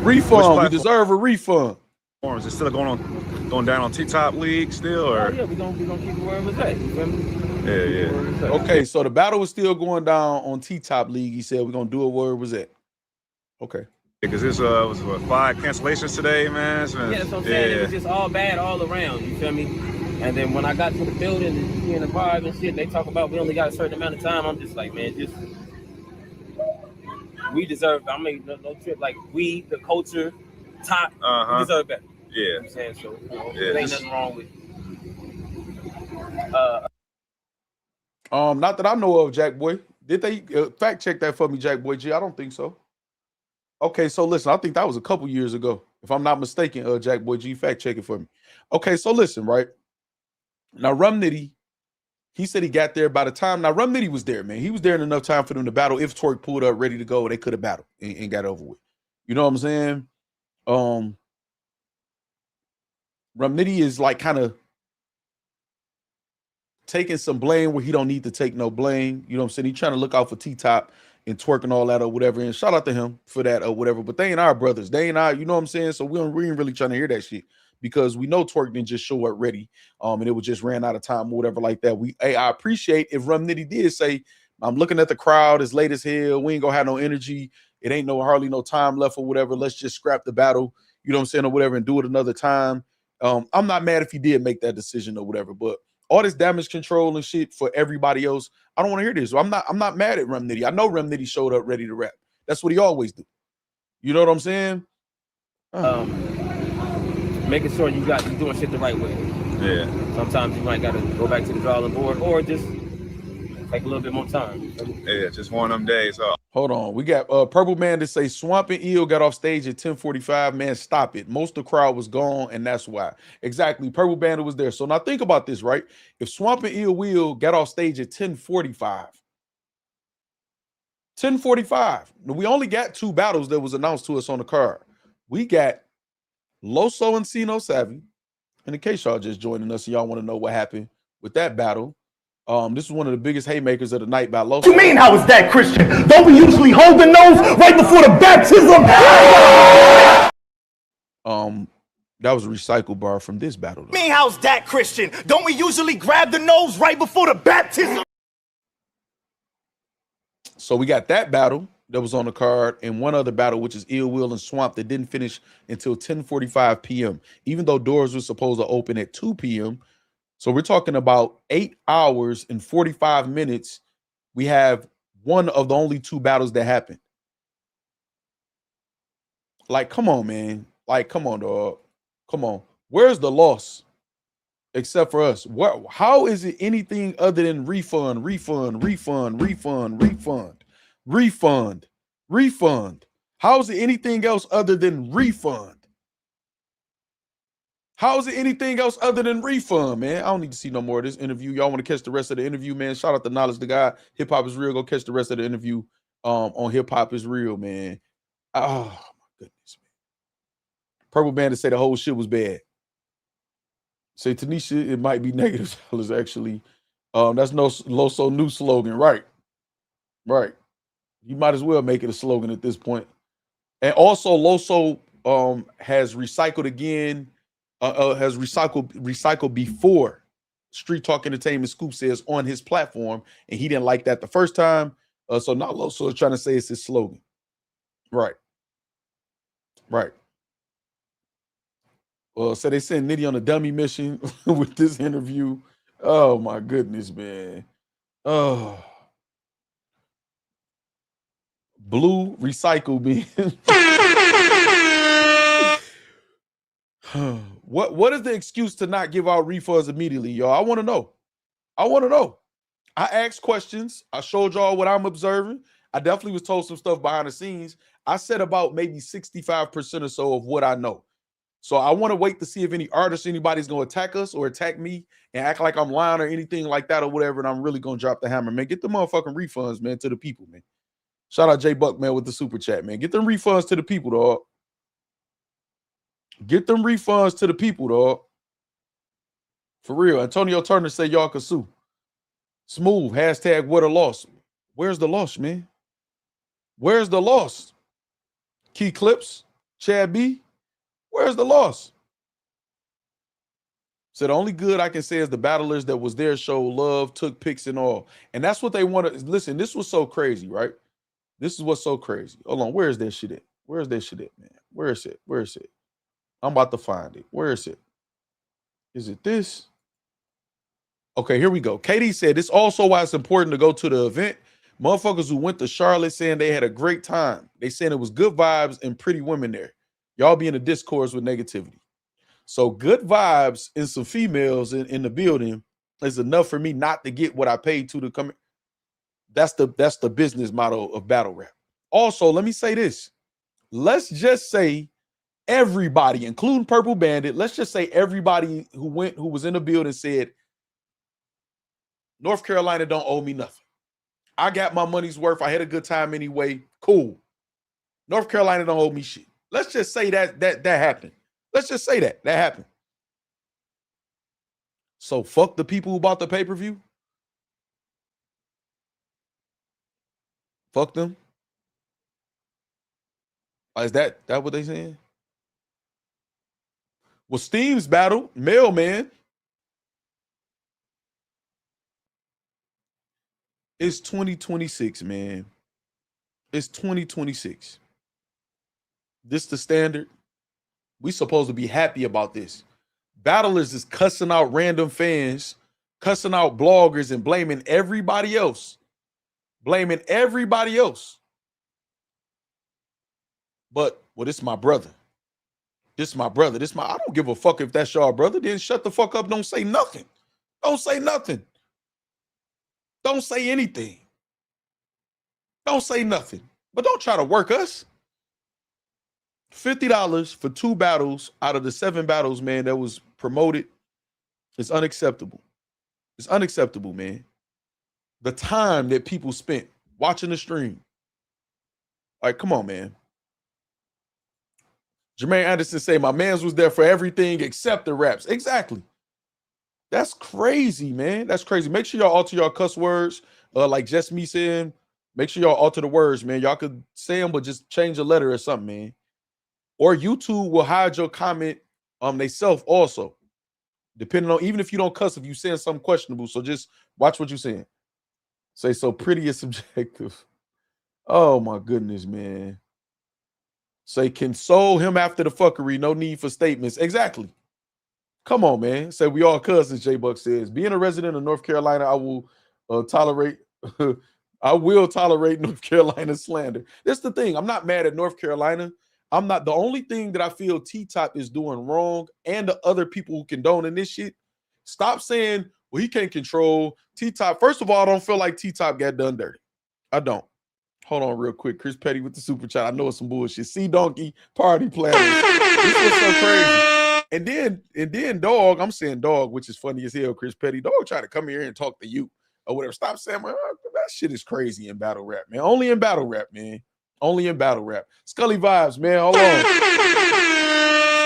Refund. We deserve a refund. Is it still going down on T-Top League still? Or? Oh, yeah, we gonna keep it where it was at, you feel me? Yeah. Okay, so the battle is still going down on T-Top League. He said we're gonna do it where it was at. Okay. Because this was 5 cancellations today, man. Yeah, that's what I'm saying. It was just all bad all around, you feel me? And then when I got to the building and he in the bar and shit, and they talk about we only got a certain amount of time, I'm just like, man, we deserve, I mean, no trip, like we, the culture, top, we deserve better. Yeah. You know what I'm saying? So, you know, there ain't nothing wrong with not that I know of, Jack Boy. Did they fact check that for me, Jack Boy G? I don't think so. Okay, so listen, I think that was a couple years ago. If I'm not mistaken, Jack Boy G, fact check it for me. Okay, so listen, right? Now, Rum Nitty, he said he got there by the time. Now, Rum Nitty was there, man. He was there in enough time for them to battle. If Twerk pulled up ready to go, they could have battled and got over with. You know what I'm saying? Rum Nitty is like kind of taking some blame where he don't need to take no blame. You know what I'm saying? He's trying to look out for T-Top and Twerk and all that or whatever. And shout out to him for that or whatever. But they ain't our brothers. They ain't our, you know what I'm saying? So we ain't really trying to hear that shit because we know Twerk didn't just show up ready. And it was just ran out of time or whatever like that. I appreciate if Rum Nitty did say, I'm looking at the crowd, it's late as hell. We ain't gonna have no energy. It ain't hardly no time left or whatever. Let's just scrap the battle, you know what I'm saying, or whatever, and do it another time. I'm not mad if he did make that decision or whatever, but all this damage control and shit for everybody else, I don't want to hear this. I'm not mad at Rum Nitty. I know Rum Nitty showed up ready to rap. That's what he always do. You know what I'm saying? Making sure you doing shit the right way. Yeah. Sometimes you might gotta go back to the drawing board or just take a little bit more time. Yeah, just one of them days. Hold on. We got Purple Man to say Swamp and Eel got off stage at 10:45. Man, stop it. Most of the crowd was gone, and that's why. Exactly. Purple Bandit was there. So now think about this, right? If Swamp and Eel Will got off stage at 10:45. 10:45. Now, we only got 2 battles that was announced to us on the card. We got Loso and Sino Savvy. And in case y'all just joining us and y'all want to know what happened with that battle, this is one of the biggest haymakers of the night by Loso. What you mean, how is that, Christian? Don't we usually hold the nose right before the baptism? That was a recycled bar from this battle, though. Mean, how's that, Christian? Don't we usually grab the nose right before the baptism? So we got that battle. that was on the card, and one other battle, which is Ill Will and Swamp, that didn't finish until 10:45 p.m. Even though doors were supposed to open at 2 p.m. So we're talking about 8 hours and 45 minutes. We have one of the only 2 battles that happened. Like, come on, man. Like, come on, dog. Come on. Where's the loss? Except for us. How is it anything other than refund? How is it anything else other than refund? How is it anything else other than refund, man? I don't need to see no more of this interview. Y'all want to catch the rest of the interview, man? Shout out to Knowledge the Guy. Hip Hop is Real. Go catch the rest of the interview on Hip Hop is Real, man. Oh, my goodness, man. Purple Bandit say the whole shit was bad. Say Tanisha, it might be negative dollars, actually. That's no Loso new slogan. Right. You might as well make it a slogan at this point. And also, Loso has recycled again, has recycled before Street Talk Entertainment Scoop says on his platform, and he didn't like that the first time. So now Loso is trying to say it's his slogan. Right. So they sent Nitty on a dummy mission with this interview. Oh my goodness, man. Oh. Blue recycle bin. What is the excuse to not give out refunds immediately, y'all? I want to know. I asked questions. I showed y'all what I'm observing. I definitely was told some stuff behind the scenes. I said about maybe 65% or so of what I know. So I want to wait to see if any artists, anybody's going to attack us or attack me and act like I'm lying or anything like that or whatever. And I'm really going to drop the hammer, man. Get the motherfucking refunds, man, to the people, man. Shout out J Buck, man, with the super chat, man. Get them refunds to the people, dog. Get them refunds to the people, dog. For real. Antonio Turner say y'all can sue. Smooth. Hashtag what a loss. Where's the loss, man? Where's the loss? Key Clips. Chad B. Where's the loss? So the only good I can say is the battlers that was there showed love, took pics and all. And that's what they wanted. Listen, this was so crazy, right? This is what's so crazy. Hold on. Where is that shit at? Where's that shit at, man? Where is it? Where is it? I'm about to find it. Where is it? Is it this? Okay, here we go. Katie said, it's also why it's important to go to the event. Motherfuckers who went to Charlotte saying they had a great time. They saying it was good vibes and pretty women there. Y'all be in a discourse with negativity. So good vibes and some females in the building is enough for me not to get what I paid to come. That's the business model of battle rap. Also, let me say this. Let's just say everybody, including Purple Bandit, let's just say everybody who was in the building said, North Carolina don't owe me nothing. I got my money's worth. I had a good time anyway. Cool. North Carolina don't owe me shit. Let's just say that happened. Let's just say that happened. So fuck the people who bought the pay-per-view. Fuck them. Is that what they saying? Well, Steam's battle, Mailman. It's 2026, man. It's 2026. This the standard. We supposed to be happy about this. Battlers is cussing out random fans, cussing out bloggers, and blaming everybody else. Blaming everybody else. But, well, this is my brother. This is my brother. I don't give a fuck if that's y'all brother. Then shut the fuck up. Don't say nothing. Don't say nothing. Don't say anything. Don't say nothing. But don't try to work us. $50 for 2 battles out of the 7 battles, man, that was promoted. It's unacceptable. It's unacceptable, man. The time that people spent watching the stream. Like, come on, man. Jermaine Anderson say, my mans was there for everything except the raps. Exactly. That's crazy, man. That's crazy. Make sure y'all alter your cuss words. Like just me saying, make sure y'all alter the words, man. Y'all could say them, but just change a letter or something, man. Or YouTube will hide your comment they self also. Depending on, even if you don't cuss, if you saying something questionable. So just watch what you're saying. Say, so pretty is subjective. Oh my goodness, man. Say console him after the fuckery. No need for statements. Exactly. Come on, man. Say we all cousins. J Buck says, being a resident of North Carolina, I will tolerate. I will tolerate North Carolina slander. That's the thing. I'm not mad at North Carolina. I'm not. The only thing that I feel T-Top is doing wrong, and the other people who condone in this shit, stop saying, well, he can't control T-Top. First of all, I don't feel like T-Top got done dirty. I don't. Hold on real quick. Chris Petty with the super chat. I know it's some bullshit. See Donkey party planners. This was so crazy. And then dog, I'm saying dog, which is funny as hell, Chris Petty. Dog try to come here and talk to you or whatever. Stop saying, man, that shit is crazy in battle rap, man. Only in battle rap, man. Only in battle rap. Scully Vibes, man. Hold on.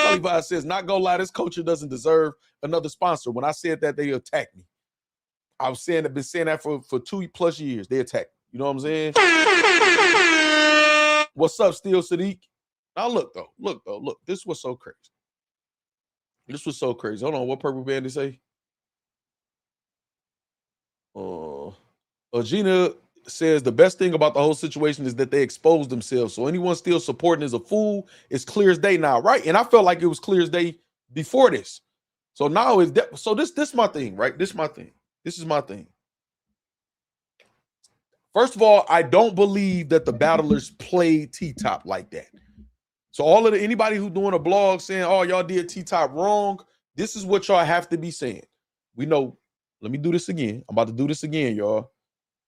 Scully Vibes says, not gonna lie, this culture doesn't deserve another sponsor. When I said that, they attacked me. I was saying, I've been saying that for 2+ years. They attacked me. You know what I'm saying? What's up, Steel Sadiq? Now look. This was so crazy. This was so crazy. Hold on, what purple band did say? Gina says the best thing about the whole situation is that they exposed themselves. So anyone still supporting is a fool. It's clear as day now, right? And I felt like it was clear as day before this. So now is that so this my thing, right? This is my thing. First of all, I don't believe that the battlers played T-Top like that. So anybody who's doing a blog saying, oh, y'all did T-Top wrong, this is what y'all have to be saying. We know, let me do this again. I'm about to do this again, y'all.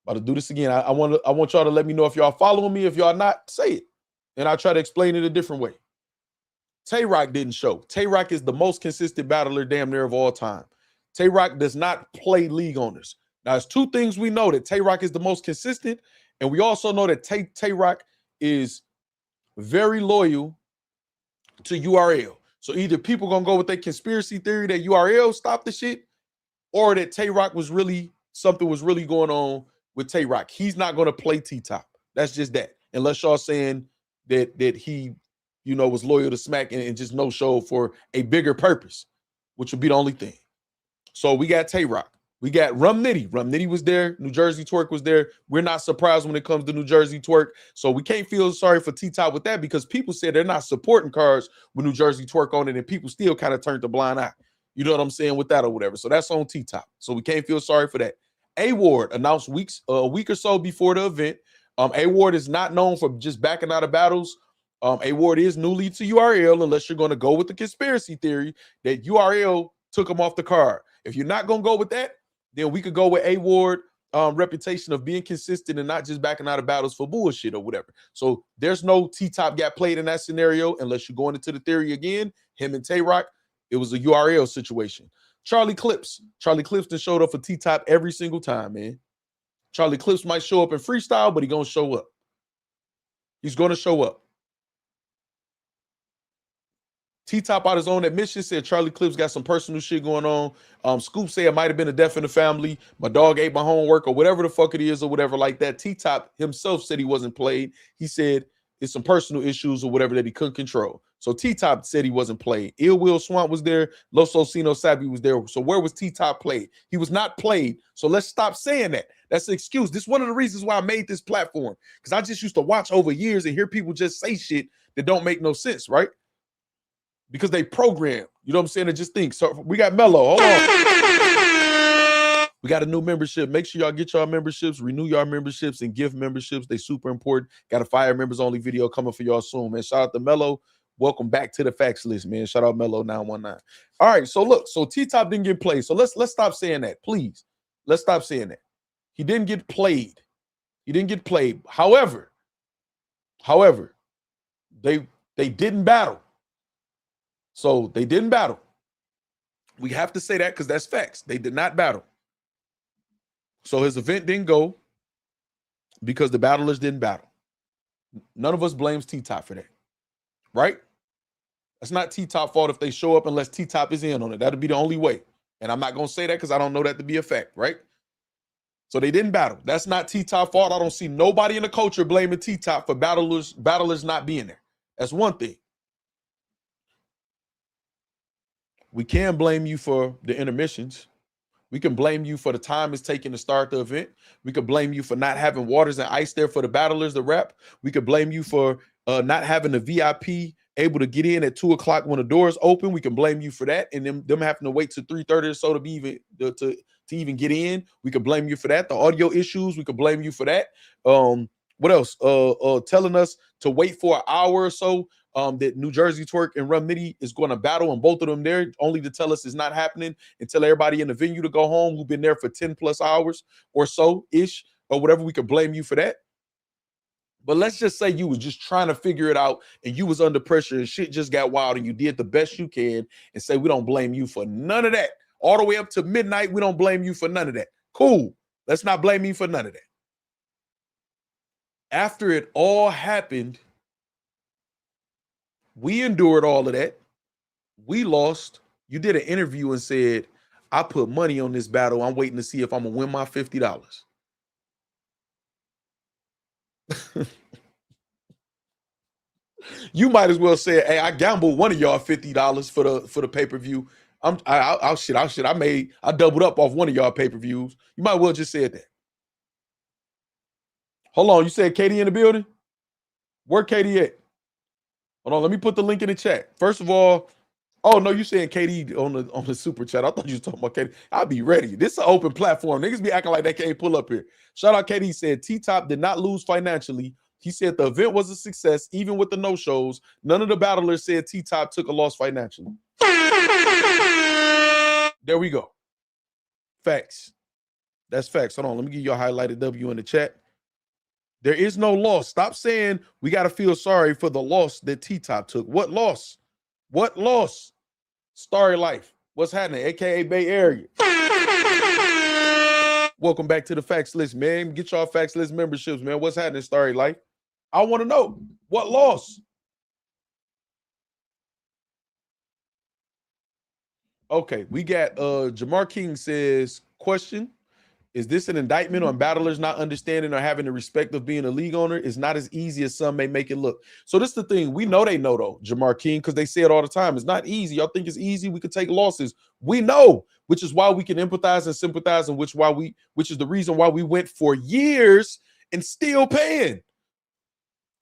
I want y'all to let me know if y'all following me. If y'all not, say it. And I'll try to explain it a different way. Tay-Rock didn't show. Tay-Rock is the most consistent battler damn near of all time. Tay-Rock does not play league owners. Now, there's two things we know: that Tay-Rock is the most consistent, and we also know that Tay-Rock is very loyal to URL. So either people gonna go with their conspiracy theory that URL stopped the shit, or that Tay-Rock something was really going on with Tay-Rock. He's not gonna play T-Top. That's just that. Unless y'all saying that he, was loyal to Smack and just no show for a bigger purpose, which would be the only thing. So we got Tay-Rock. We got Rum Nitty. Rum Nitty was there. New Jersey Twerk was there. We're not surprised when it comes to New Jersey Twerk. So we can't feel sorry for T-Top with that, because people said they're not supporting cards with New Jersey Twerk on it, and people still kind of turned the blind eye. You know what I'm saying, with that or whatever. So that's on T-Top. So we can't feel sorry for that. A-Ward announced a week or so before the event. A-Ward is not known for just backing out of battles. A-Ward is newly to URL, unless you're going to go with the conspiracy theory that URL took him off the card. If you're not going to go with that, then we could go with A-Ward reputation of being consistent and not just backing out of battles for bullshit or whatever. So there's no T-Top got played in that scenario, unless you're going into the theory again. Him and Tay-Rock, it was a URL situation. Charlie Clips done showed up for T-Top every single time, man. Charlie Clips might show up in freestyle, but he's going to show up. He's going to show up. T-Top, out his own admission, said Charlie Clips got some personal shit going on. Scoop said it might have been a death in the family. My dog ate my homework, or whatever the fuck it is, or whatever like that. T-Top himself said he wasn't played. He said it's some personal issues or whatever that he couldn't control. So T-Top said he wasn't played. Ill Will Swamp was there. Loso Sino Sabi was there. So where was T-Top played? He was not played. So let's stop saying that. That's an excuse. This is one of the reasons why I made this platform, because I just used to watch over years and hear people just say shit that don't make no sense, right? Because they program, you know what I'm saying? They just think. So we got Mello. Hold on. We got a new membership. Make sure y'all get y'all memberships, renew y'all memberships, and give memberships. They super important. Got a fire members only video coming for y'all soon, man. Shout out to Mello. Welcome back to the Factz list, man. Shout out Mello 919. All right, so look, so T-Top didn't get played. So let's stop saying that, please. Let's stop saying that. He didn't get played. He didn't get played. However, they didn't battle. So they didn't battle. We have to say that because that's facts. They did not battle. So his event didn't go because the battlers didn't battle. None of us blames T-Top for that, right? That's not T-Top fault if they show up unless T-Top is in on it. That'd be the only way. And I'm not going to say that because I don't know that to be a fact, right? So they didn't battle. That's not T-Top fault. I don't see nobody in the culture blaming T-Top for battlers not being there. That's one thing. We can blame you for the intermissions. We can blame you for the time it's taking to start the event. We could blame you for not having waters and ice there for the battlers to rap. We could blame you for not having the VIP able to get in at 2 o'clock when the doors open. We can blame you for that, and them having to wait to 3:30 or so to be even to even get in. We could blame you for that. The audio issues, we could blame you for that. What else? Telling us to wait for an hour or so. That New Jersey Twerk and Rum Nitty is going to battle, and both of them there, only to tell us it's not happening and tell everybody in the venue to go home who've been there for 10 plus hours or so ish, or whatever. We could blame you for that. But let's just say you was just trying to figure it out and you was under pressure and shit just got wild and you did the best you can, and say we don't blame you for none of that. All the way up to midnight, we don't blame you for none of that. Cool. Let's not blame you for none of that. After it all happened, we endured all of that. We lost. You did an interview and said, I put money on this battle. I'm waiting to see if I'm going to win my $50. You might as well say, hey, I gambled one of y'all $50 for the pay-per-view. I doubled up off one of y'all pay-per-views. You might well just said that. Hold on, you said Katie in the building? Where Katie at? Hold on, let me put the link in the chat. First of all, oh no, you saying KD on the super chat. I thought you was talking about KD. I'll be ready. This is an open platform. Niggas be acting like they can't pull up here. Shout out KD. Said T-Top did not lose financially. He said the event was a success, even with the no-shows. None of the battlers said T-Top took a loss financially. There we go. Facts. That's facts. Hold on, let me give you a highlighted W in the chat. There is no loss. Stop saying we got to feel sorry for the loss that T-Top took. What loss? What loss? Starry Life. What's happening? AKA Bay Area. Welcome back to the Facts List, man. Get y'all Facts List memberships, man. What's happening, Starry Life? I want to know. What loss? Okay, we got Jamar King says, question. Is this an indictment on battlers not understanding or having the respect of being a league owner? It's not as easy as some may make it look. So this is the thing. We know they know, though, Jamar King, because they say it all the time. It's not easy. Y'all think it's easy? We could take losses. We know, which is why we can empathize and sympathize, and which is the reason why we went for years and still paying.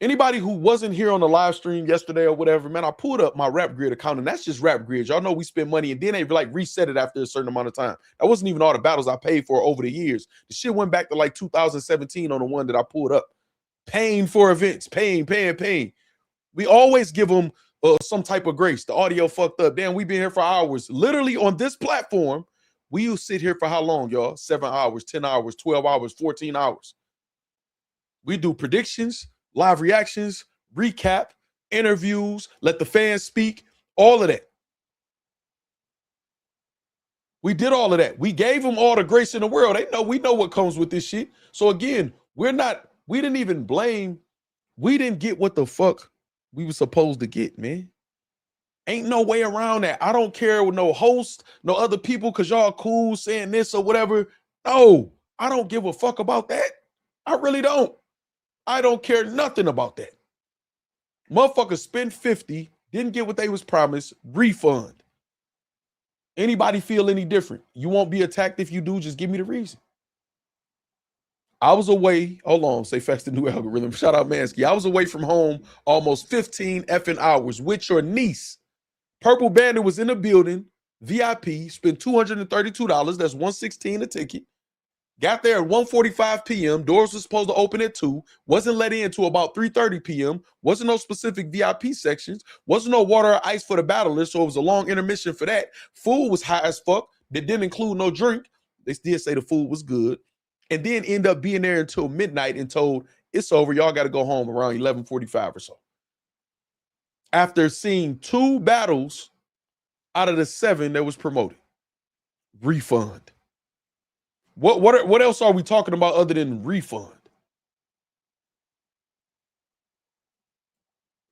Anybody who wasn't here on the live stream yesterday or whatever, man, I pulled up my Rap Grid account, and that's just Rap Grid. Y'all know we spend money, and then they like reset it after a certain amount of time. That wasn't even all the battles I paid for over the years. The shit went back to like 2017 on the one that I pulled up. Paying for events, paying. We always give them some type of grace. The audio fucked up. Damn, we've been here for hours. Literally on this platform, we will sit here for how long, y'all? 7 hours, 10 hours, 12 hours, 14 hours. We do predictions, live reactions, recap, interviews, let the fans speak, all of that. We did all of that. We gave them all the grace in the world. We know what comes with this shit. So again, we didn't even blame. We didn't get what the fuck we were supposed to get, man. Ain't no way around that. I don't care with no host, no other people, because y'all cool saying this or whatever. No, I don't give a fuck about that. I really don't. I don't care nothing about that. Motherfuckers spend 50, didn't get what they was promised, refund. Anybody feel any different? You won't be attacked if you do, just give me the reason. I was away, hold on, say Factz the new algorithm. Shout out Mansky. I was away from home almost 15 effing hours with your niece. Purple Bandit was in the building, VIP, spent $232, that's $116 a ticket. Got there at 1:45 p.m. Doors were supposed to open at 2. Wasn't let in until about 3:30 p.m. Wasn't no specific VIP sections. Wasn't no water or ice for the battlers, so it was a long intermission for that. Food was high as fuck. That didn't include no drink. They did say the food was good. And then end up being there until midnight and told, it's over. Y'all got to go home around 11:45 or so. After seeing 2 battles out of the 7 that was promoted. Refund. What else are we talking about other than refund?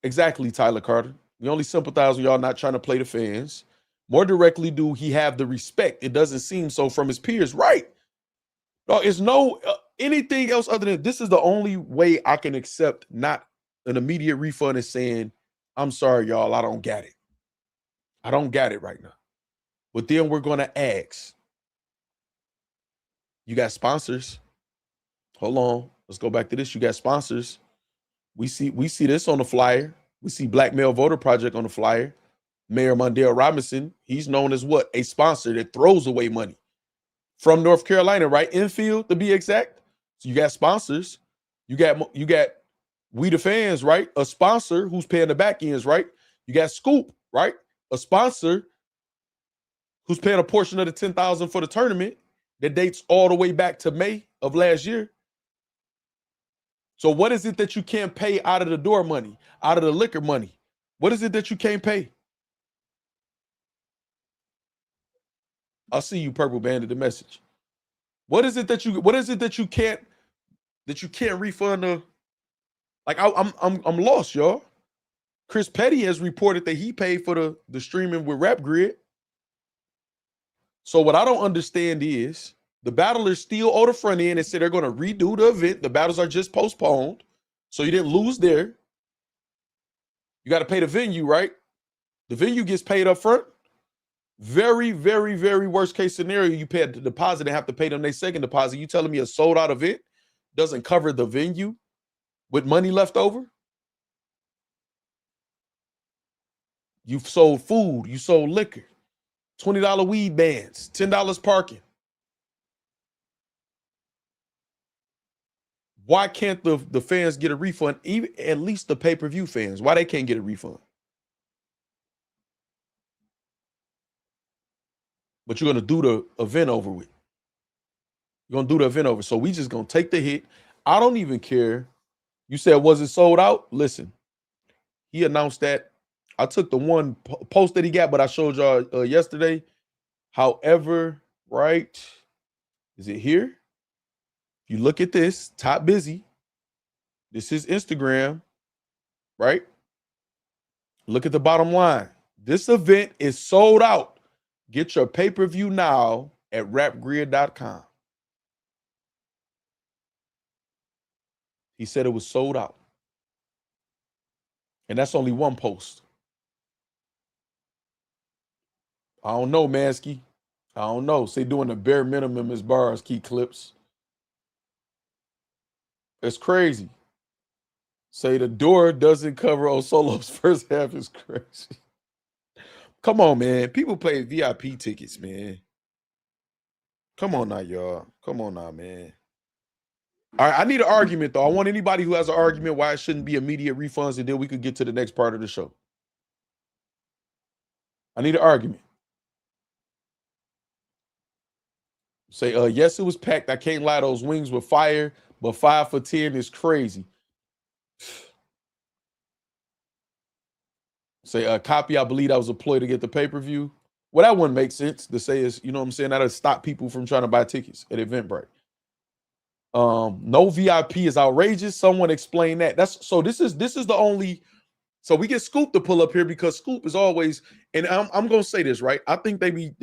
Exactly, Tyler Carter. We only sympathize with y'all not trying to play the fans. More directly, do he have the respect? It doesn't seem so from his peers. Right. No, it's no anything else other than this is the only way I can accept not an immediate refund is saying, I'm sorry, y'all, I don't got it. I don't got it right now. But then we're going to ask. You got sponsors. Hold on. Let's go back to this. You got sponsors. We see this on the flyer. We see Black Male Voter Project on the flyer. Mayor Mondale Robinson, he's known as what? A sponsor that throws away money from North Carolina, right? Infield, to be exact. So you got sponsors. You got We the Fans, right? A sponsor who's paying the back ends, right? You got Scoop, right? A sponsor who's paying a portion of the $10,000 for the tournament that dates all the way back to May of last year. So what is it that you can't pay out of the door money, out of the liquor money? What is it that you can't pay? I'll see you, Purple Bandit, the message. What is it that you can't refund the? Like I'm lost, y'all. Chris Petty has reported that he paid for the streaming with Rap Grid. So what I don't understand is the battlers still owe the front end and said they're going to redo the event. The battles are just postponed. So you didn't lose there. You got to pay the venue, right? The venue gets paid up front. Very, very, very worst case scenario, you pay a deposit and have to pay them their second deposit. You telling me a sold out event doesn't cover the venue with money left over? You've sold food, you sold liquor, $20 weed bans, $10 parking. Why can't the fans get a refund? Even at least the pay-per-view fans, why they can't get a refund? But you're going to do the event over with. You're going to do the event over. So we just going to take the hit. I don't even care. You said, was it sold out? Listen, he announced that. I took the one post that he got, but I showed y'all yesterday. However, right, is it here? If you look at this, top busy. This is Instagram, right? Look at the bottom line. This event is sold out. Get your pay-per-view now at rapgrid.com. He said it was sold out. And that's only one post. I don't know, Mansky. I don't know. Say doing the bare minimum as bars, key clips. It's crazy. Say the door doesn't cover Osolo's first half is crazy. Come on, man. People pay VIP tickets, man. Come on now, y'all. Come on now, man. All right, I need an argument, though. I want anybody who has an argument why it shouldn't be immediate refunds, and then we could get to the next part of the show. I need an argument. Say, yes, it was packed. I can't lie, those wings were fire, but 5 for 10 is crazy. Say, copy, I believe that was a ploy to get the pay-per-view. Well, that wouldn't make sense to say is, you know what I'm saying? That'll stop people from trying to buy tickets at Eventbrite. No VIP is outrageous. Someone explain that. This is the only. So we get Scoop to pull up here because Scoop is always, and I'm gonna say this, right? I think they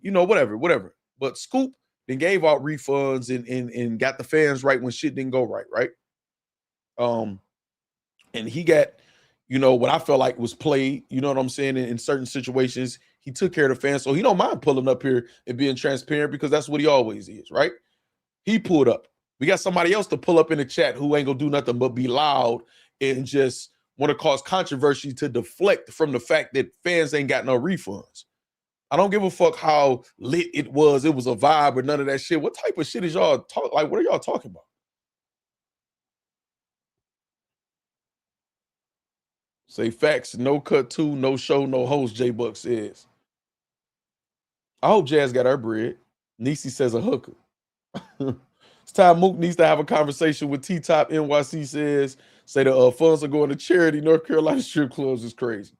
whatever. But Scoop then gave out refunds and got the fans right when shit didn't go right? And he got, what I felt like was played, you know what I'm saying? In certain situations, he took care of the fans. So he don't mind pulling up here and being transparent because that's what he always is, right? He pulled up. We got somebody else to pull up in the chat who ain't gonna do nothing but be loud and just want to cause controversy to deflect from the fact that fans ain't got no refunds. I don't give a fuck how lit it was. It was a vibe or none of that shit. What type of shit is y'all talking? Like, what are y'all talking about? Say Factz, no cut two, no show, no host, J-Buck says. I hope Jazz got her bread. Niecy says a hooker. It's time Mook needs to have a conversation with T-Top. NYC says, say the funds are going to charity. North Carolina strip clubs is crazy.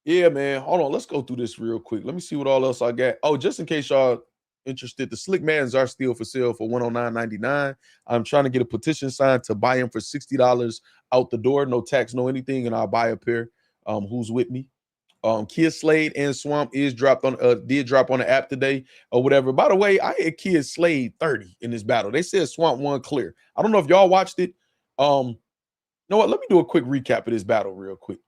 Yeah, man. Hold on. Let's go through this real quick. Let me see what all else I got. Oh, just in case y'all interested, the Slick Mans are still for sale for $109.99. I'm trying to get a petition signed to buy them for $60 out the door. No tax, no anything, and I'll buy a pair. Who's with me? Kid Slade and Swamp did drop on the app today or whatever. By the way, I had Kid Slade 30 in this battle. They said Swamp won clear. I don't know if y'all watched it. You know what? Let me do a quick recap of this battle real quick.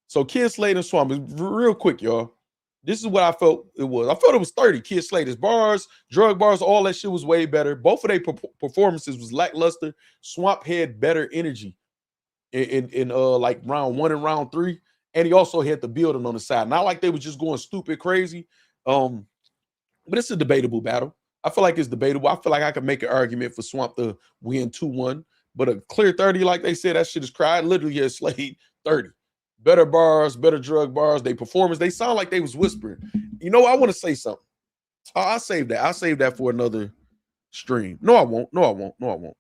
So Kid Slade and Swamp is real quick, y'all. This is what I felt it was. I felt it was 30. Kid Slater's bars, drug bars, all that shit was way better. Both of their performances was lackluster. Swamp had better energy in like round 1 and round 3. And he also had the building on the side. Not like they was just going stupid crazy. But it's a debatable battle. I feel like it's debatable. I feel like I could make an argument for Swamp to win 2-1. But a clear 30, like they said, that shit is cried. Literally had Slade 30. Better bars, better drug bars. They performance, they sound like they was whispering. You know, I want to say something. I'll save that. I'll save that for another stream. No, I won't. No, I won't. No, I won't.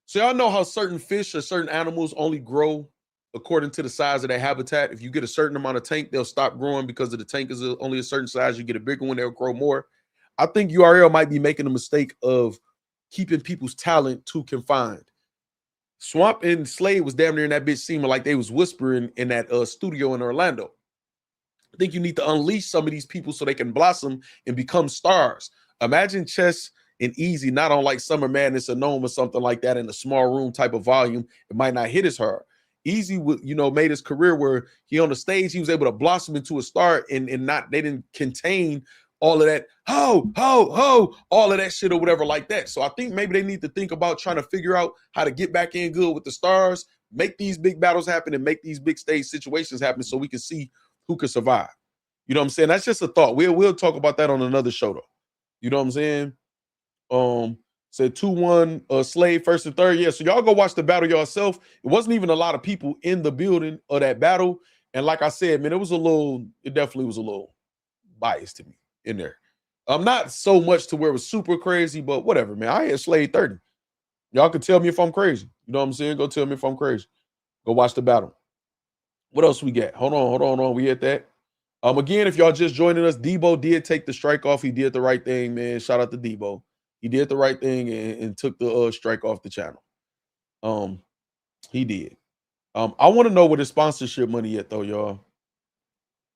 So y'all know how certain fish or certain animals only grow according to the size of their habitat. If you get a certain amount of tank, they'll stop growing because the tank is only a certain size. You get a bigger one, they'll grow more. I think URL might be making a mistake of keeping people's talent too confined. Swamp and Slade was damn near in that bitch seeming like they was whispering in that studio in Orlando. I think you need to unleash some of these people so they can blossom and become stars. Imagine Chess and Easy not on like Summer Madness or Gnome or something like that in a small room type of volume. It might not hit as hard. Easy, made his career where he on the stage, he was able to blossom into a star and not, they didn't contain all of that, ho, all of that shit or whatever like that. So I think maybe they need to think about trying to figure out how to get back in good with the stars, make these big battles happen and make these big stage situations happen so we can see who can survive. You know what I'm saying? That's just a thought. We'll talk about that on another show though. You know what I'm saying? Said 2-1 Slade first and third. Yeah, so y'all go watch the battle yourself. It wasn't even a lot of people in the building of that battle. And like I said, man, it definitely was a little biased to me in there. Not so much to where it was super crazy, but whatever, man. I had Slade 30. Y'all can tell me if I'm crazy. You know what I'm saying? Go tell me if I'm crazy. Go watch the battle. What else we got? Hold on. We had that. Again, if y'all just joining us, Debo did take the strike off. He did the right thing, man. Shout out to Debo. He did the right thing and took the strike off the channel. He did. I want to know where the sponsorship money at though, y'all.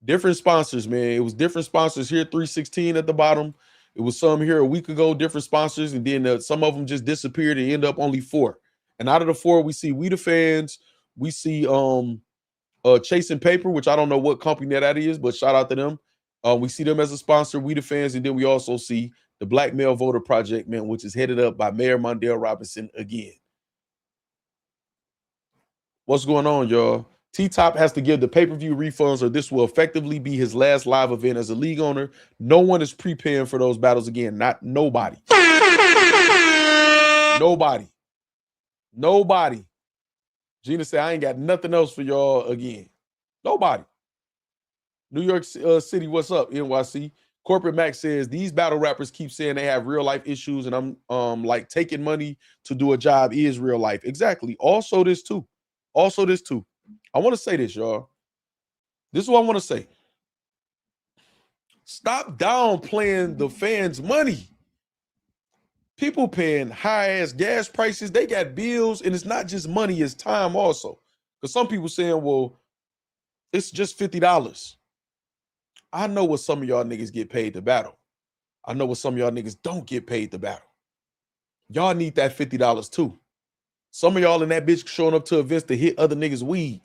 Different sponsors, man. It was different sponsors here, 316 at the bottom. It was some here a week ago, different sponsors, and then some of them just disappeared and end up only 4. And out of the 4, we see We the Fans, we see Chasing Paper, which I don't know what company that is, but shout out to them. We see them as a sponsor, We the Fans, and then we also see the Black Male Voter Project, man, which is headed up by Mayor Mondale Robinson again. What's going on, y'all? T-Top has to give the pay-per-view refunds or this will effectively be his last live event as a league owner. No one is preparing for those battles again. Not nobody. Nobody. Gina said, I ain't got nothing else for y'all again. Nobody. New York City, what's up, NYC? Corporate Max says, these battle rappers keep saying they have real life issues and I'm like taking money to do a job is real life. Exactly. Also this too. I want to say this, y'all. This is what I want to say. Stop downplaying the fans' money. People paying high-ass gas prices. They got bills, and it's not just money, it's time also. Because some people saying, well, it's just $50. I know what some of y'all niggas get paid to battle. I know what some of y'all niggas don't get paid to battle. Y'all need that $50 too. Some of y'all in that bitch showing up to events to hit other niggas weed.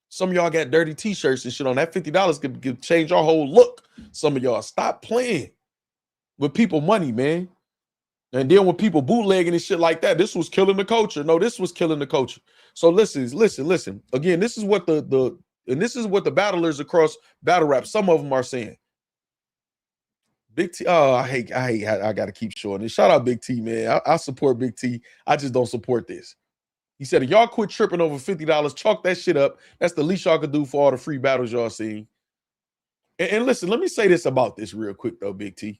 Some of y'all got dirty t-shirts and shit on. That $50 could change your whole look. Some of y'all stop playing with people money, man. And then when people bootlegging and shit like that, this was killing the culture. No, this was killing the culture. So listen. Again, this is what the battlers across battle rap, some of them are saying. Big T, I gotta keep showing this. Shout out Big T, man. I support Big T. I just don't support this. He said, if y'all quit tripping over $50, chalk that shit up. That's the least y'all could do for all the free battles y'all seen. And listen, let me say this about this real quick, though, Big T.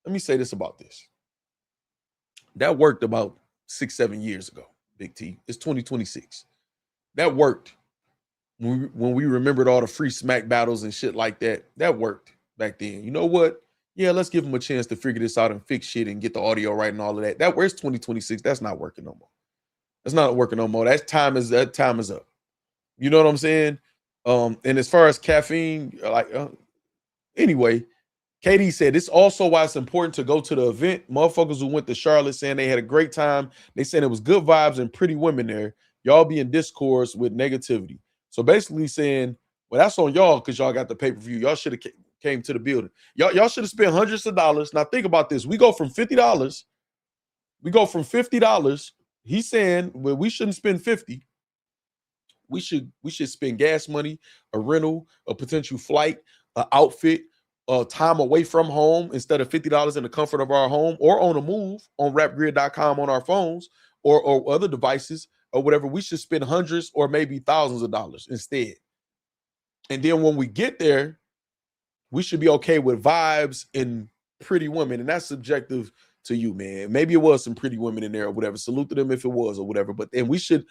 Let me say this about this. That worked about 6-7 years ago, Big T. It's 2026. That worked. When we remembered all the free smack battles and shit like that, that worked back then. You know what? Yeah, let's give them a chance to figure this out and fix shit and get the audio right and all of that. That where's 2026? That's not working no more. That's not working no more. That time is up. You know what I'm saying? And as far as caffeine, anyway, KD said it's also why it's important to go to the event. Motherfuckers who went to Charlotte saying they had a great time. They said it was good vibes and pretty women there. Y'all be in discourse with negativity. So basically saying, well, that's on y'all because y'all got the pay-per-view. Y'all should have. came to the building. Y'all should have spent hundreds of dollars. Now think about this. We go from $50. We go from $50. He's saying, well, we shouldn't spend 50. We should spend gas money, a rental, a potential flight, an outfit, time away from home instead of $50 in the comfort of our home or on a move on rapgrid.com on our phones or other devices or whatever. We should spend hundreds or maybe thousands of dollars instead. And then when we get there, we should be okay with vibes and pretty women. And that's subjective to you, man. Maybe it was some pretty women in there or whatever. Salute to them if it was or whatever. But then we should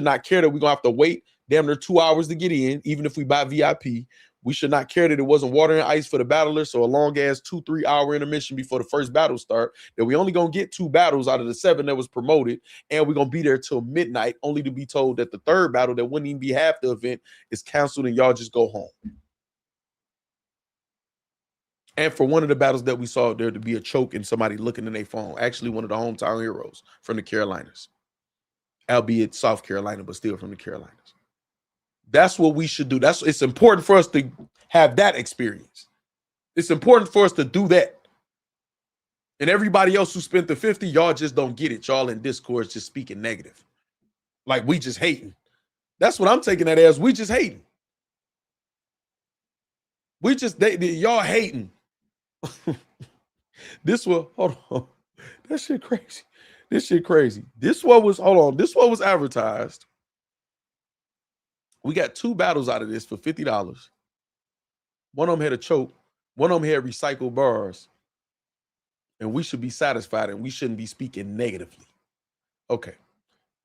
not care that we're gonna have to wait damn near 2 hours to get in, even if we buy VIP. We should not care that it wasn't water and ice for the battlers, so a long ass 2-3 hour intermission before the first battle start. That we only gonna get 2 battles out of the 7 that was promoted, and we're gonna be there till midnight, only to be told that the third battle that wouldn't even be half the event is canceled and y'all just go home. And for one of the battles that we saw there to be a choke and somebody looking in their phone, actually one of the hometown heroes from the Carolinas, albeit South Carolina, but still from the Carolinas. That's what we should do. It's important for us to have that experience. It's important for us to do that. And everybody else who spent the 50, y'all just don't get it. Y'all in Discord just speaking negative. Like we just hating. That's what I'm taking that as. We just hating. Y'all hating. This was, hold on. That shit crazy. This shit crazy. This one was advertised. We got 2 battles out of this for $50. One of them had a choke. One of them had recycled bars. And we should be satisfied and we shouldn't be speaking negatively. Okay.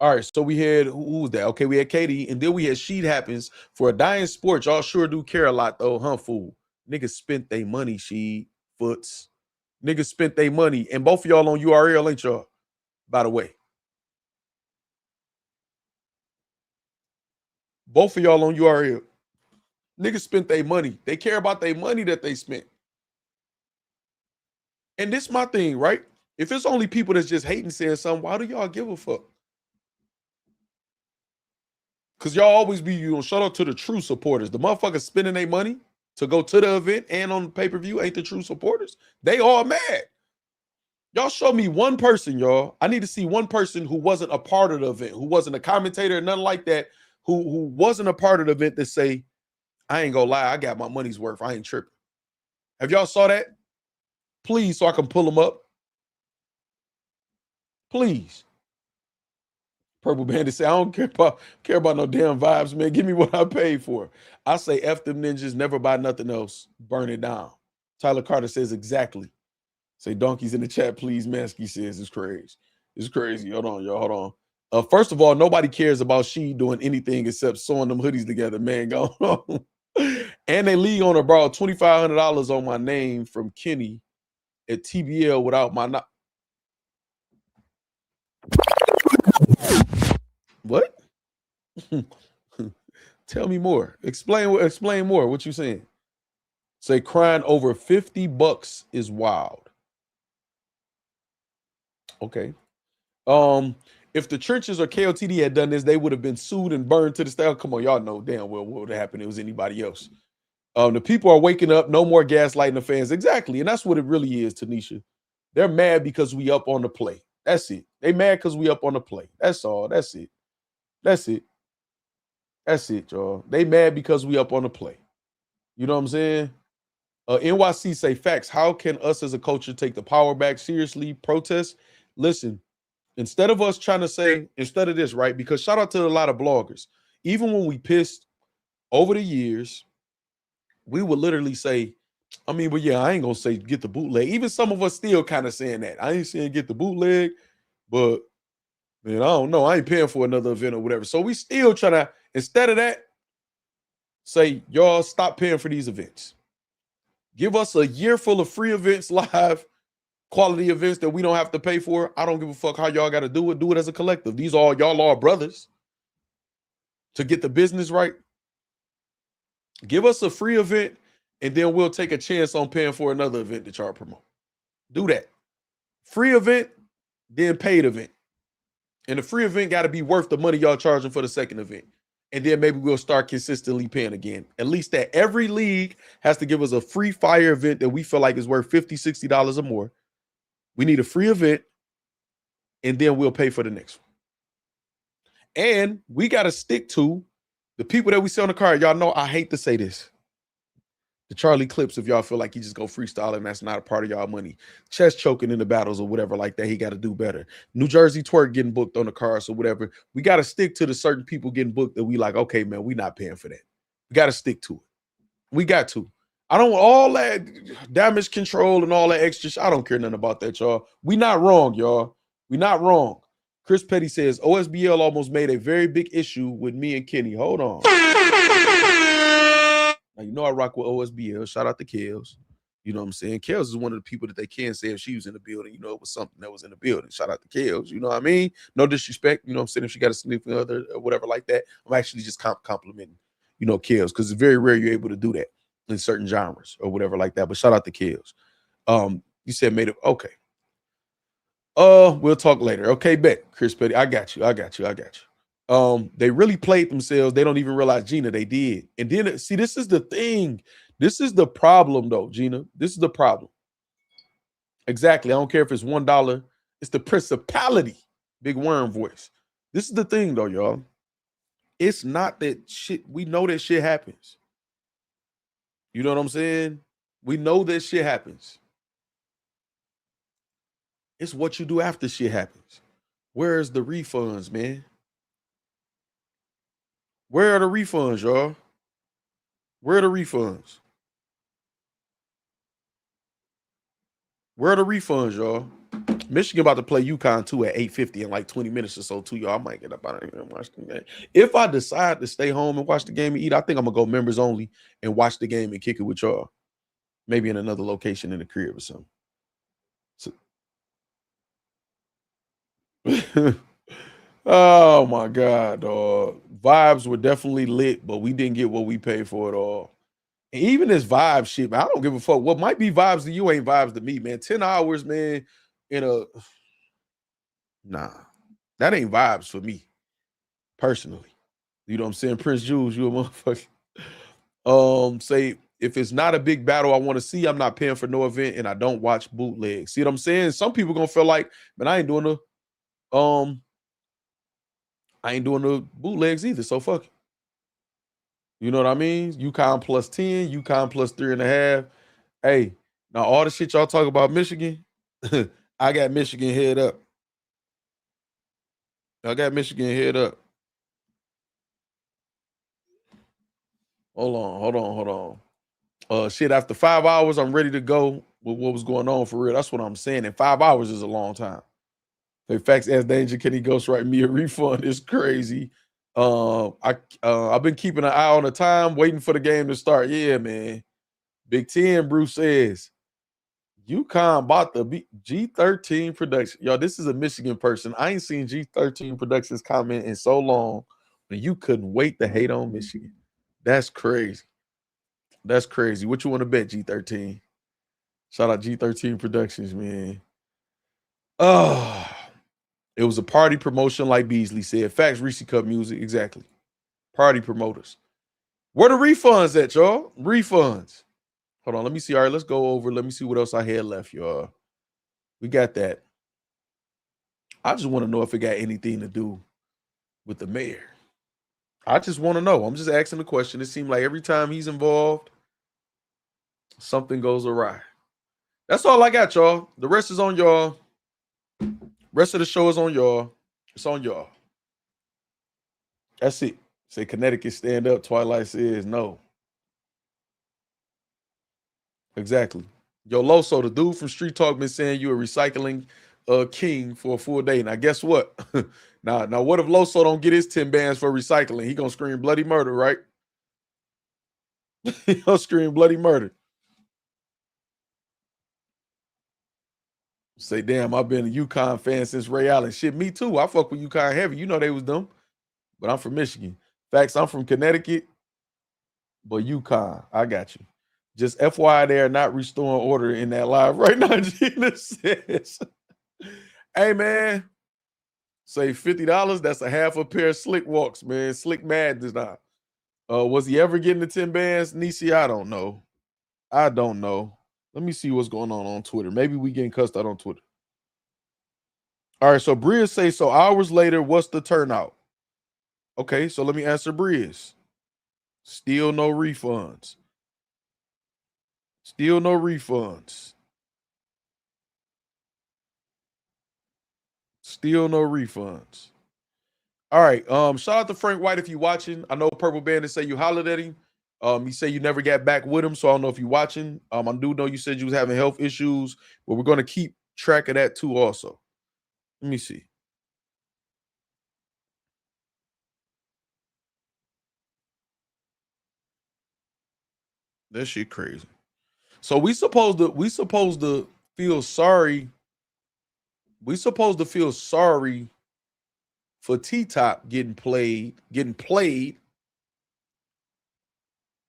All right. So we had, who was that? Okay. We had Katie. And then we had Sheet Happens. For a dying sport, y'all sure do care a lot though, huh, fool? Niggas spent their money, Sheet, Foots. Niggas spent their money. And both of y'all on URL, ain't y'all? By the way. Both of y'all on URL. Niggas spent their money. They care about their money that they spent. And this my thing, right? If it's only people that's just hating saying something, why do y'all give a fuck? Because y'all always be, shout out to the true supporters. The motherfuckers spending their money to go to the event and on the pay-per-view ain't the true supporters. They all mad. Y'all show me one person, y'all. I need to see one person who wasn't a part of the event, who wasn't a commentator or nothing like that, who wasn't a part of the event that say, I ain't gonna lie, I got my money's worth. I ain't tripping. Have y'all saw that? Please, so I can pull them up. Please. Purple Bandit say, I don't care about no damn vibes, man. Give me what I paid for. I say, F them ninjas, never buy nothing else. Burn it down. Tyler Carter says exactly. Say donkeys in the chat, please. Maskey says it's crazy. It's crazy. Hold on, y'all. Hold on. First of all, nobody cares about she doing anything except sewing them hoodies together, man. Go on. And they league owner borrowed $2,500 on my name from Kenny at TBL without my What? Tell me more. Explain more. What you saying? Say crying over $50 is wild. Okay. If the Trenches or KOTD had done this, they would have been sued and burned to the style. Come on, y'all know damn well what would have happened if it was anybody else. The people are waking up. No more gaslighting the fans. Exactly. And that's what it really is, Tanisha. They're mad because we up on the play. That's it. They mad because we up on the play. That's all. That's it. That's it. That's it, y'all. They mad because we up on the play. You know what I'm saying? NYC say facts. How can us as a culture take the power back seriously? Protest. Listen, instead of us trying to say, instead of this, right? Because shout out to a lot of bloggers. Even when we pissed over the years, we would literally say, I mean, but yeah, I ain't gonna say get the bootleg. Even some of us still kind of saying that. I ain't saying get the bootleg, but man, I don't know. I ain't paying for another event or whatever. So we still trying to, instead of that, say, y'all stop paying for these events. Give us a year full of free events, live quality events that we don't have to pay for. I don't give a fuck how y'all got to do it. Do it as a collective. These are y'all are brothers to get the business right. Give us a free event, and then we'll take a chance on paying for another event that y'all promote. Do that. Free event, then paid event. And the free event got to be worth the money y'all charging for the second event. and then maybe we'll start consistently paying again. At least that every league has to give us a free fire event that we feel like is worth $50, $60 or more. We need a free event, and then we'll pay for the next one. And we got to stick to the people that we see on the card. Y'all know I hate to say this. The Charlie Clips, if y'all feel like he just go freestyle and that's not a part of y'all money. Chest choking in the battles or whatever like that, he got to do better. New Jersey Twerk getting booked on the cards or whatever. We got to stick to the certain people getting booked that we like, okay, man, we not paying for that. We got to stick to it. We got to. I don't want all that damage control and all that extra shit. I don't care nothing about that, y'all. We not wrong, y'all. We not wrong. Chris Petty says, OSBL almost made a very big issue with me and Kenny. Hold on. Now, you know I rock with OSBL. Shout out to Kels. You know what I'm saying? Kels is one of the people that they can say if she was in the building, you know, it was something that was in the building. Shout out to Kels. You know what I mean? No disrespect. You know what I'm saying? If she got a significant other or whatever like that, I'm actually just complimenting, you know, Kels, because it's very rare you're able to do that in certain genres or whatever like that. But shout out to Kels. You said made it. Okay. We'll talk later. Okay, bet. Chris Petty. I got you. They really played themselves. They don't even realize, Gina, they did. And then, see, this is the thing. This is the problem, though, Gina. This is the problem. Exactly. I don't care if it's $1. It's the principality. Big Worm voice. This is the thing, though, y'all. It's not that shit. We know that shit happens. You know what I'm saying? We know that shit happens. It's what you do after shit happens. Where's the refunds, man? Where are the refunds, y'all? Where are the refunds? Where are the refunds, y'all? Michigan about to play UConn too at 8:50 in like 20 minutes or so too, y'all. I might get up out of here and watch the game. If I decide to stay home and watch the game and eat, I think I'm gonna go members only and watch the game and kick it with y'all. Maybe in another location in the crib or something. So, oh my God, dog. Vibes were definitely lit, but we didn't get what we paid for it all. And even this vibe shit, man, I don't give a fuck. What might be vibes to you ain't vibes to me, man. 10 hours, man, nah, that ain't vibes for me, personally. You know what I'm saying? Prince Jules, you a motherfucker. Say, if it's not a big battle I want to see, I'm not paying for no event, and I don't watch bootlegs. See what I'm saying? Some people gonna feel like, man, I ain't doing the bootlegs either, so fuck it. You know what I mean? UConn plus 10, UConn plus 3.5. Hey, now all the shit y'all talk about Michigan, I got Michigan head up. Hold on. Shit, after 5 hours, I'm ready to go with what was going on for real. That's what I'm saying. And 5 hours is a long time. Hey, Factz as danger, can he ghostwrite me a refund? It's crazy. I've been keeping an eye on the time, waiting for the game to start. Yeah, man. Big Ten, Bruce says, UConn bought the G13 production. Y'all, this is a Michigan person. I ain't seen G13 Productions comment in so long, and you couldn't wait to hate on Michigan. That's crazy. That's crazy. What you want to bet, G13? Shout out G13 Productions, man. Oh, it was a party promotion, like Beasley said. Factz, Reese Cup music, exactly. Party promoters. Where the refunds at, y'all? Refunds. Hold on, let me see. All right, let's go over. Let me see what else I had left, y'all. We got that. I just want to know if it got anything to do with the mayor. I just want to know. I'm just asking the question. It seems like every time he's involved, something goes awry. That's all I got, y'all. The rest is on y'all. Rest of the show is on y'all. It's on y'all. That's it. Say Connecticut stand up. Twilight says no. Exactly. Yo, Loso, the dude from Street Talk been saying you a recycling king for a full day. Now, guess what? Now, what if Loso don't get his 10 bands for recycling? He gonna scream bloody murder, right? He gonna scream bloody murder. Say, damn, I've been a UConn fan since Ray Allen. Shit, me too. I fuck with UConn heavy. You know they was dumb. But I'm from Michigan. Factz, I'm from Connecticut. But UConn, I got you. Just FYI, they're not restoring order in that live right now. Gina says, hey, man, Say $50. That's a half a pair of Slick Walks, man. Slick Mad design. Was he ever getting the 10 bands? Nisi, I don't know. I don't know. Let me see what's going on Twitter. Maybe we getting cussed out on Twitter. All right, so Briz say, so hours later, what's the turnout? Okay, so let me answer Briz. Still no refunds. Still no refunds. Still no refunds. All right. Shout out to Frank White if you're watching. I know Purple Bandit say you hollered at him. He said you never got back with him, so I don't know if you're watching. I do know you said you was having health issues, but we're going to keep track of that too also. Let me see. That shit crazy. So we supposed to feel sorry. We supposed to feel sorry for T-Top getting played.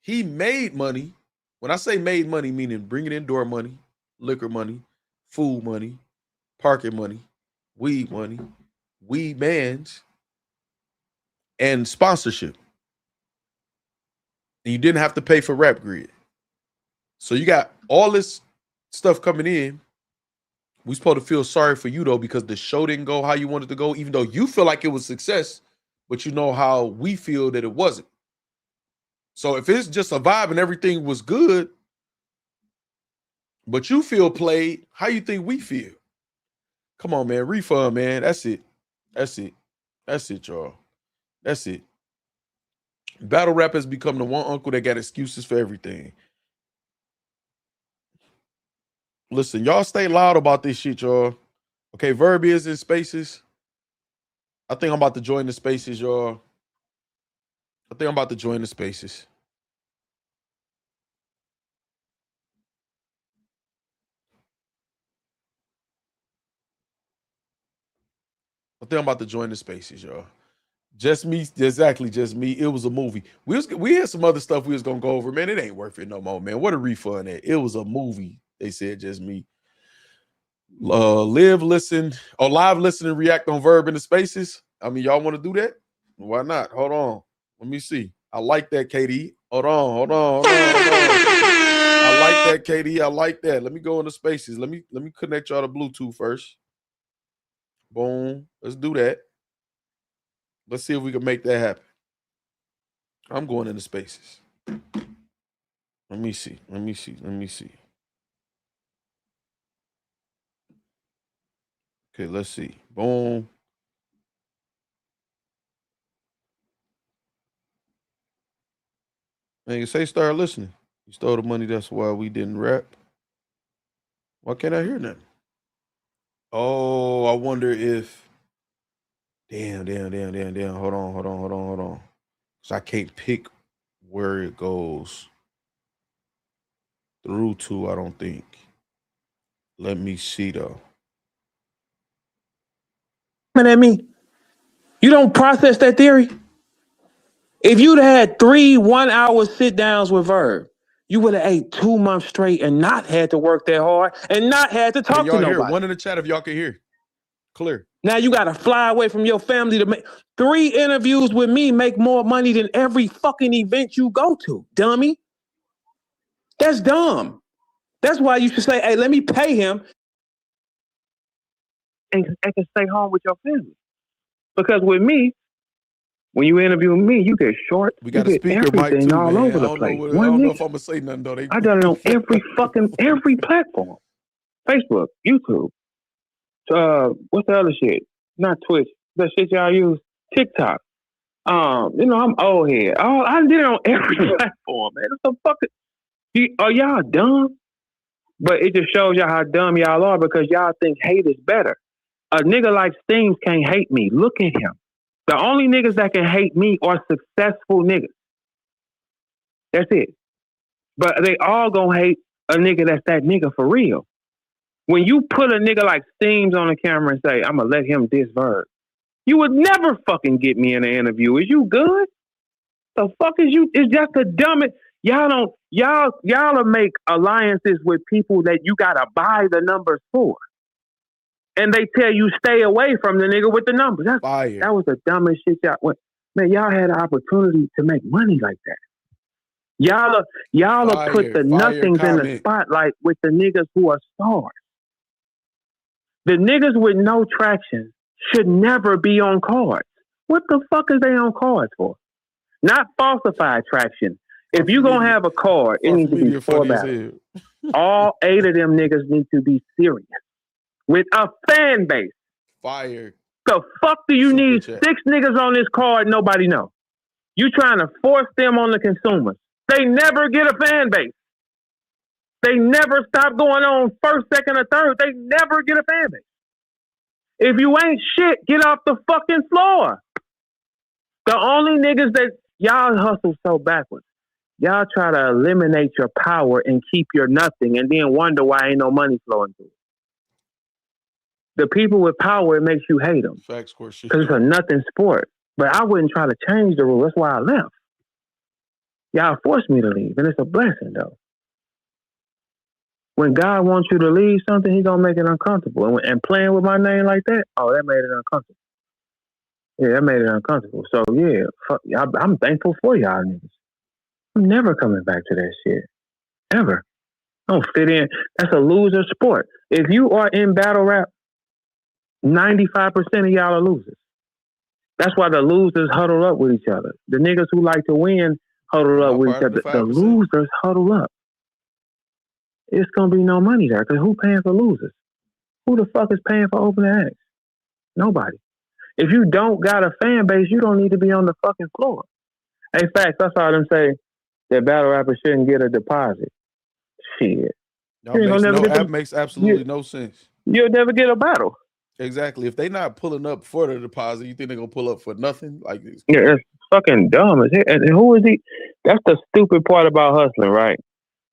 He made money. When I say made money, meaning bringing in door money, liquor money, food money, parking money, weed money, weed bans, and sponsorship. And you didn't have to pay for Rap Grid. So you got all this stuff coming in. We supposed to feel sorry for you though, because the show didn't go how you wanted to go, even though you feel like it was success, but you know how we feel that it wasn't. So if it's just a vibe and everything was good, but you feel played, how you think we feel? Come on, man. Refund, man. That's it. That's it. That's it, y'all. That's it. Battle rap has become the one uncle that got excuses for everything. Listen, y'all stay loud about this shit, y'all. Okay, Verb is in spaces. I think I'm about to join the spaces, y'all. I think I'm about to join the spaces. Y'all. Just me, exactly, just me. It was a movie. We had some other stuff we was gonna go over, man. It ain't worth it no more, man. What a refund at. It was a movie. They said just me. Live, listen, or live, listen, and react on Verb in the spaces. I mean, y'all want to do that? Why not? Hold on. Let me see. I like that, KD. Hold on. I like that, KD. I like that. Let me go into spaces. Let me connect y'all to Bluetooth first. Boom. Let's do that. Let's see if we can make that happen. I'm going into spaces. Let me see. Okay, let's see. Boom. Man, you say start listening. You stole the money, that's why we didn't rap. Why can't I hear nothing? Oh, I wonder if. Damn. Hold on. Because I can't pick where it goes through to, I don't think. Let me see, though. At me. You don't process that theory? If you'd had 3 1-hour sit-downs with Verb, you would have ate 2 months straight and not had to work that hard and not had to talk to nobody. Hear? One in the chat if y'all can hear. Clear. Now you got to fly away from your family to make 3 interviews with me make more money than every fucking event you go to, dummy. That's dumb. That's why you should say, hey, let me pay him and can stay home with your family. Because with me, when you interview me, you get short. We got a speaker mic too, all man. Over the place. I don't know if I'm gonna say nothing though. I done it on every platform. Facebook, YouTube. What's the other shit? Not Twitch. The shit y'all use. TikTok. I'm old head. I did it on every platform, man. It's so fucking. Are y'all dumb? But it just shows y'all how dumb y'all are because y'all think hate is better. A nigga like Steams can't hate me. Look at him. The only niggas that can hate me are successful niggas. That's it. But they all gonna hate a nigga that's that nigga for real. When you put a nigga like Steams on the camera and say, I'm gonna let him diss Verb, you would never fucking get me in an interview. Is you good? The fuck is you? It's just the dumbest. Y'all make alliances with people that you gotta buy the numbers for. and they tell you stay away from the nigga with the numbers. That was the dumbest shit y'all went. Man, y'all had an opportunity to make money like that. Y'all put the nothings in the spotlight with the niggas who are stars. The niggas with no traction should never be on cards. What the fuck is they on cards for? Not falsified traction. If you gonna have a card, it needs to be 4 battles. All 8 of them niggas need to be serious with a fan base. Fire. The fuck do you need 6 niggas on this card? Nobody know. You trying to force them on the consumers. They never get a fan base. They never stop going on first, second, or third. They never get a fan base. If you ain't shit, get off the fucking floor. The only niggas that y'all hustle so backwards. Y'all try to eliminate your power and keep your nothing and then wonder why ain't no money flowing through it. The people with power, it makes you hate them. Facts, course. Because it's a nothing sport. But I wouldn't try to change the rule. That's why I left. Y'all forced me to leave. And it's a blessing, though. When God wants you to leave something, He's going to make it uncomfortable. And playing with my name like that, that made it uncomfortable. Yeah, that made it uncomfortable. So, yeah, I'm thankful for y'all niggas. I'm never coming back to that shit. Ever. I don't fit in. That's a loser sport. If you are in battle rap, 95% of y'all are losers. That's why the losers huddle up with each other. The niggas who like to win huddle up with each other. The losers huddle up. It's going to be no money there because who paying for losers? Who the fuck is paying for opening acts? Nobody. If you don't got a fan base, you don't need to be on the fucking floor. Hey, Factz, I saw them say that battle rappers shouldn't get a deposit. Shit. That makes absolutely no sense. You'll never get a battle. Exactly. If they not pulling up for the deposit, you think they're going to pull up for nothing? Like this? Yeah, it's fucking dumb as hell. And who is he? That's the stupid part about hustling, right?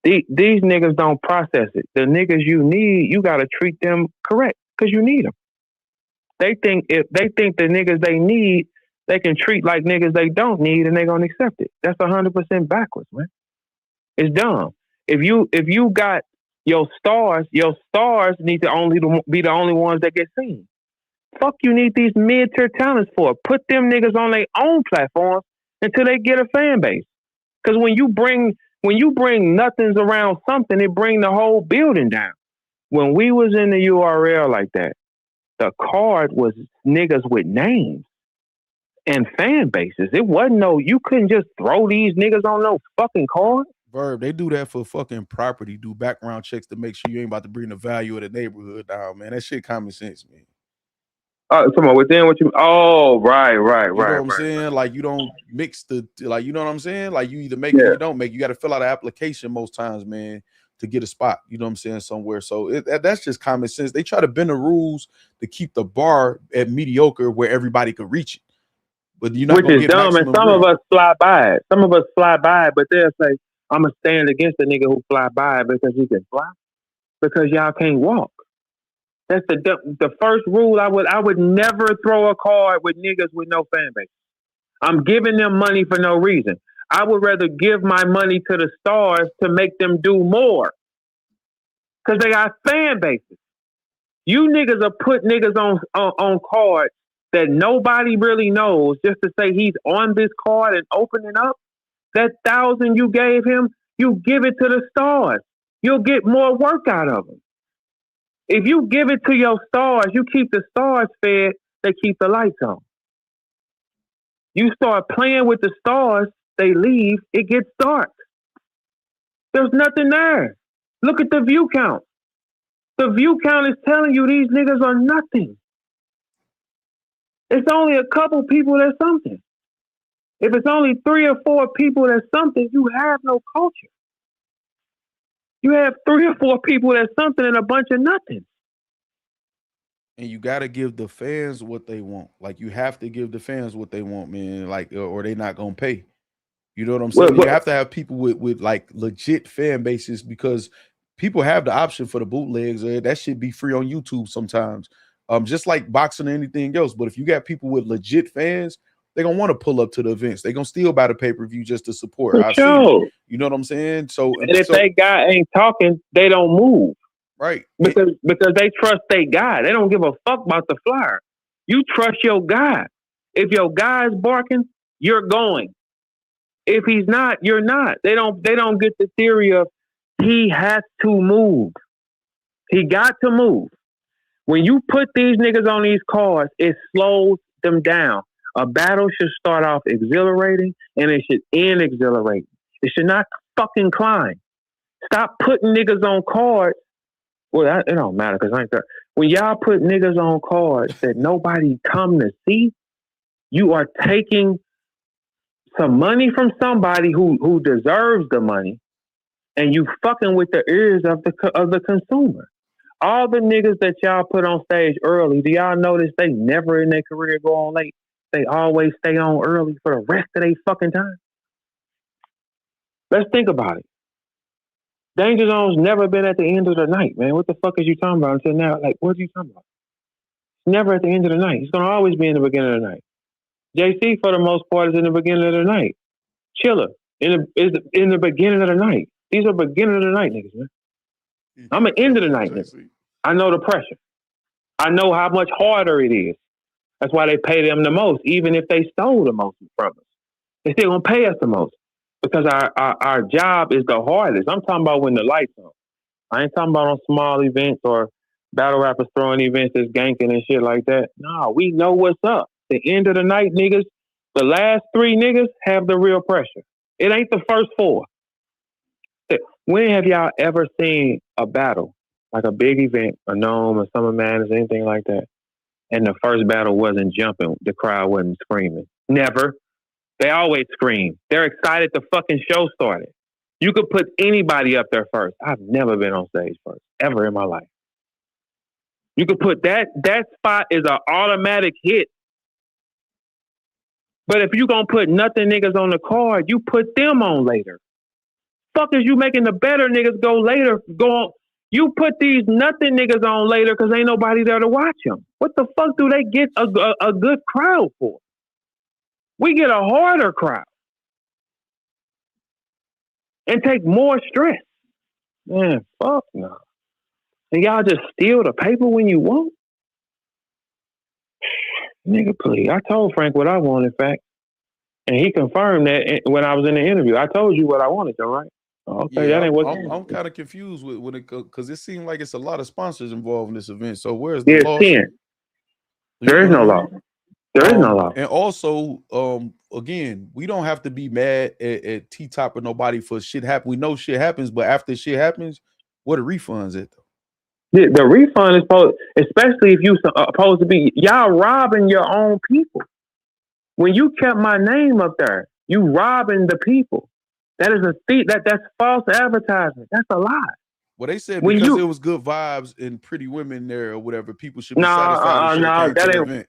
These niggas don't process it. The niggas you need, you got to treat them correct because you need them. They think the niggas they need, they can treat like niggas they don't need and they're going to accept it. That's 100% backwards, man. It's dumb. If you got your stars need to be the only ones that get seen. Fuck you need these mid-tier talents for? Put them niggas on their own platforms until they get a fan base. Because when you bring nothings around something, it bring the whole building down. When we was in the URL like that, the card was niggas with names and fan bases. It wasn't you couldn't just throw these niggas on no fucking card. Verb, they do that for fucking property, do background checks to make sure you ain't about to bring the value of the neighborhood down, man. That shit common sense, man. Come on, within what you right. You know what I'm saying? Like you don't mix you know what I'm saying? Like you either make it or you don't make. You got to fill out an application most times, man, to get a spot. You know what I'm saying? Somewhere. So that's just common sense. They try to bend the rules to keep the bar at mediocre where everybody could reach it. But you're not which is dumb, and some of us fly by it. Some of us fly by it, but they'll say, I'm going to stand against the nigga who fly by it because he can fly. Because y'all can't walk. That's the first rule. I would never throw a card with niggas with no fan base. I'm giving them money for no reason. I would rather give my money to the stars to make them do more. Because they got fan bases. You niggas are put niggas on cards that nobody really knows just to say he's on this card and opening up. That 1,000 you gave him, you give it to the stars. You'll get more work out of them. If you give it to your stars, you keep the stars fed, they keep the lights on. You start playing with the stars, they leave, it gets dark. There's nothing there. Look at the view count. The view count is telling you these niggas are nothing. It's only a couple people that's something. If it's only 3 or 4 people that's something, you have no culture. You have 3 or 4 people that's something and a bunch of nothing. And you got to give the fans what they want. Like, you have to give the fans what they want, man. Like, or they not going to pay. You know what I'm saying? You have to have people with like legit fan bases because people have the option for the bootlegs. That should be free on YouTube sometimes. Just like boxing or anything else. But if you got people with legit fans, they're going to want to pull up to the events. They're going to still buy the pay-per-view just to support. Sure. You know what I'm saying? So, and if that guy ain't talking, they don't move. Right. Because they trust their guy. They don't give a fuck about the flyer. You trust your guy. If your guy is barking, you're going. If he's not, you're not. They don't get the theory of he has to move. He got to move. When you put these niggas on these cars, it slows them down. A battle should start off exhilarating and it should end exhilarating. It should not fucking climb. Stop putting niggas on cards. Well, it don't matter because I ain't there. When y'all put niggas on cards that nobody come to see, you are taking some money from somebody who deserves the money, and you fucking with the ears of the consumer. All the niggas that y'all put on stage early, do y'all notice they never in their career go on late? They always stay on early for the rest of their fucking time. Let's think about it. Danger Zone's never been at the end of the night, man. What the fuck is you talking about until now? Like, what are you talking about? It's never at the end of the night. It's going to always be in the beginning of the night. JC, for the most part, is in the beginning of the night. Chiller is in the beginning of the night. These are beginning of the night niggas, man. I'm an end of the night nigga. I know the pressure. I know how much harder it is. That's why they pay them the most, even if they stole the most from us. They still going to pay us the most. Because our job is the hardest. I'm talking about when the lights on. I ain't talking about on small events or battle rappers throwing events that's ganking and shit like that. No, we know what's up. The end of the night, niggas, the last 3 niggas have the real pressure. It ain't the first 4. When have y'all ever seen a battle, like a big event, a Gnome, a Summer Madness, anything like that, and the first battle wasn't jumping, the crowd wasn't screaming? Never. They always scream. They're excited the fucking show started. You could put anybody up there first. I've never been on stage first, ever in my life. You could put that spot is an automatic hit. But if you gonna put nothing niggas on the card, you put them on later. Fuck is you making the better niggas go later? Go on. You put these nothing niggas on later because ain't nobody there to watch them. What the fuck do they get a good crowd for? We get a harder crowd and take more stress. Man, fuck no. And y'all just steal the paper when you want? Nigga, please. I told Frank what I want, in fact. And he confirmed that when I was in the interview. I told you what I wanted, though, right? Okay, yeah, that ain't what I'm kind of confused with it because it seemed like it's a lot of sponsors involved in this event. So where's the law? 10. There is no law. There is no law. And also, again, we don't have to be mad at T-Top or nobody for shit happen. We know shit happens, but after shit happens, what are refunds at, though? The refund is supposed, especially if you supposed to be, y'all robbing your own people. When you kept my name up there, you robbing the people. That is a thief. That's false advertisement. That's a lie. Well, they said because it was good vibes and pretty women there or whatever, people should be satisfied. That ain't. Event.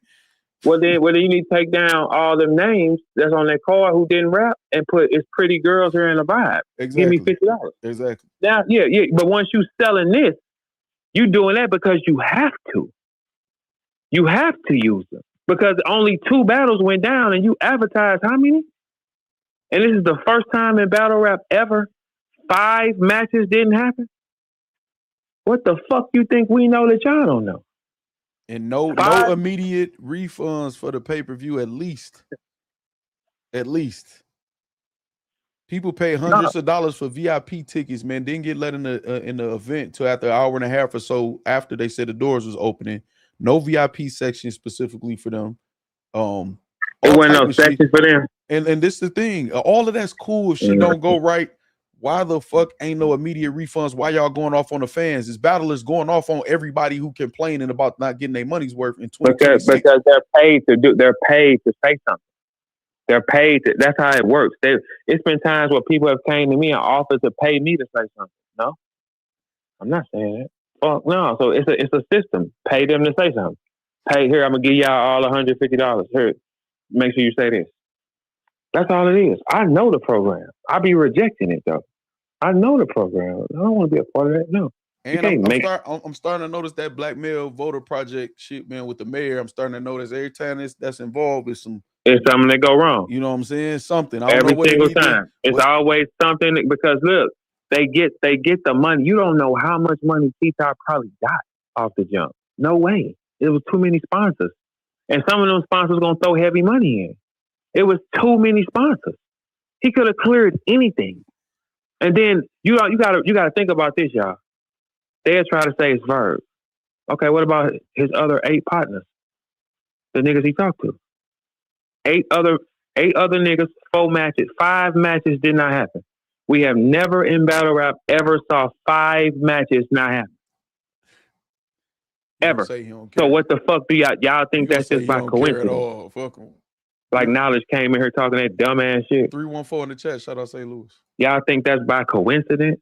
Well, then you need to take down all the names that's on that card who didn't rap and put it's pretty girls here in the vibe. Exactly. Give me $50. Exactly. Now, yeah. But once you selling this, you doing that because you have to. You have to use them because only 2 battles went down and you advertised how many? And this is the first time in battle rap ever 5 matches didn't happen. What the fuck you think we know that y'all don't know? And no immediate refunds for the pay-per-view, at least. At least. People pay hundreds of dollars for VIP tickets, man. Didn't get let in the event till after an hour and a half or so after they said the doors was opening. No VIP section specifically for them. There wasn't no section for them. And this is the thing. All of that's cool if shit don't go right. Why the fuck ain't no immediate refunds? Why y'all going off on the fans? This battle is going off on everybody who complaining about not getting their money's worth in 2026. Because they're paid to say something. They're paid to, that's how it works. It's been times where people have came to me and offered to pay me to say something. No, I'm not saying that. Fuck no. So it's a system. Pay them to say something. Pay here. I'm gonna give y'all all $150. Here, make sure you say this. That's all it is. I know the program. I be rejecting it though. I know the program. I don't want to be a part of that. No. And I'm starting to notice that black male voter project shit, man, with the mayor. I'm starting to notice every time that's involved is it's something that go wrong. You know what I'm saying? Something. Every single time. It's always something because look, They get the money. You don't know how much money T-Top probably got off the jump. No way. It was too many sponsors. And some of them sponsors gonna throw heavy money in. It was too many sponsors. He could have cleared anything. And then you gotta think about this, y'all. They'll try to say it's Verb. Okay, what about his other 8 partners? The niggas he talked to. 8 other niggas, 4 matches, 5 matches did not happen. We have never in battle rap ever saw 5 matches not happen. Ever. So what the fuck do y'all think that's just by coincidence? Fuck 'em. Like Knowledge came in here talking that dumbass shit. 314 in the chat. Shout out St. Louis. Y'all think that's by coincidence?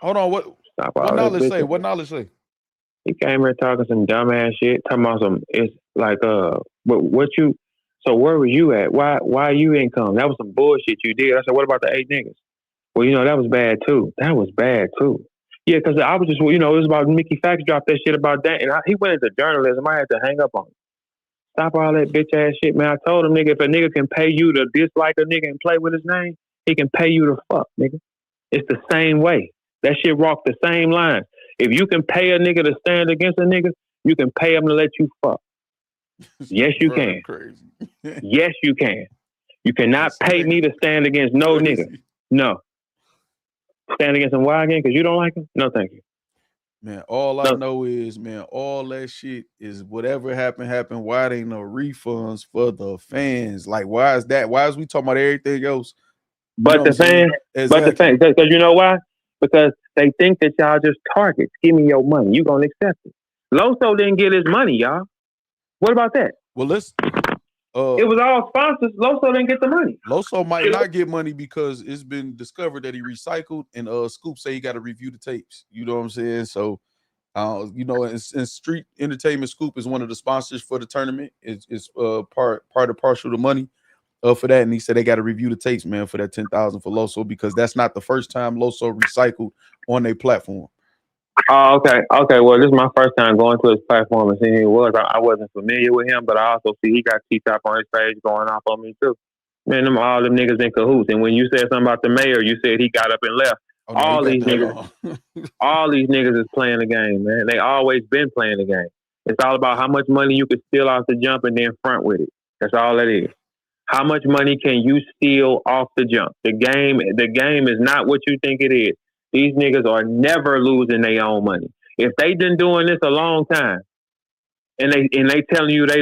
Hold on. What Knowledge say? What Knowledge say? He came here talking some dumbass shit. Talking about some. It's like what you. So where were you at? Why you ain't come? That was some bullshit you did. I said, what about the 8 niggas? Well, that was bad too. That was bad too. Yeah, because I was just, it was about Mickey Factz dropped that shit about that, and he went into journalism. I had to hang up on him. Stop all that bitch ass shit, man. I told him, nigga, if a nigga can pay you to dislike a nigga and play with his name, he can pay you to fuck, nigga. It's the same way. That shit walk the same line. If you can pay a nigga to stand against a nigga, you can pay him to let you fuck. Yes, you can. Crazy. Yes, you can. You cannot pay me to stand against no nigga. No. Stand against him why again? Because you don't like him? No, thank you. Man, all I know is, man, all that shit is whatever happened. Why it ain't no refunds for the fans? Like, why is that? Why is we talking about everything else? But the fans, because you know why? Because they think that y'all just targets. Give me your money. You gonna accept it. Loso didn't get his money, y'all. What about that? Well, let's. It was all sponsors. Loso didn't get the money. Loso might not get money because it's been discovered that he recycled, and Scoop say he got to review the tapes. You know what I'm saying? So, in Street Entertainment, Scoop is one of the sponsors for the tournament. It's part of partial the money for that, and he said they got to review the tapes, man, for that 10,000 for Loso because that's not the first time Loso recycled on their platform. Oh, okay. Well, this is my first time going to his platform and seeing who he was. I wasn't familiar with him, but I also see he got T-Top on his page going off on me too. Man, all them niggas in cahoots. And when you said something about the mayor, you said he got up and left. Oh, no, all these niggas is playing the game, man. They always been playing the game. It's all about how much money you can steal off the jump and then front with it. That's all that is. How much money can you steal off the jump? The game is not what you think it is. These niggas are never losing their own money. If they been doing this a long time, and they telling you they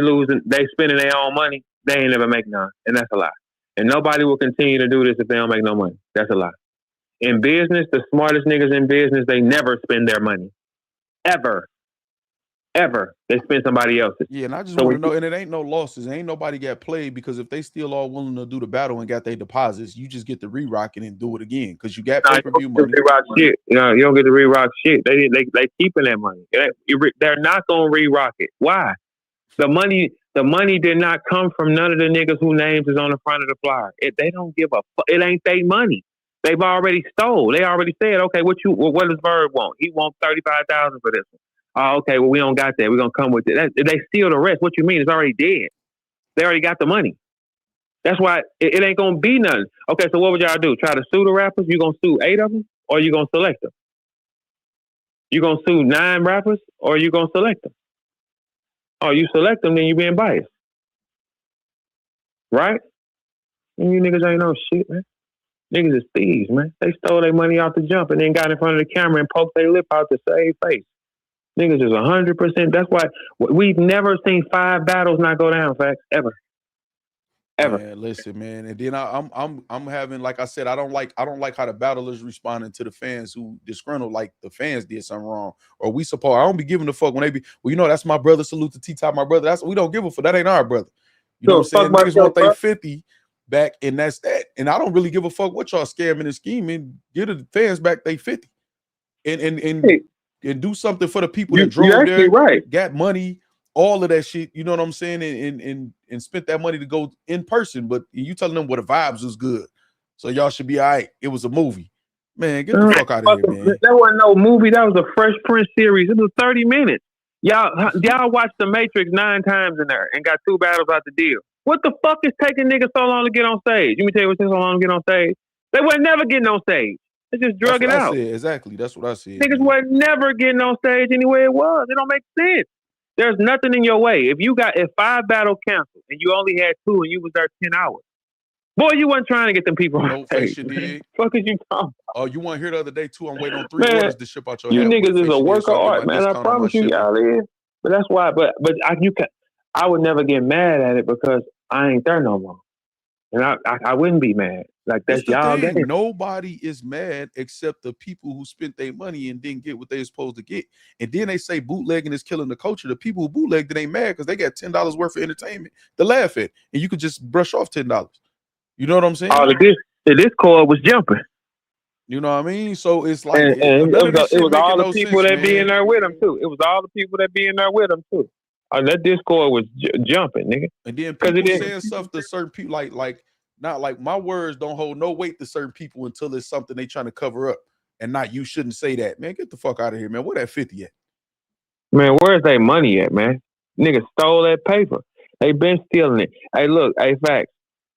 spending their own money, they ain't never make none, and that's a lie. And nobody will continue to do this if they don't make no money. That's a lie. In business, the smartest niggas in business, they never spend their money, ever. They spend somebody else's. Yeah, and I just want to know, and it ain't no losses. Ain't nobody got played because if they still all willing to do the battle and got their deposits, you just get to re-rock it and do it again because you got pay-per-view money. Shit. You don't get to re-rock shit. They keeping that money. They're not gonna re-rock it. Why? The money did not come from none of the niggas whose names is on the front of the flyer. They don't give a fuck. It ain't their money. They've already stole. They already said, okay, what does Verb want? He wants 35,000 for this one. Oh, okay, well, we don't got that. We're going to come with it. They steal the rest. What you mean? It's already dead. They already got the money. That's why it ain't going to be nothing. Okay, so what would y'all do? Try to sue the rappers? You going to sue 8 of them? Or you going to select them? You going to sue 9 rappers? Or you going to select them? Oh, you select them, then you being biased. Right? And you niggas ain't no shit, man. Niggas is thieves, man. They stole their money off the jump and then got in front of the camera and poked their lip out to save face. Niggas is 100%. That's why we've never seen 5 battles not go down, Factz, ever. Man, listen, man. And then I'm having, like I said, I don't like how the battlers responding to the fans who disgruntled like the fans did something wrong. Or I don't be giving a fuck when they be, well, that's my brother. Salute to T-Top, my brother. We don't give a fuck. That ain't our brother. You know what I'm saying? Niggas want their 50 back, and that's that. And I don't really give a fuck what y'all scamming and scheming. Give the fans back they 50. And do something for the people that drove there, right. Got money, all of that shit. You know what I'm saying? And spent that money to go in person. But you telling them what the vibes was good, so y'all should be all right. It was a movie, man. Get the fuck out of here, man. That wasn't no movie. That was a Fresh Prince series. It was 30 minutes. Y'all watched The Matrix 9 times in there and got 2 battles out the deal. What the fuck is taking niggas so long to get on stage? Let me tell you what's taking so long to get on stage. They were never getting on stage. They just drug it out. Exactly. That's what I said. Niggas were never getting on stage anywhere it was. It don't make sense. There's nothing in your way. If 5 battles canceled and you only had 2 and you was there 10 hours, boy, you wasn't trying to get them people on stage. Fuck is you talking? Oh, you want to hear the other day too? I'm waiting on 3 orders to ship out your You house. niggas is a work of art, man. I promise you, y'all is. But that's why. But I would never get mad at it because I ain't there no more, and I wouldn't be mad. Like that's y'all game. Nobody is mad except the people who spent their money and didn't get what they were supposed to get. And then they say bootlegging is killing the culture. The people who bootlegged it ain't mad because they got $10 worth of entertainment to laugh at, and you could just brush off $10. You know what I'm saying? Oh, the Discord was jumping. You know what I mean? So it's like and it was all the people that be in there with them too. It was all the people that be in there with them too. That Discord was jumping, nigga. And then people saying stuff to certain people like not like my words don't hold no weight to certain people until it's something they trying to cover up. And not you shouldn't say that, man. Get the fuck out of here, man. Where that 50 at? Man, where's their money at, man? Niggas stole that paper. They been stealing it. Hey, look, hey, Factz.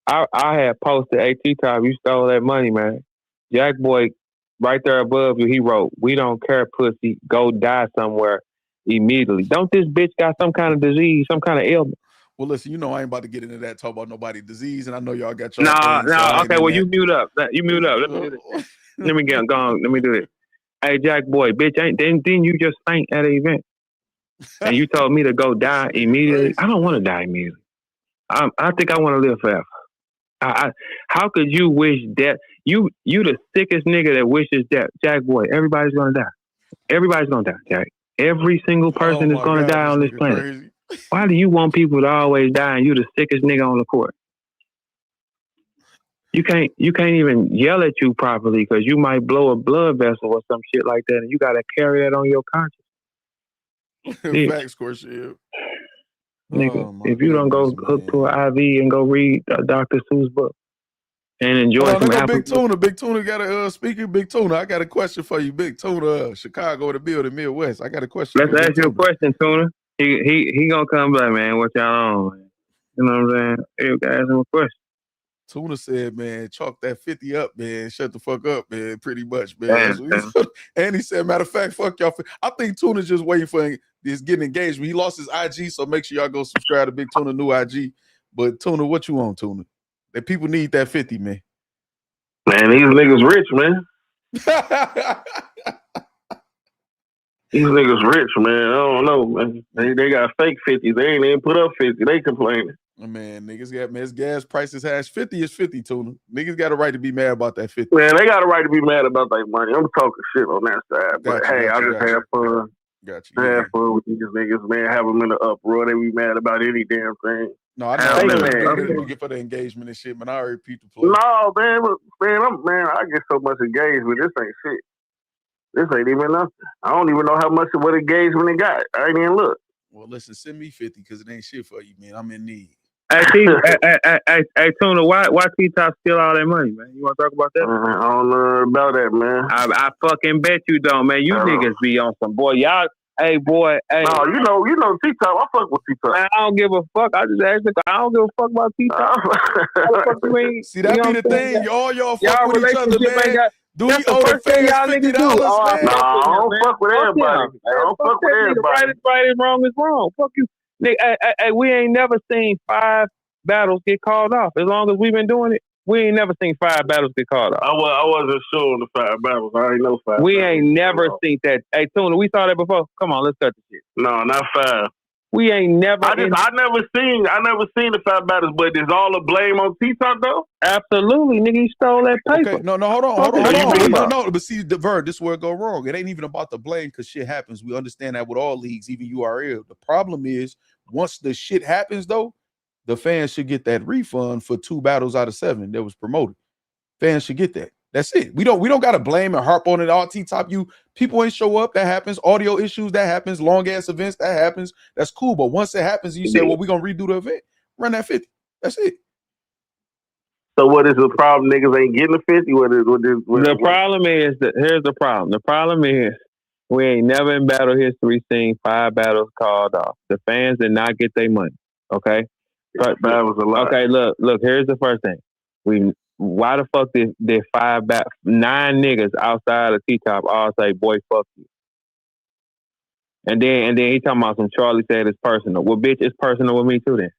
I had posted, hey, T-Top, you stole that money, man. Jack Boy, right there above you, he wrote, "We don't care, pussy. Go die somewhere immediately." Don't this bitch got some kind of disease, some kind of ailment? Well, listen, you know I ain't about to get into that, talk about nobody's disease, and I know y'all got your okay, well, you mute up. You mute up. Let me do this. Let me get going. Let me do this. Hey, Jack Boy, bitch, didn't you just faint at an event? And you told me to go die immediately? I don't want to die immediately. I think I want to live forever. How could you wish death? You the sickest nigga that wishes death. Jack Boy, everybody's gonna die. Everybody's gonna die, Jack. Every single person is gonna die on this planet. Crazy. Why do you want people to always die and you the sickest nigga on the court? You can't even yell at you properly because you might blow a blood vessel or some shit like that, and you gotta carry that on your conscience. Facts, course, yeah. Nigga, if you don't go hook to an IV and go read Dr. Seuss book and enjoy some apple. Big Tuna got a speaker. Big Tuna, I got a question for you. Big Tuna, Chicago to build in Midwest. I got a question. Let's ask you a question, Tuna. He gonna come back, man. What y'all on? Man? You know what I'm saying? Hey, you guys ask him a question. Tuna said, man, chalk that 50 up, man. Shut the fuck up, man. Pretty much, man. And he said, matter of fact, fuck y'all. I think Tuna's just waiting for this getting engagement. He lost his IG, so make sure y'all go subscribe to Big Tuna new IG. But Tuna, what you on, Tuna? That people need that 50, man. Man, these niggas rich, man. These niggas rich, man. I don't know, man. They got fake 50s. They ain't even put up 50. They complaining. Man, niggas got, man, gas prices has 50 is 50, Tuna. Niggas got a right to be mad about that 50. Man, they got a right to be mad about that money. I'm talking shit on that side. But I just have fun. Have fun with these niggas, man. Have them in the uproar. They be mad about any damn thing. No, I know. Get for the engagement and shit, man. I already peeped the play. No, man, I get so much engagement. This ain't shit. This ain't even nothing. I don't even know how much of what engagement it got. I ain't even look. Well, listen, send me 50 because it ain't shit for you, man. I'm in need. Hey, Tuna, why T-Top steal all that money, man? You want to talk about that? I don't know about that, man. I fucking bet you don't, man. You niggas be on some boy. Y'all, hey, boy. Hey. No, you know T-Top. I fuck with T-Top. Man, I don't give a fuck. I just asked I don't give a fuck about T-Top. See, that be the thing. Y'all fuck with each other, man. Do we owe the fans $50, man? No, I don't fuck with everybody. I don't fuck with everybody. Right is wrong is wrong. Fuck you. Hey, we ain't never seen 5 battles get called off. As long as we've been doing it, we ain't never seen 5 battles get called off. I wasn't sure on the 5 battles. I ain't know 5. We ain't never seen that. Hey, Tuna, we saw that before. Come on, let's cut the shit. No, not 5. We ain't never. I never seen the 5 battles, but is all the blame on T-Top though? Absolutely, nigga, he stole that paper. Okay, no, hold on. No, but see, Vern, this is where it go wrong. It ain't even about the blame because shit happens. We understand that with all leagues, even URL. The problem is once the shit happens, though, the fans should get that refund for 2 battles out of 7 that was promoted. Fans should get that. That's it. We don't gotta blame and harp on it all. T-Top, people ain't show up. That happens. Audio issues, that happens. Long ass events, that happens. That's cool. But once it happens, you say, well, we're gonna redo the event. Run that 50. That's it. So what is the problem? Niggas ain't getting the 50. The problem is that here's the problem. The problem is we ain't never in battle history seen 5 battles called off. The fans did not get their money. Okay. That was a lot. Okay, look. Here's the first thing. why the fuck did 9 niggas outside of T-Top all say, boy, fuck you? And then he talking about some Charlie said it's personal. Well, bitch, it's personal with me too then.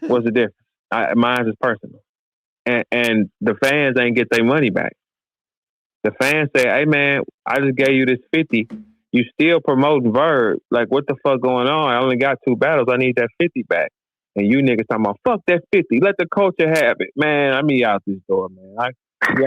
What's the difference? Mine is personal. And the fans ain't get their money back. The fans say, hey man, I just gave you this 50. You still promoting Verb. Like, what the fuck going on? I only got 2 battles. I need that 50 back. And you niggas talking about, fuck that 50. Let the culture have it. Man, I'm me out this door, man. Tuna, they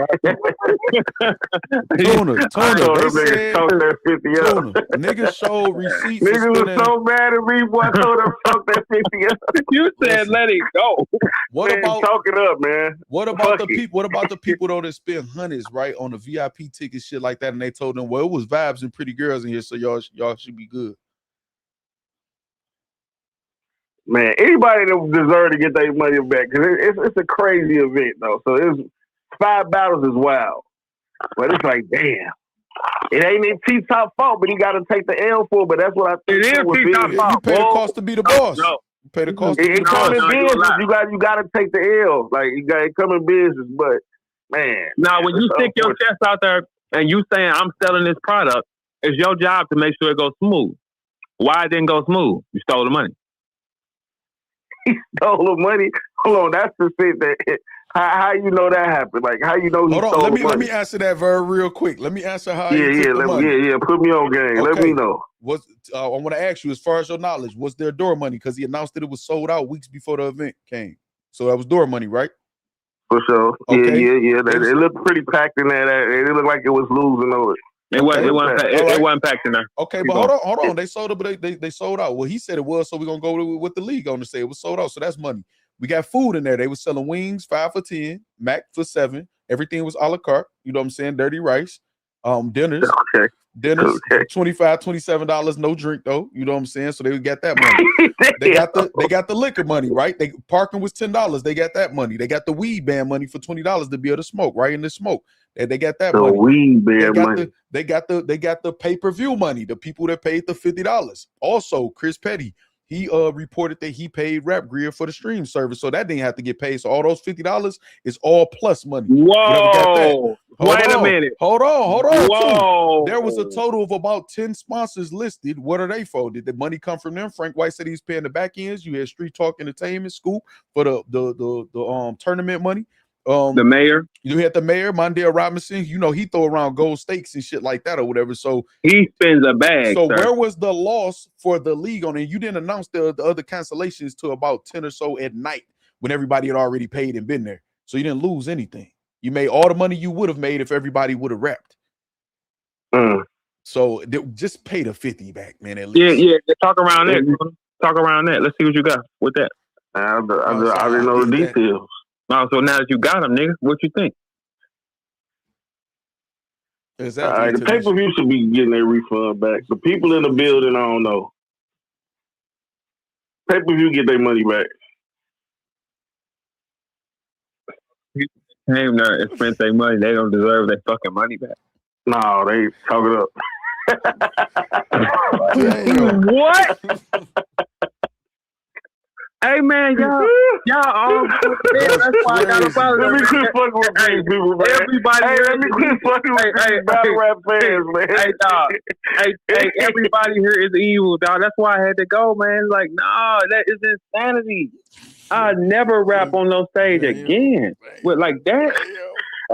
said, that 50 up. Niggas showed receipts. Niggas was so mad at me, boy. I told them fuck that 50 up. You said let it go. What man, about talk it up, man? What about the people? What about the people though that spend hundreds right on the VIP tickets, shit like that, and they told them, well, it was vibes and pretty girls in here, so y'all should be good. Man, anybody that deserve to get their money back, because it's a crazy event though. So it's 5 battles is wild, but it's like, damn, it ain't in T-Top fault, but he got to take the L for it. But that's what I think. It is T-Top fault. You pay the cost to be the boss. No. You pay the cost. It come in business. You got to take the L. Like it come in business, but man. Now, when you stick your chest out there and you saying I'm selling this product, it's your job to make sure it goes smooth. Why it didn't go smooth? You stole the money. He stole the money. Hold on, that's the shit that. How you know that happened? Like how you know he stole the money? Let me answer that very real quick. Let me answer how. Yeah. Put me on game. Okay. Let me know. I want to ask you, as far as your knowledge, was there door money? Because he announced that it was sold out weeks before the event came. So that was door money, right? For sure. Okay. Yeah. It looked pretty packed in there. It looked like it was losing over it. It wasn't packed in there. Okay, but hold on. They sold it, but they sold out. Well, he said it was, so we're gonna go with the league on to say it was sold out. So that's money. We got food in there. They were selling wings, 5 for 10, mac for 7. Everything was a la carte. You know what I'm saying? Dirty rice. Dinners. Okay. $25, $27, no drink though. You know what I'm saying? So they got that money. They got the liquor money, right? Parking was $10. They got that money. They got the weed ban money for $20 to be able to smoke, right? In the smoke. They got that money. Weed ban money. They got the pay-per-view money, the people that paid the $50. Also, Chris Petty, he reported that he paid Rap Greer for the stream service, so that didn't have to get paid. So all those $50 is all plus money. Whoa! Wait a minute. Hold on. Whoa! There was a total of about 10 sponsors listed. What are they for? Did the money come from them? Frank White said he's paying the back ends. You had Street Talk Entertainment, Scoop for the tournament money. The mayor. You had the mayor, Mondale Robinson. You know, he throw around gold stakes and shit like that or whatever. So he spends a bag. So sir. Where was the loss for the league on it? You didn't announce the other cancellations till about 10 or so at night when everybody had already paid and been there. So you didn't lose anything. You made all the money you would have made if everybody would have rapped. So just pay the 50 back, man. At least. Yeah. Talk around that. Talk around that. Let's see what you got with that. I didn't know the details. No, so now that you got them, nigga, what you think? The pay-per-view should be getting their refund back. The people in the building, I don't know. Pay-per-view get their money back. Came there and spent their money. They don't deserve their fucking money back. No, they talk it up. What? Hey man, y'all all that's why I got about let me quit fucking with these people, man. Let me quit fucking with these battle rap fans, man. Hey, dog. Hey, everybody here is evil, dog. That's why I had to go, man. Like, no, that is insanity. I never rap on no stage again with like that.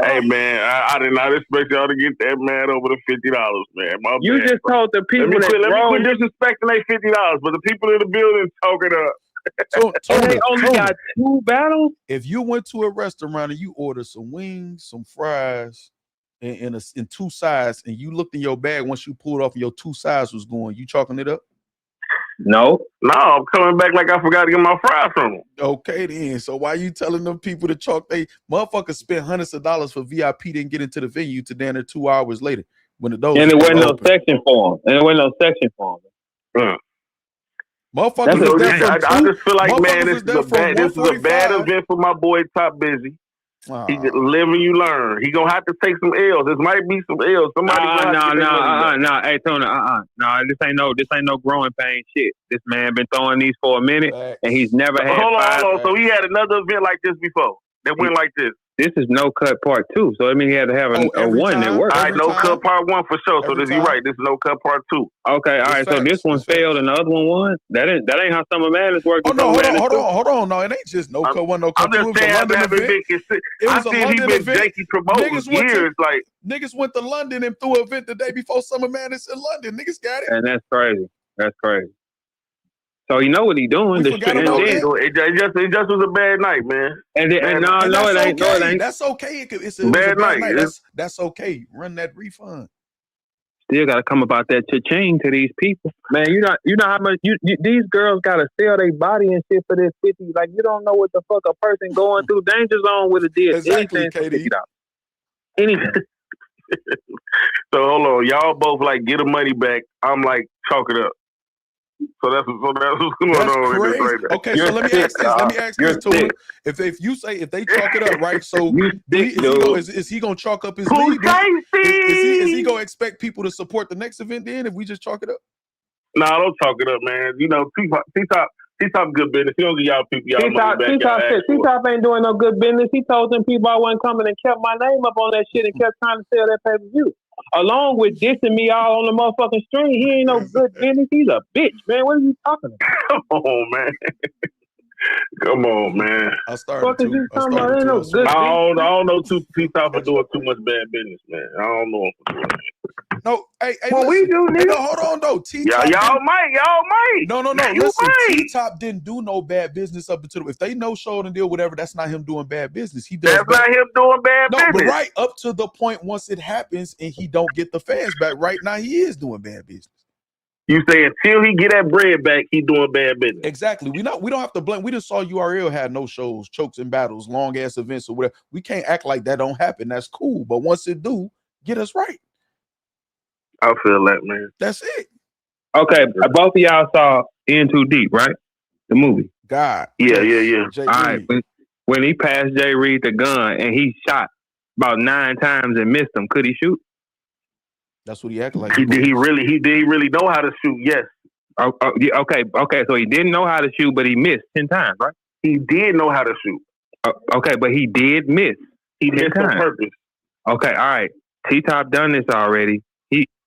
Hey man, I did not expect y'all to get that mad over the $50, man. You just told the people let me quit disrespecting they $50, but the people in the building talk it up. So they only got 2 battles. If you went to a restaurant and you ordered some wings, some fries, in 2 sides, and you looked in your bag once you pulled off and your 2 sides was going, you chalking it up? No, I'm coming back like I forgot to get my fries from them. Okay, then. So why you telling them people to chalk? They motherfuckers spent hundreds of dollars for VIP, didn't get into the venue to down there 2 hours later when the doors. And it wasn't no section for them. Motherfuckers, I just feel like, man, this is a bad event for my boy Top Busy. He just live and you learn. He gonna have to take some L's. This might be some L's. Somebody no. Hey, Tuna, no, this ain't no growing pain shit. This man been throwing these for a minute, and he's never had. Hold on. So he had another event like this before that went like this. this is no cut part 2. So I mean, he had to have a one that worked. All right, no cut part 1 for sure. So you're right. This is no cut part 2. Okay, all right. So this one failed and the other one won. That ain't how Summer Madness works. Oh no, hold on. No, it ain't just no cut 1, no cut 2. I'm just saying, I see he been janky promoting years. Like niggas went to London and threw an event the day before Summer Madness in London. Niggas got it. And that's crazy. That's crazy. So you know what he doing. It just was a bad night, man. And it ain't. No, it ain't. That's okay. It's a bad night. That's okay. Run that refund. Still got to come about that cha-ching to these people, man. You know how much these girls got to sell their body and shit for this 50. Like you don't know what the fuck a person going through danger zone with a deal. Exactly, KD. Anything. So hold on, y'all both like get the money back. I'm like chalk it up. So that's what's going on. Crazy. Right there. Okay, so let me ask this to him. If they chalk it up, right? So is he gonna chalk up his lead? Is he gonna expect people to support the next event then if we just chalk it up? No, don't chalk it up, man. You know, T-Top good business. He don't give y'all people y'all money back. T-Top ain't doing no good business. He told them people I wasn't coming and kept my name up on that shit and kept trying to sell that pay-per-view. Along with dissing me all on the motherfucking stream, he ain't no good business. He's a bitch, man. What are you talking about? Come on, man. I started to. I don't know T-Top for doing too much bad business, man. I don't know him for doing that. No, hey, well, we do, nigga. No, hold on, though. Y'all might. No. Listen, T-Top didn't do no bad business up until if they no showed and deal whatever. That's not him doing bad business. That's not him doing bad business. But right up to the point once it happens and he don't get the fans back. Right now, he is doing bad business. You say until he get that bread back, he doing bad business. Exactly. We don't have to blame. We just saw URL had no shows, chokes and battles, long ass events or whatever. We can't act like that don't happen. That's cool. But once it do, get us right. I feel that, man. That's it. Okay, both of y'all saw In Too Deep, right? The movie. God. Yeah. All right. When he passed Jay Reed the gun and he shot about 9 times and missed him, could he shoot? That's what he acted like. He did he really know how to shoot? Yes. Okay. So he didn't know how to shoot, but he missed 10 times, right? He did know how to shoot. Okay, but he did miss. He missed on purpose. Okay, all right. T-Top done this already.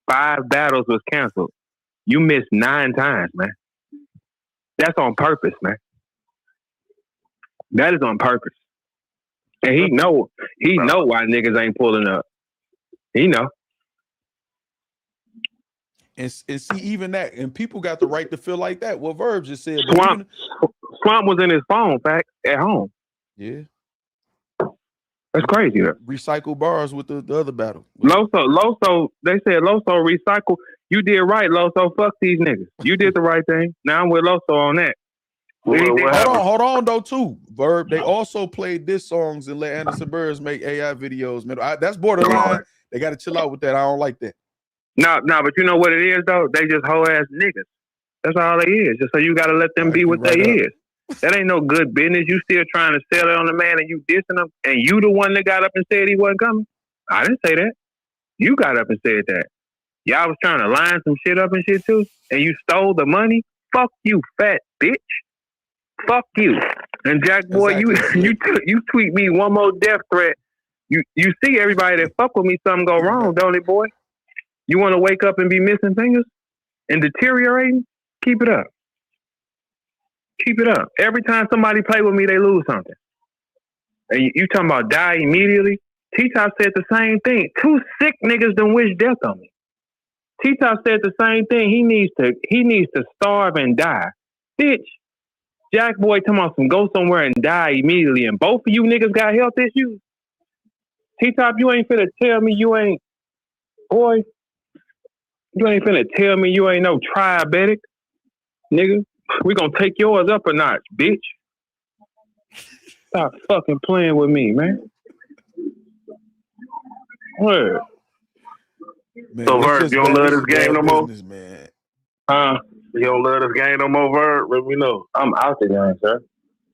5 battles was canceled. You missed 9 times, man. That's on purpose, man. That is on purpose. And he know why niggas ain't pulling up. He know. And see, even that, and people got the right to feel like that. What Verb just said. Swamp was in his phone back at home. Yeah. That's crazy. Though. Recycle bars with the other battle. Loso, they said Loso recycle. You did right, Loso. Fuck these niggas. You did the right thing. Now I'm with Loso on that. Hold on, though, too. Verb, they also played diss songs and let Anderson Burris make AI videos. Man, that's borderline. They got to chill out with that. I don't like that. No, but you know what it is, though? They just hoe-ass niggas. That's all they is. Just so you got to let them be what they is. That ain't no good business. You still trying to sell it on the man and you dissing him, and you the one that got up and said he wasn't coming? I didn't say that. You got up and said that. Y'all was trying to line some shit up and shit too, and you stole the money? Fuck you, fat bitch. Fuck you. And Jack Boy, you tweet me one more death threat. You see everybody that fuck with me, something go wrong, don't it, boy? You want to wake up and be missing fingers and deteriorating? Keep it up. Keep it up. Every time somebody play with me, they lose something. And you talking about die immediately? T-Top said the same thing. 2 sick niggas done wish death on me. T-Top said the same thing. He needs to starve and die. Bitch, Jack Boy talking about some go somewhere and die immediately. And both of you niggas got health issues. T-Top, you ain't finna tell me you ain't, boy, you ain't finna tell me you ain't no triabetic, nigga. We gonna take yours up a notch, bitch. Stop fucking playing with me, man. Word. Man, so, Verb, you don't love this game no more? Man. You don't love this game no more, Verb? Let me know. I'm out the game, sir.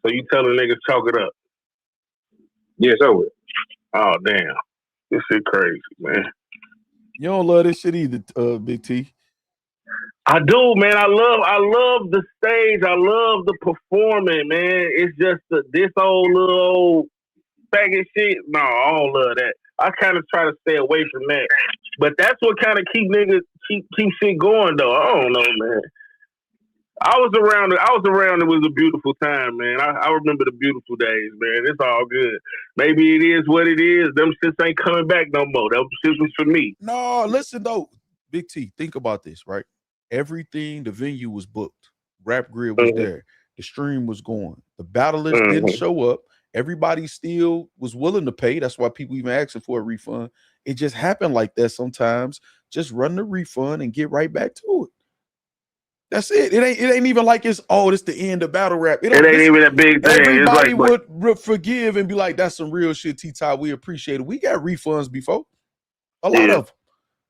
So you telling niggas chalk it up? Yes, I would. Oh, damn. This shit crazy, man. You don't love this shit either, Big T. I do, man. I love the stage. I love the performing, man. It's just this old little faggot shit. No, I don't love that. I kind of try to stay away from that. But that's what kind of keep shit going though. I don't know, man. I was around. It was a beautiful time, man. I remember the beautiful days, man. It's all good. Maybe it is what it is. Them shits ain't coming back no more. Them shits was for me. No, listen though, Big T. Think about this, right? Everything, the venue was booked. Rap Grid was there. The stream was going. The battlers didn't show up. Everybody still was willing to pay. That's why people even asking for a refund. It just happened like that sometimes. Just run the refund and get right back to it. That's it. It ain't even like it's the end of battle rap. It ain't even a big thing. Everybody would forgive and be like, that's some real shit, T-Top. We appreciate it. We got refunds before. A lot of them.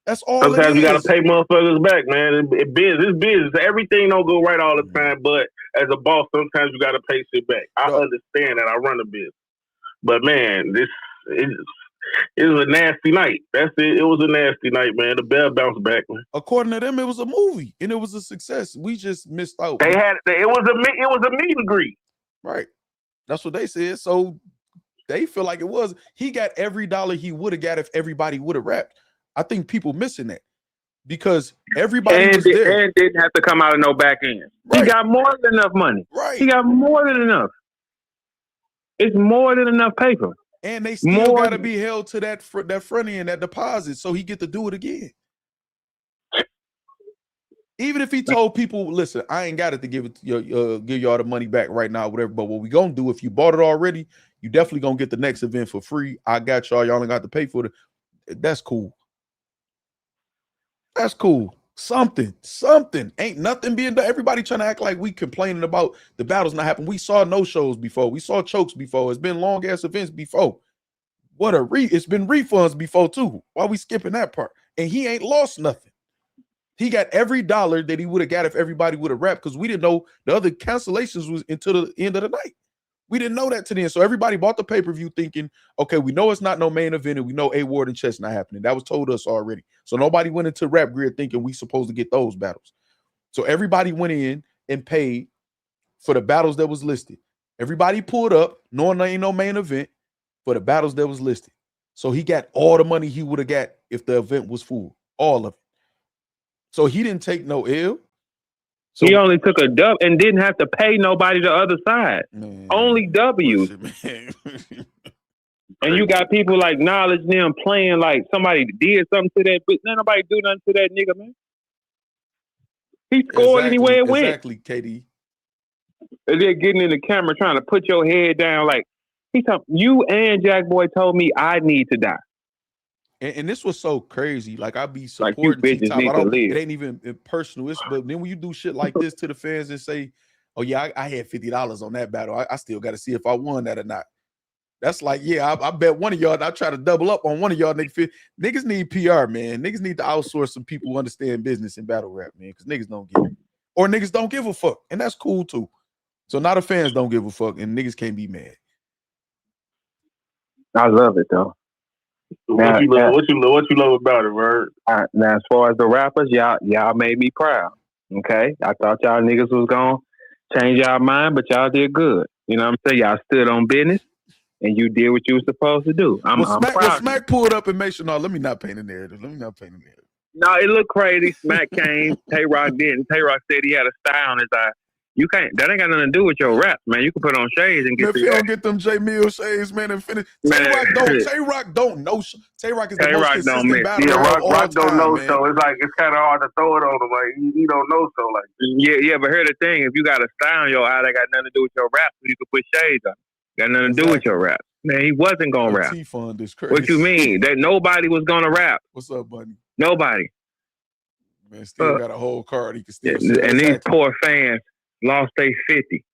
That's all. Sometimes you gotta pay motherfuckers back, man. It's business. Everything don't go right all the time, but as a boss, sometimes you gotta pay shit back. I understand that. I run a business. But man, it was a nasty night. That's it. It was a nasty night, man. The bell bounced back, man. According to them, it was a movie and it was a success. We just missed out. It was a meet and greet. Right. That's what they said. So they feel like it was. He got every dollar he would have got if everybody would have rapped. I think people missing that because everybody was there. And didn't have to come out of no back end. Right. He got more than enough money. Right. He got more than enough. It's more than enough paper. And they still got to be held to that front end, that deposit, so he get to do it again. Even if he told people, listen, I ain't got it to give y'all the money back right now, whatever. But what we gonna do, if you bought it already, you definitely gonna get the next event for free. I got y'all. Y'all ain't got to pay for it. That's cool. That's cool. Something. Ain't nothing being done. Everybody trying to act like we complaining about the battles not happening. We saw no shows before. We saw chokes before. It's been long ass events before. It's been refunds before too. Why we skipping that part? And he ain't lost nothing. He got every dollar that he would have got if everybody would have rapped because we didn't know the other cancellations was until the end of the night. We didn't know that to the end. So everybody bought the pay-per-view thinking, okay, we know it's not no main event and we know A Ward and Chess not happening. That was told us already. So nobody went into Rap Grid thinking we supposed to get those battles. So everybody went in and paid for the battles that was listed. Everybody pulled up, knowing there ain't no main event, for the battles that was listed. So he got all the money he would have got if the event was full. All of it. So he didn't take no L. So he only took a dub and didn't have to pay nobody the other side. Man, only W's. And you got people like Knowledge them playing like somebody did something to that, but nobody do nothing to that nigga, man. He scored anywhere it went. Exactly, KD. And they're getting in the camera trying to put your head down like, you and Jack Boy told me I need to die. And this was so crazy. Like I be supporting T-Top. It ain't even personal. But then when you do shit like this to the fans and say, "Oh yeah, I had $50 on that battle. I still got to see if I won that or not." That's like, yeah, I bet one of y'all. I try to double up on one of y'all. Niggas need PR, man. Niggas need to outsource some people who understand business in battle rap, man. Because niggas don't get it, or niggas don't give a fuck, and that's cool too. So now the fans don't give a fuck, and niggas can't be mad. I love it though. What you love about it, Bird? Now, as far as the rappers, y'all made me proud. Okay, I thought y'all niggas was gonna change y'all mind, but y'all did good. You know what I'm saying? Y'all stood on business, and you did what you were supposed to do. I'm proud. Smack pulled up and made sure. No, let me not paint a narrative. No, it looked crazy. Smack came. Tay-Rock didn't. Tay-Rock said he had a style on his eye. You can't. That ain't got nothing to do with your rap, man. You can put on shades and get. If you don't get them J Mill shades, man, and finish. Tay-Rock don't know. Tay-Rock is the most consistent battle. Yeah, Rock don't know. Man. So it's kind of hard to throw it on him. Like he don't know. So like. Yeah. But here's the thing: if you got a style in your eye, that got nothing to do with your rap. So you can put shades on. Got nothing to do with your rap. Man, he wasn't gonna rap. T-Fund is crazy. What you mean? That nobody was gonna rap. What's up, buddy? Nobody. Man, still got a whole card. He can still. And these poor fans lost their 50.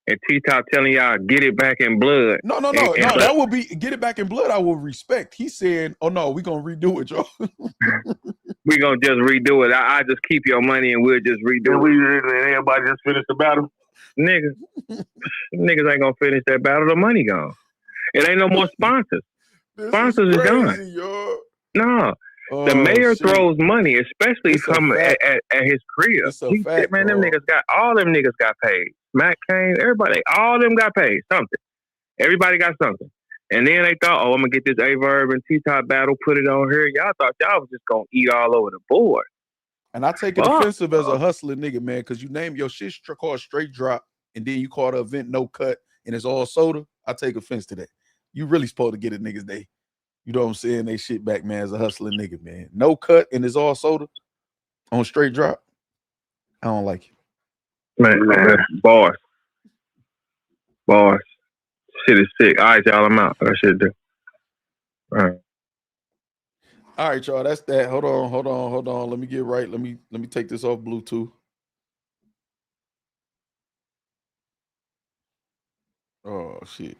And T-Top telling y'all, get it back in blood. No. That would be, get it back in blood, I will respect. He's saying, oh no, we're going to redo it, y'all. We're going to just redo it. I just keep your money and we'll just redo it. And everybody just finish the battle? Niggas ain't going to finish that battle. The money gone. It ain't no more sponsors. Sponsors are done. Yo. No. The mayor throws money, especially at his crib. He said, man, them niggas got paid. Matt Kane, everybody, all them got paid something. Everybody got something. And then they thought, oh, I'm gonna get this A-Verb and T-Top battle, put it on here. Y'all thought y'all was just gonna eat all over the board. And I take it offensive as a hustling nigga, man, because you name your shit called Straight Drop, and then you call the event No Cut, and it's all soda. I take offense to that. You really supposed to get a niggas you know what I'm saying, they shit back, man, as a hustling nigga, man. No Cut and it's all soda on Straight Drop. I don't like it. Man, bars. Shit is sick. All right, y'all, I'm out. That shit do. All right, y'all. That's that. Hold on. Let me get right. Let me take this off Bluetooth. Oh shit.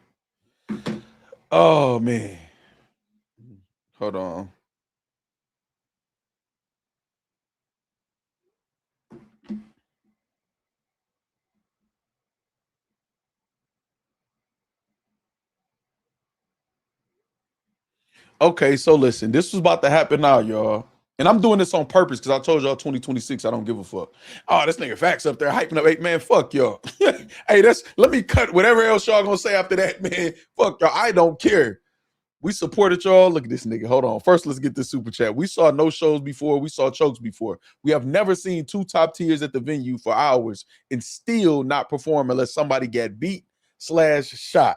Oh man. Hold on. Okay, so listen, this was about to happen now, y'all. And I'm doing this on purpose because I told y'all 2026, I don't give a fuck. Oh, this nigga Factz up there hyping up 8 man. Fuck y'all. Hey, let me cut whatever else y'all gonna say after that, man. Fuck y'all. I don't care. We supported y'all. Look at this nigga. Hold on. First, let's get this super chat. We saw no shows before. We saw chokes before. We have never seen 2 top tiers at the venue for hours and still not perform unless somebody get beat/shot.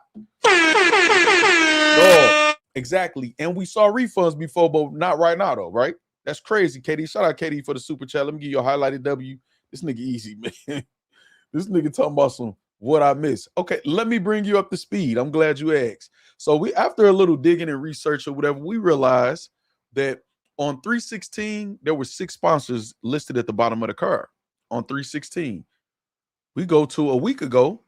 Oh, exactly. And we saw refunds before, but not right now, though, right? That's crazy, KD. Shout out KD for the super chat. Let me give you a highlighted W. This nigga easy, man. This nigga talking about some what I miss. Okay, let me bring you up to speed. I'm glad you asked. So after a little digging and research or whatever, we realized that on 316, there were 6 sponsors listed at the bottom of the card. On 316. We go to a week ago,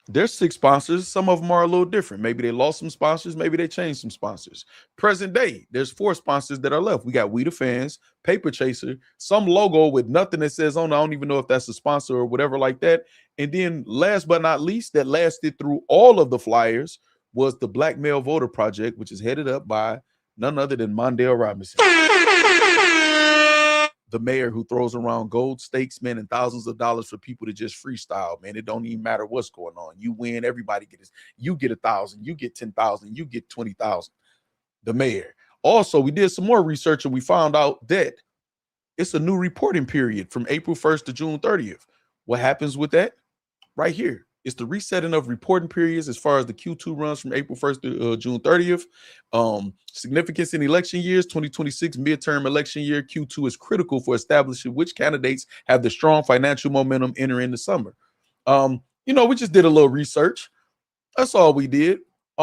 there's 6 sponsors. Some of them are a little different. Maybe they lost some sponsors. Maybe they changed some sponsors. Present day, there's 4 sponsors that are left. We got We the Fans, Paper Chaser, some logo with nothing that says on. I don't even know if that's a sponsor or whatever like that. And then last but not least, that lasted through all of the flyers was the Black Male Voter Project, which is headed up by none other than Mondale Robinson, the mayor who throws around gold stakes, man, and thousands of dollars for people to just freestyle, man. It don't even matter what's going on. You win, everybody gets. You get 1,000, you get 10,000, you get 20,000. The mayor. Also, we did some more research and we found out that it's a new reporting period from April 1st to June 30th. What happens with that? Right here. It's the resetting of reporting periods as far as the Q2 runs from April 1st to June 30th. Significance in election years, 2026 midterm election year, Q2 is critical for establishing which candidates have the strong financial momentum entering the summer. We just did a little research. That's all we did.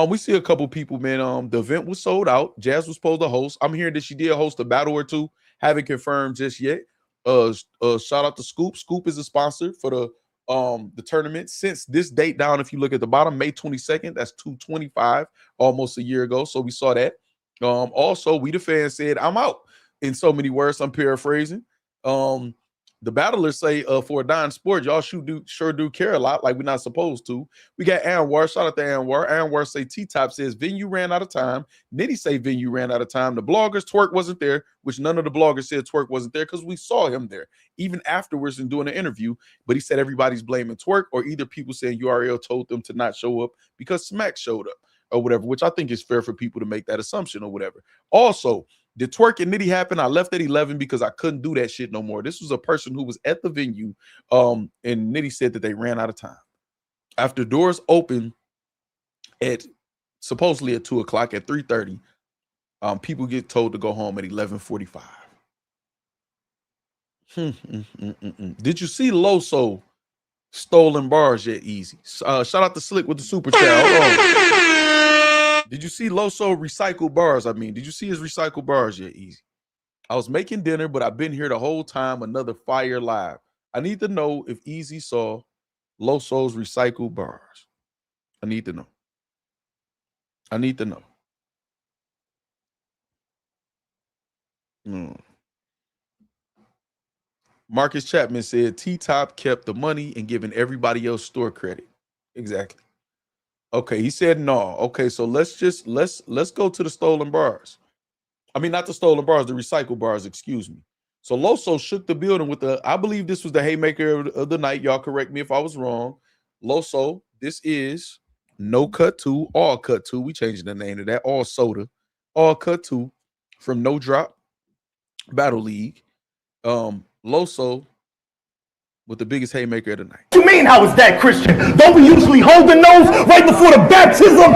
We see a couple people, man. The event was sold out. Jazz was supposed to host. I'm hearing that she did host a battle or two. Haven't confirmed just yet. Shout out to Scoop. Scoop is a sponsor for the tournament since this date down. If you look at the bottom, May 22nd, that's 2/25, almost a year ago. So we saw that. Also, We the Fans said, I'm out. In so many words, I'm paraphrasing. The battlers say for a dying sport, y'all sure do care a lot, like we're not supposed to. We got Anwar. Shout out to Anwar. Anwar say T-Top says venue ran out of time. Nitty say venue ran out of time. The bloggers, Twerk wasn't there, which none of the bloggers said Twerk wasn't there because we saw him there, even afterwards in doing an interview. But he said everybody's blaming Twerk, or either people saying URL told them to not show up because Smack showed up or whatever, which I think is fair for people to make that assumption or whatever. Also, did Twerk and Nitty happen? I left at 11 because I couldn't do that shit no more. This was a person who was at the venue, and Nitty said that they ran out of time. After doors open at supposedly at 2 o'clock, at 3:30, people get told to go home at 11:45. Did you see Loso stolen bars yet, Easy? Shout out to Slick with the super chat. Hold on. Did you see Loso recycle bars? Did you see his recycle bars yet, Easy? I was making dinner, but I've been here the whole time. Another fire live. I need to know if Easy saw Loso's recycle bars. I need to know. Marcus Chapman said T-Top kept the money and giving everybody else store credit. Exactly. Okay, he said no. Okay, so let's go to the stolen bars. Not the stolen bars, the recycle bars, excuse me. So Loso shook the building with I believe this was the haymaker of the night. Y'all correct me if I was wrong. Loso, this is No Cut 2, All Cut 2. We changing the name of that. All Soda, All Cut 2 from No Drop Battle League. Loso with the biggest haymaker of the night. What you mean, how is that, Christian? Don't we usually hold the nose right before the baptism?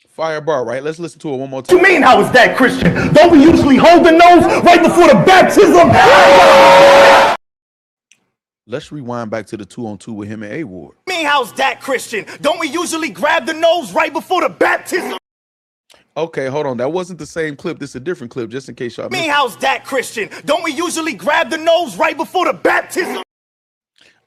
Fire bar, right? Let's listen to it one more time. What you mean, how is that, Christian? Don't we usually hold the nose right before the baptism? Let's rewind back to the 2-on-2 with him and A-Ward. Mean, how's that, Christian? Don't we usually grab the nose right before the baptism? Okay, hold on. That wasn't the same clip. This is a different clip, just in case y'all missed. Mean, how's that, Christian? Don't we usually grab the nose right before the baptism?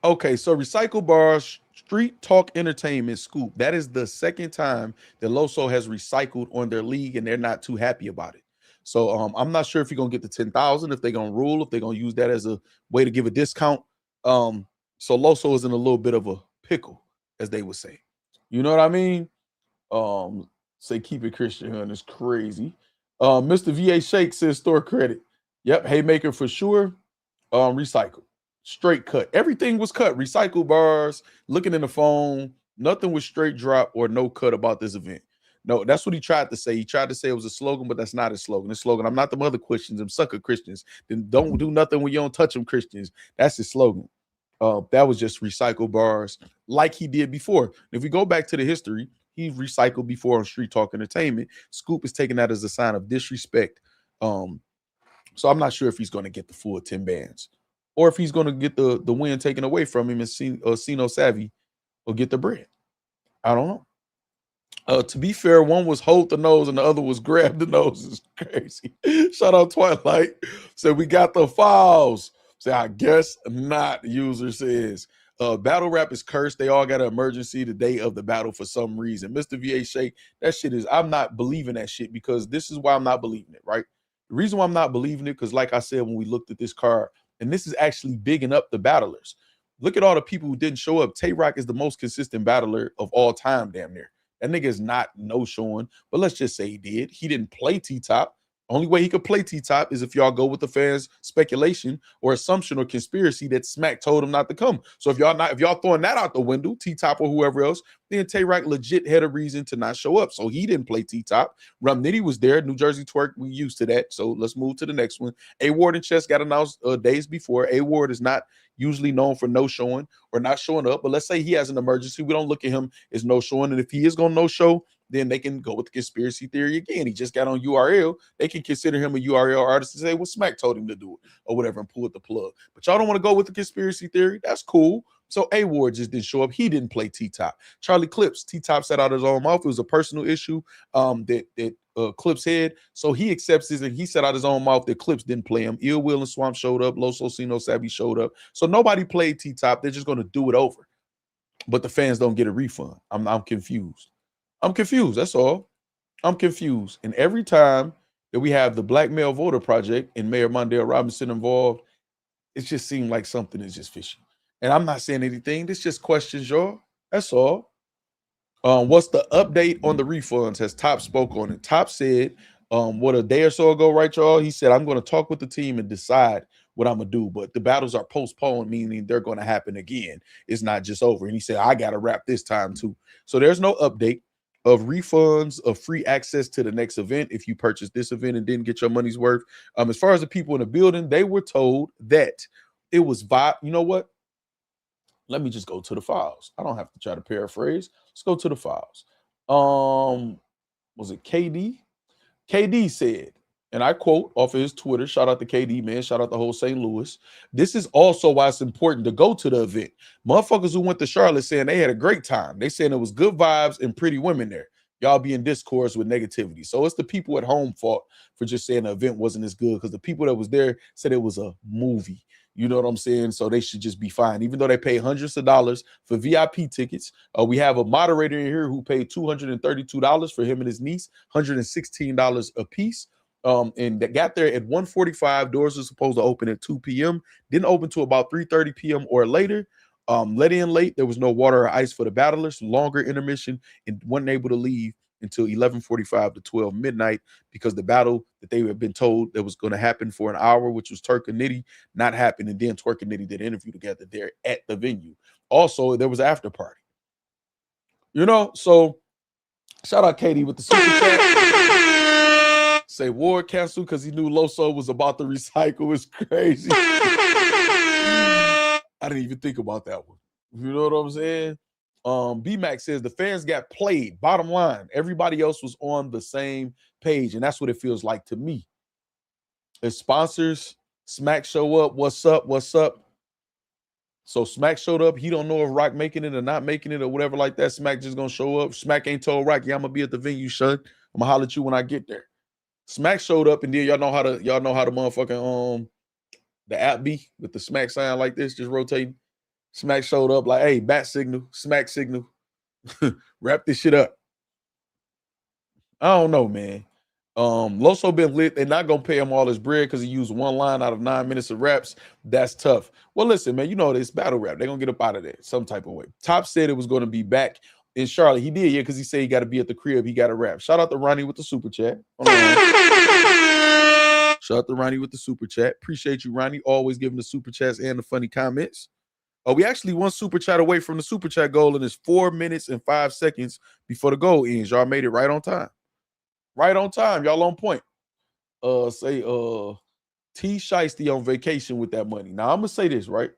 Okay, so Recycle Bars, Street Talk Entertainment Scoop. That is the second time that Loso has recycled on their league, and they're not too happy about it. So I'm not sure if you're gonna get the 10,000, if they're gonna rule, if they're gonna use that as a way to give a discount. So Loso is in a little bit of a pickle, as they would say. You know what I mean? Say keep it Christian, hun. It's crazy. Mr. VA Shake says store credit. Yep, haymaker for sure. Recycle. Straight cut. Everything was cut. Recycle bars, looking in the phone. Nothing was straight drop or no cut about this event. No, that's what he tried to say. He tried to say it was a slogan, but that's not his slogan. His slogan, I'm not them other Christians, them sucker Christians. Then don't do nothing when you don't touch them Christians. That's his slogan. That was just recycle bars like he did before. If we go back to the history, he recycled before on Street Talk Entertainment. Scoop is taking that as a sign of disrespect. So I'm not sure if he's going to get the full 10 bands or if he's going to get the win taken away from him and Sino Savvy will get the bread. I don't know. To be fair, one was hold the nose and the other was grab the nose. It's crazy. Shout out Twilight. Said we got the files. Say I guess not. User says battle rap is cursed. They all got an emergency the day of the battle for some reason. Mr. VA Shake, that shit is, I'm not believing that shit because this is why I'm not believing it, right? The reason why I'm not believing it, because like I said, when we looked at this card, and this is actually bigging up the battlers. Look at all the people who didn't show up. Tay-Rock is the most consistent battler of all time, damn near. That nigga is not no-showing, but let's just say he did. He didn't play T-Top. Only way he could play T-Top is if y'all go with the fans' speculation or assumption or conspiracy that Smack told him not to come. So if y'all throwing that out the window, T-Top or whoever else, then Tay-Rock legit had a reason to not show up. So he didn't play T-Top. Rum Nitty was there. New Jersey Twerk, we used to that. So let's move to the next one. A-Ward and Chess got announced days before. A-Ward is not usually known for no showing or not showing up. But let's say he has an emergency. We don't look at him as no showing. And if he is going to no show, then they can go with the conspiracy theory again. He just got on URL. They can consider him a URL artist and say, well, Smack told him to do it or whatever and pull the plug. But y'all don't want to go with the conspiracy theory. That's cool. So A-Ward just didn't show up. He didn't play T-Top. Charlie Clips, T-Top said out his own mouth. It was a personal issue that Clips had. So he accepts this and he said out his own mouth that Clips didn't play him. Ill Will and Swamp showed up. Loso Sino Savvy showed up. So nobody played T-Top. They're just going to do it over. But the fans don't get a refund. I'm confused. I'm confused. That's all. I'm confused. And every time that we have the Black Male Voter Project and Mayor Mondale Robinson involved, it just seemed like something is just fishy. And I'm not saying anything. This just questions, y'all. That's all. What's the update on the refunds? Has Top spoke on it? Top said, what, a day or so ago, right, y'all? He said, I'm going to talk with the team and decide what I'm going to do. But the battles are postponed, meaning they're going to happen again. It's not just over. And he said, I got to wrap this time too. So there's no update of refunds, of free access to the next event if you purchased this event and didn't get your money's worth. As far as the people in the building, they were told that it was you know what? Let me just go to the files. I don't have to try to paraphrase. Let's go to the files. Was it KD? KD said, and I quote off of his Twitter, shout out to KD, man, shout out the whole St. Louis. This is also why it's important to go to the event. Motherfuckers who went to Charlotte saying they had a great time. They saying it was good vibes and pretty women there. Y'all be in discourse with negativity. So it's the people at home fault for just saying the event wasn't as good because the people that was there said it was a movie. You know what I'm saying? So they should just be fine, even though they pay hundreds of dollars for VIP tickets. We have a moderator in here who paid $232 for him and his niece, $116 a piece. And that got there at 1:45. Doors are supposed to open at 2 p.m. Didn't open to about 3:30 p.m. or later. Let in late. There was no water or ice for the battlers. Longer intermission and wasn't able to leave until 11:45 to 12 midnight because the battle that they had been told that was going to happen for an hour, which was Twerk and Nitty, not happened. And then Twerk and Nitty did an interview together there at the venue. Also, there was an after party. You know, so shout out Katie with the super chat. Say Ward canceled because he knew Loso was about to recycle. It's crazy. I didn't even think about that one. You know what I'm saying? B-Max says the fans got played. Bottom line, everybody else was on the same page, and that's what it feels like to me. If sponsors, Smack show up, what's up, what's up? So Smack showed up. He don't know if Rock making it or not making it or whatever like that. Smack just gonna show up. Smack ain't told Rock, yeah, I'm gonna be at the venue, son. I'm gonna holler at you when I get there. Smack showed up, and then y'all know how to motherfucking the app be with the Smack sign like this, just rotating. Smack showed up like, hey, bat signal, Smack signal. Wrap this shit up. I don't know, man. Loso been lit. They're not gonna pay him all his bread because he used one line out of 9 minutes of raps. That's tough. Well, listen, man, you know this battle rap. They're gonna get up out of there some type of way. Top said it was gonna be back in Charlotte. He did, yeah, because he said he got to be at the crib. He got to rap. Shout out to Ronnie with the super chat. Shout out to Ronnie with the super chat. Appreciate you, Ronnie. Always giving the super chats and the funny comments. We actually one super chat away from the super chat goal, and it's 4 minutes and 5 seconds before the goal ends. Y'all made it right on time. Right on time. Y'all on point. Say T Shiesty on vacation with that money. Now I'm gonna say this, right?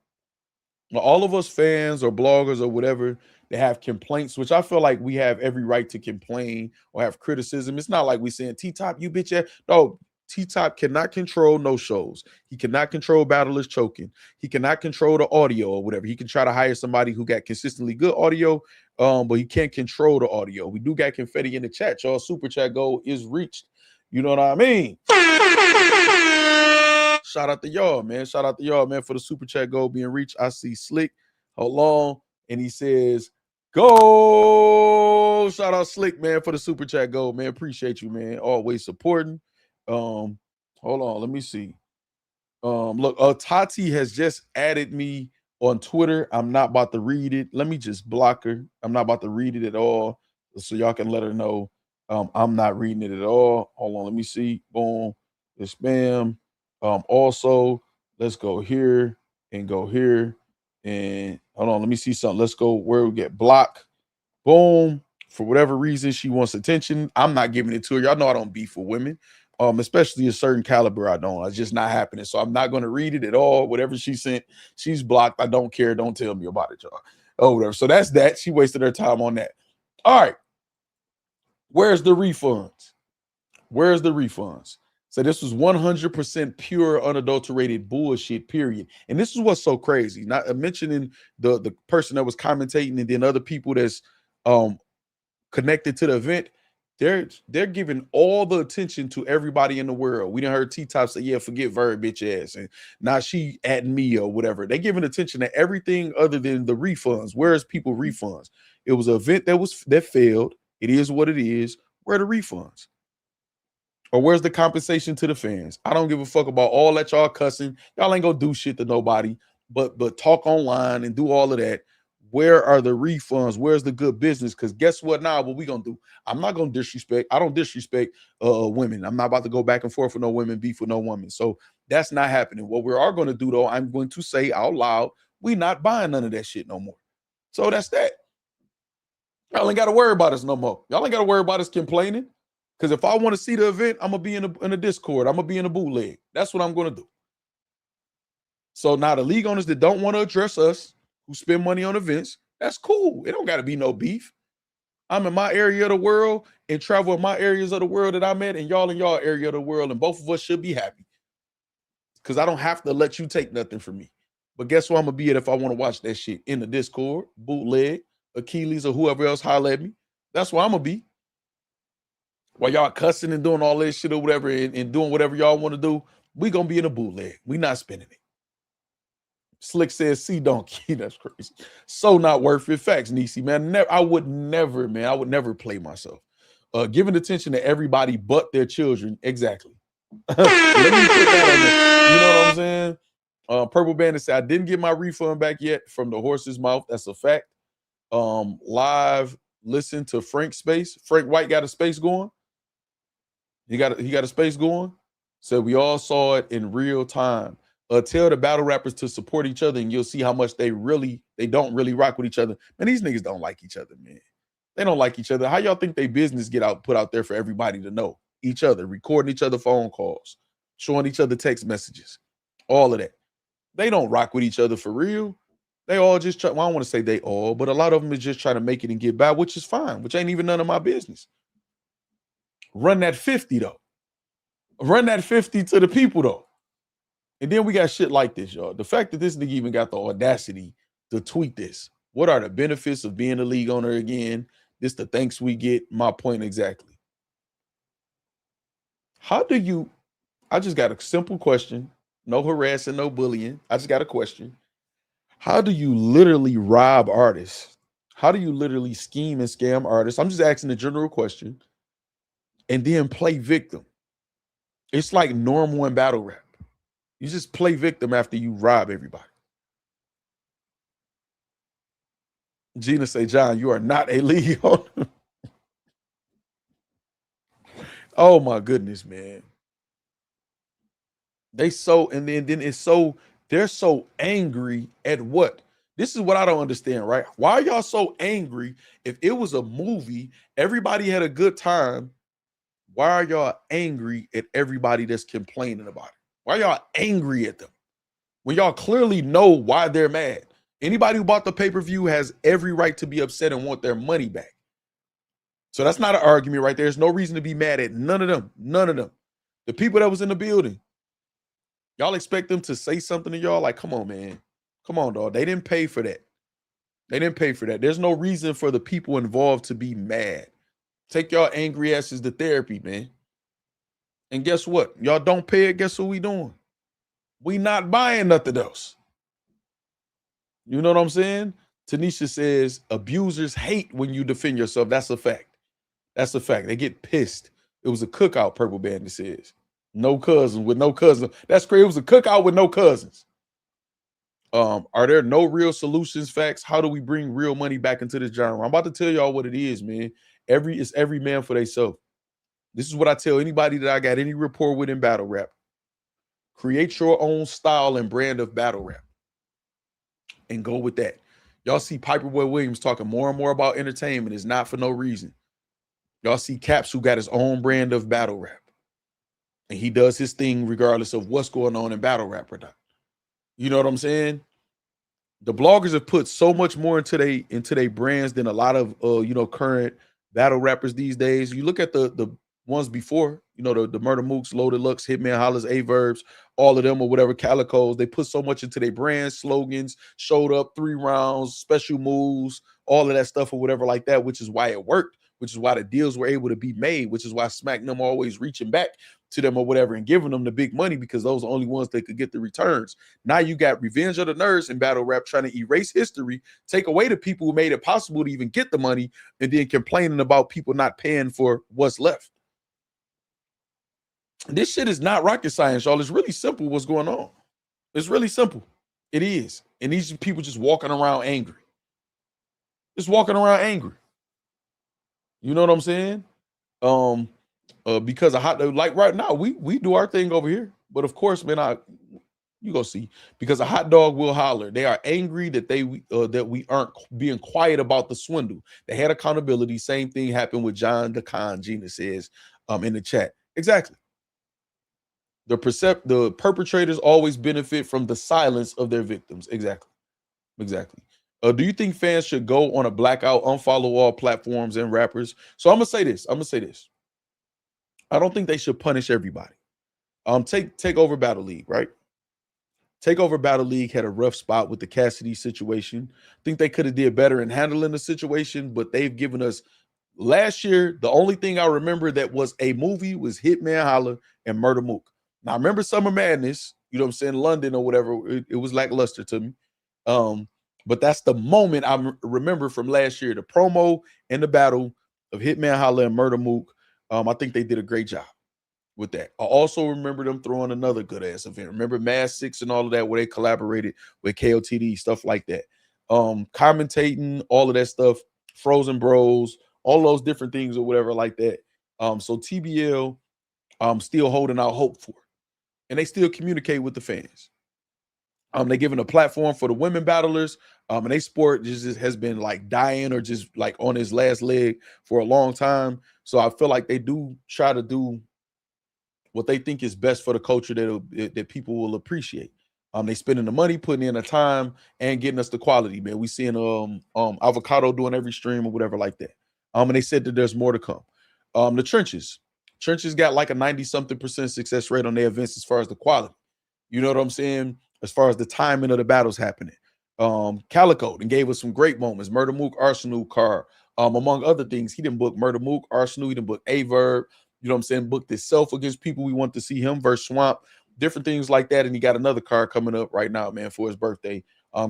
Now, all of us fans or bloggers or whatever, they have complaints, which I feel like we have every right to complain or have criticism. It's not like we saying T-Top, you bitch ass. No, T-Top cannot control no shows. He cannot control battlers choking. He cannot control the audio or whatever. He can try to hire somebody who got consistently good audio, but he can't control the audio. We do got confetti in the chat. Y'all super chat goal is reached. You know what I mean? Shout out to y'all, man. Shout out to y'all, man, for the super chat goal being reached. I see Slick. Hold on. And he says, go. Shout out Slick, man, for the super chat goal, man. Appreciate you, man. Always supporting. Hold on. Let me see. Look, Tati has just added me on Twitter. I'm not about to read it. Let me just block her. I'm not about to read it at all. So y'all can let her know I'm not reading it at all. Hold on. Let me see. Boom. It's spam. Also, let's go here and go here. And hold on, let me see something. Let's go where we get block. Boom. For whatever reason, she wants attention. I'm not giving it to her. Y'all know I don't beef with women, especially a certain caliber. I don't. It's just not happening. So I'm not going to read it at all. Whatever she sent, she's blocked. I don't care. Don't tell me about it, y'all. Oh, whatever. So that's that. She wasted her time on that. All right. Where's the refunds? Where's the refunds? So this was 100% pure, unadulterated bullshit, period. And this is what's so crazy. Not mentioning the person that was commentating and then other people that's connected to the event. They're giving all the attention to everybody in the world. We done heard T-Top say, yeah, forget Verb, bitch ass. And now she at me or whatever. They're giving attention to everything other than the refunds. Where's people refunds? It was an event that failed. It is what it is. Where are the refunds? Or where's the compensation to the fans? I don't give a fuck about all that y'all cussing. Y'all ain't gonna do shit to nobody, but talk online and do all of that. Where are the refunds? Where's the good business? Because guess what now? What we gonna do? I'm not gonna disrespect. I don't disrespect women. I'm not about to go back and forth with no women, beef with no woman. So that's not happening. What we are gonna do though, I'm going to say out loud, we not buying none of that shit no more. So that's that. Y'all ain't got to worry about us no more. Y'all ain't got to worry about us complaining. Because if I want to see the event, I'm going to be in a Discord. I'm going to be in a bootleg. That's what I'm going to do. So now the league owners that don't want to address us, who spend money on events, that's cool. It don't got to be no beef. I'm in my area of the world and travel in my areas of the world that I'm at, and y'all in y'all area of the world, and both of us should be happy. Because I don't have to let you take nothing from me. But guess where I'm going to be at if I want to watch that shit? In the Discord, bootleg, Achilles, or whoever else holler at me. That's where I'm going to be. While y'all cussing and doing all this shit or whatever and doing whatever y'all want to do, we going to be in a bootleg. We not spending it. Slick says, see donkey. That's crazy. So not worth it. Facts, Nisi, man. I would never play myself. Giving attention to everybody but their children. Exactly. Let me put that on there. You know what I'm saying? Purple Bandit said, I didn't get my refund back yet from the horse's mouth. That's a fact. Live, listen to Frank's space. Frank White got a space going. He got a space going. So we all saw it in real time. Tell the battle rappers to support each other, and you'll see how much they don't really rock with each other. Man, these niggas don't like each other, man. They don't like each other. How y'all think they business put out there for everybody to know? Each other, recording each other phone calls, showing each other text messages, all of that. They don't rock with each other for real. They all just try. Well, I don't want to say they all, but a lot of them is just trying to make it and get by, which is fine, which ain't even none of my business. Run that 50 though. Run that 50 to the people though. And then we got shit like this, y'all. The fact that this nigga even got the audacity to tweet this. What are the benefits of being a league owner again? This the thanks we get. My point exactly. How do you, I just got a simple question. No harassing, no bullying. I just got a question. How do you literally rob artists? How do you literally scheme and scam artists? I'm just asking a general question. And then play victim. It's like normal in battle rap. You just play victim after you rob everybody. Gina say, John, you are not a league owner. Oh my goodness, man. They so, and then it's so, they're so angry at what? This is what I don't understand, right? Why are y'all so angry? If it was a movie, everybody had a good time. Why are y'all angry at everybody that's complaining about it? Why are y'all angry at them? When y'all clearly know why they're mad. Anybody who bought the pay-per-view has every right to be upset and want their money back. So that's not an argument right there. There's no reason to be mad at none of them. None of them. The people that was in the building. Y'all expect them to say something to y'all? Like, come on, man. Come on, dog. They didn't pay for that. They didn't pay for that. There's no reason for the people involved to be mad. Take y'all angry asses to therapy, man. And guess what? Y'all don't pay it. Guess what we doing? We not buying nothing else. You know what I'm saying? Tanisha says abusers hate when you defend yourself. That's a fact. That's a fact. They get pissed. It was a cookout, Purple Bandit says. No cousins with no cousins. That's crazy. It was a cookout with no cousins. Are there no real solutions, Factz? How do we bring real money back into this genre? I'm about to tell y'all what it is, man. It's every man for themselves. This is what I tell anybody that I got any rapport with in battle rap. Create your own style and brand of battle rap. And go with that. Y'all see Piperboy Williams talking more and more about entertainment. It's not for no reason. Y'all see Caps who got his own brand of battle rap. And he does his thing regardless of what's going on in battle rap or not. You know what I'm saying? The bloggers have put so much more into their brands than a lot of current battle rappers these days. You look at the ones before, the Murder Mooks, Loaded Lux, Hitman Hollers, A-Verbs, all of them or whatever, Calicos, they put so much into their brands, slogans, showed up 3 rounds, special moves, all of that stuff or whatever like that, which is why it worked, which is why the deals were able to be made, which is why Smack them always reaching back to them or whatever and giving them the big money because those are the only ones that could get the returns. Now you got Revenge of the Nerds in battle rap trying to erase history, take away the people who made it possible to even get the money, and then complaining about people not paying for what's left. This shit is not rocket science, y'all. It's really simple what's going on. It's really simple. It is. And these people just walking around angry. Just walking around angry. You know what I'm saying? Because of like right now, we do our thing over here. But of course, man, you go see. Because a hot dog will holler. They are angry that that we aren't being quiet about the swindle. They had accountability. Same thing happened with John DeCon, Gina says in the chat. Exactly. The perpetrators always benefit from the silence of their victims. Exactly. Do you think fans should go on a blackout, unfollow all platforms and rappers? So I'm gonna say this. I don't think they should punish everybody. Take over Battle League, right? Take over Battle League had a rough spot with the Cassidy situation. I think they could have did better in handling the situation, but they've given us last year. The only thing I remember that was a movie was Hitman Holla and Murder Mook. Now I remember Summer Madness, you know what I'm saying, London or whatever. It was lackluster to me. But that's the moment I remember from last year, the promo and the battle of Hitman Holla and Murder Mook. I think they did a great job with that. I also remember them throwing another good ass event. Remember Mass 6 and all of that, where they collaborated with KOTD, stuff like that. Commentating, all of that stuff, Frozen Bros, all those different things or whatever like that. So TBL, still holding out hope for. And they still communicate with the fans. They're giving a platform for the women battlers. And they sport just has been like dying or just like on his last leg for a long time. So I feel like they do try to do what they think is best for the culture that people will appreciate. They spending the money, putting in the time, and getting us the quality, man. We seeing Avocado doing every stream or whatever like that. And they said that there's more to come. The Trenches got like a 90-something% success rate on their events as far as the quality. You know what I'm saying? As far as the timing of the battles happening. Calico and gave us some great moments. Murder Mook, Arsenal car, among other things. He didn't book Murder Mook, Arsenal, he didn't book Averb. You know what I'm saying? Booked itself against people we want to see him versus Swamp, different things like that. And he got another card coming up right now, man, for his birthday,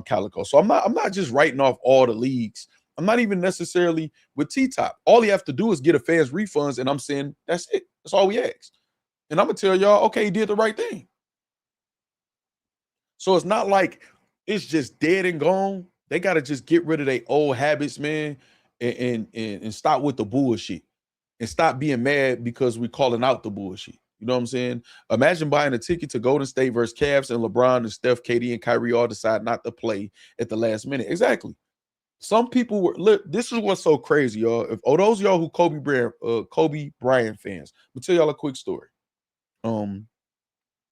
Calico. So I'm not just writing off all the leagues. I'm not even necessarily with T-Top. All you have to do is get a fans refunds, and I'm saying that's it. That's all we ask. And I'm gonna tell y'all, okay, he did the right thing. So it's not like it's just dead and gone. They gotta just get rid of their old habits, man, and stop with the bullshit. And stop being mad because we're calling out the bullshit. You know what I'm saying? Imagine buying a ticket to Golden State versus Cavs and LeBron and Steph, KD, and Kyrie all decide not to play at the last minute. Exactly. Some people were. Look, this is what's so crazy, y'all. If those y'all who Kobe Bryant fans, let me tell y'all a quick story. I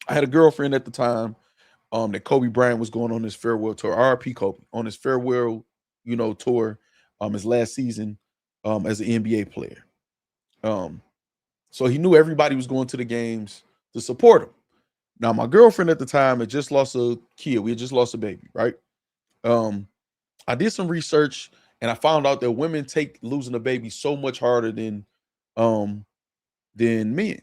had a girlfriend at the time that Kobe Bryant was going on his farewell tour. RP Kobe on his farewell, tour, his last season as an NBA player. So he knew everybody was going to the games to support him. Now, my girlfriend at the time had just lost a kid. We had just lost a baby, right? I did some research and I found out that women take losing a baby so much harder than men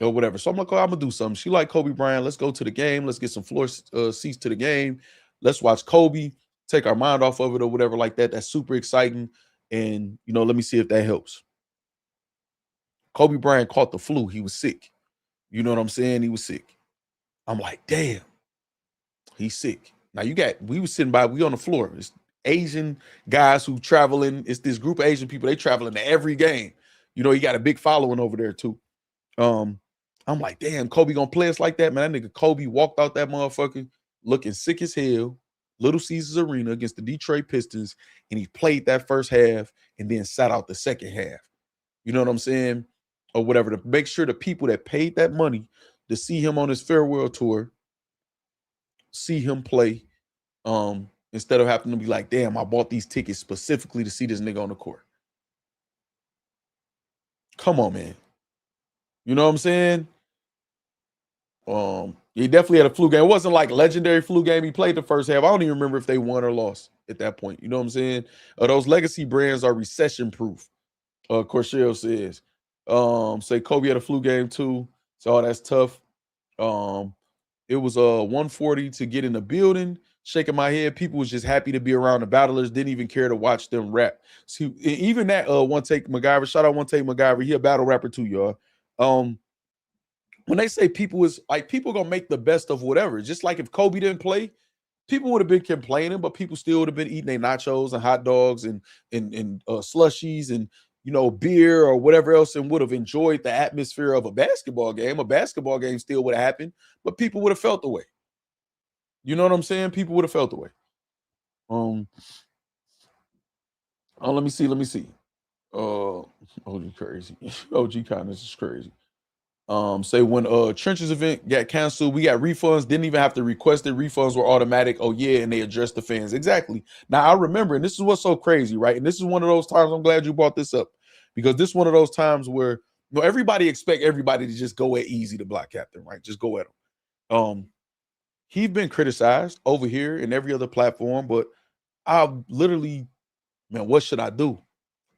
or whatever. So I'm like, oh, I'm gonna do something. She like Kobe Bryant. Let's go to the game. Let's get some floor seats to the game. Let's watch Kobe. Take our mind off of it or whatever like that. That's super exciting. And let me see if that helps. Kobe Bryant caught the flu. He was sick. You know what I'm saying? He was sick. I'm like, damn, he's sick. Now we was sitting by, we on the floor. It's Asian guys who traveling. It's this group of Asian people. They traveling to every game. He got a big following over there too. I'm like, damn, Kobe gonna play us like that, man. That nigga Kobe walked out that motherfucker looking sick as hell. Little Caesars Arena against the Detroit Pistons, and he played that first half and then sat out the second half. You know what I'm saying? Or whatever, to make sure the people that paid that money to see him on his farewell tour, see him play, instead of having to be like, damn, I bought these tickets specifically to see this nigga on the court. Come on, man. You know what I'm saying? He definitely had a flu game. It wasn't like legendary flu game. He played the first half. I don't even remember if they won or lost at that point. You know what I'm saying? Those legacy brands are recession proof. Corshell says. Say Kobe had a flu game too. So that's tough. It was 140 to get in the building. Shaking my head. People was just happy to be around the battlers. Didn't even care to watch them rap. See, even that One Take MacGyver. Shout out One Take MacGyver. He a battle rapper too, y'all. When they say people is like, people gonna make the best of whatever. Just like if Kobe didn't play, people would have been complaining, but people still would have been eating their nachos and hot dogs and slushies and beer or whatever else, and would have enjoyed the atmosphere of a basketball game. A basketball game still would have happened, but people would have felt the way. You know what I'm saying? People would have felt the way. Let me see. OG crazy. OG kindness is crazy. Say when Trenches event got canceled, we got refunds, didn't even have to request it. Refunds were automatic. Oh yeah, and they addressed the fans. Exactly. Now I remember, and this is what's so crazy, right? And this is one of those times, I'm glad you brought this up, because this is one of those times where everybody expect everybody to just go at easy to Black Captain, right? Just go at him. He's been criticized over here and every other platform, but I literally, man, what should I do?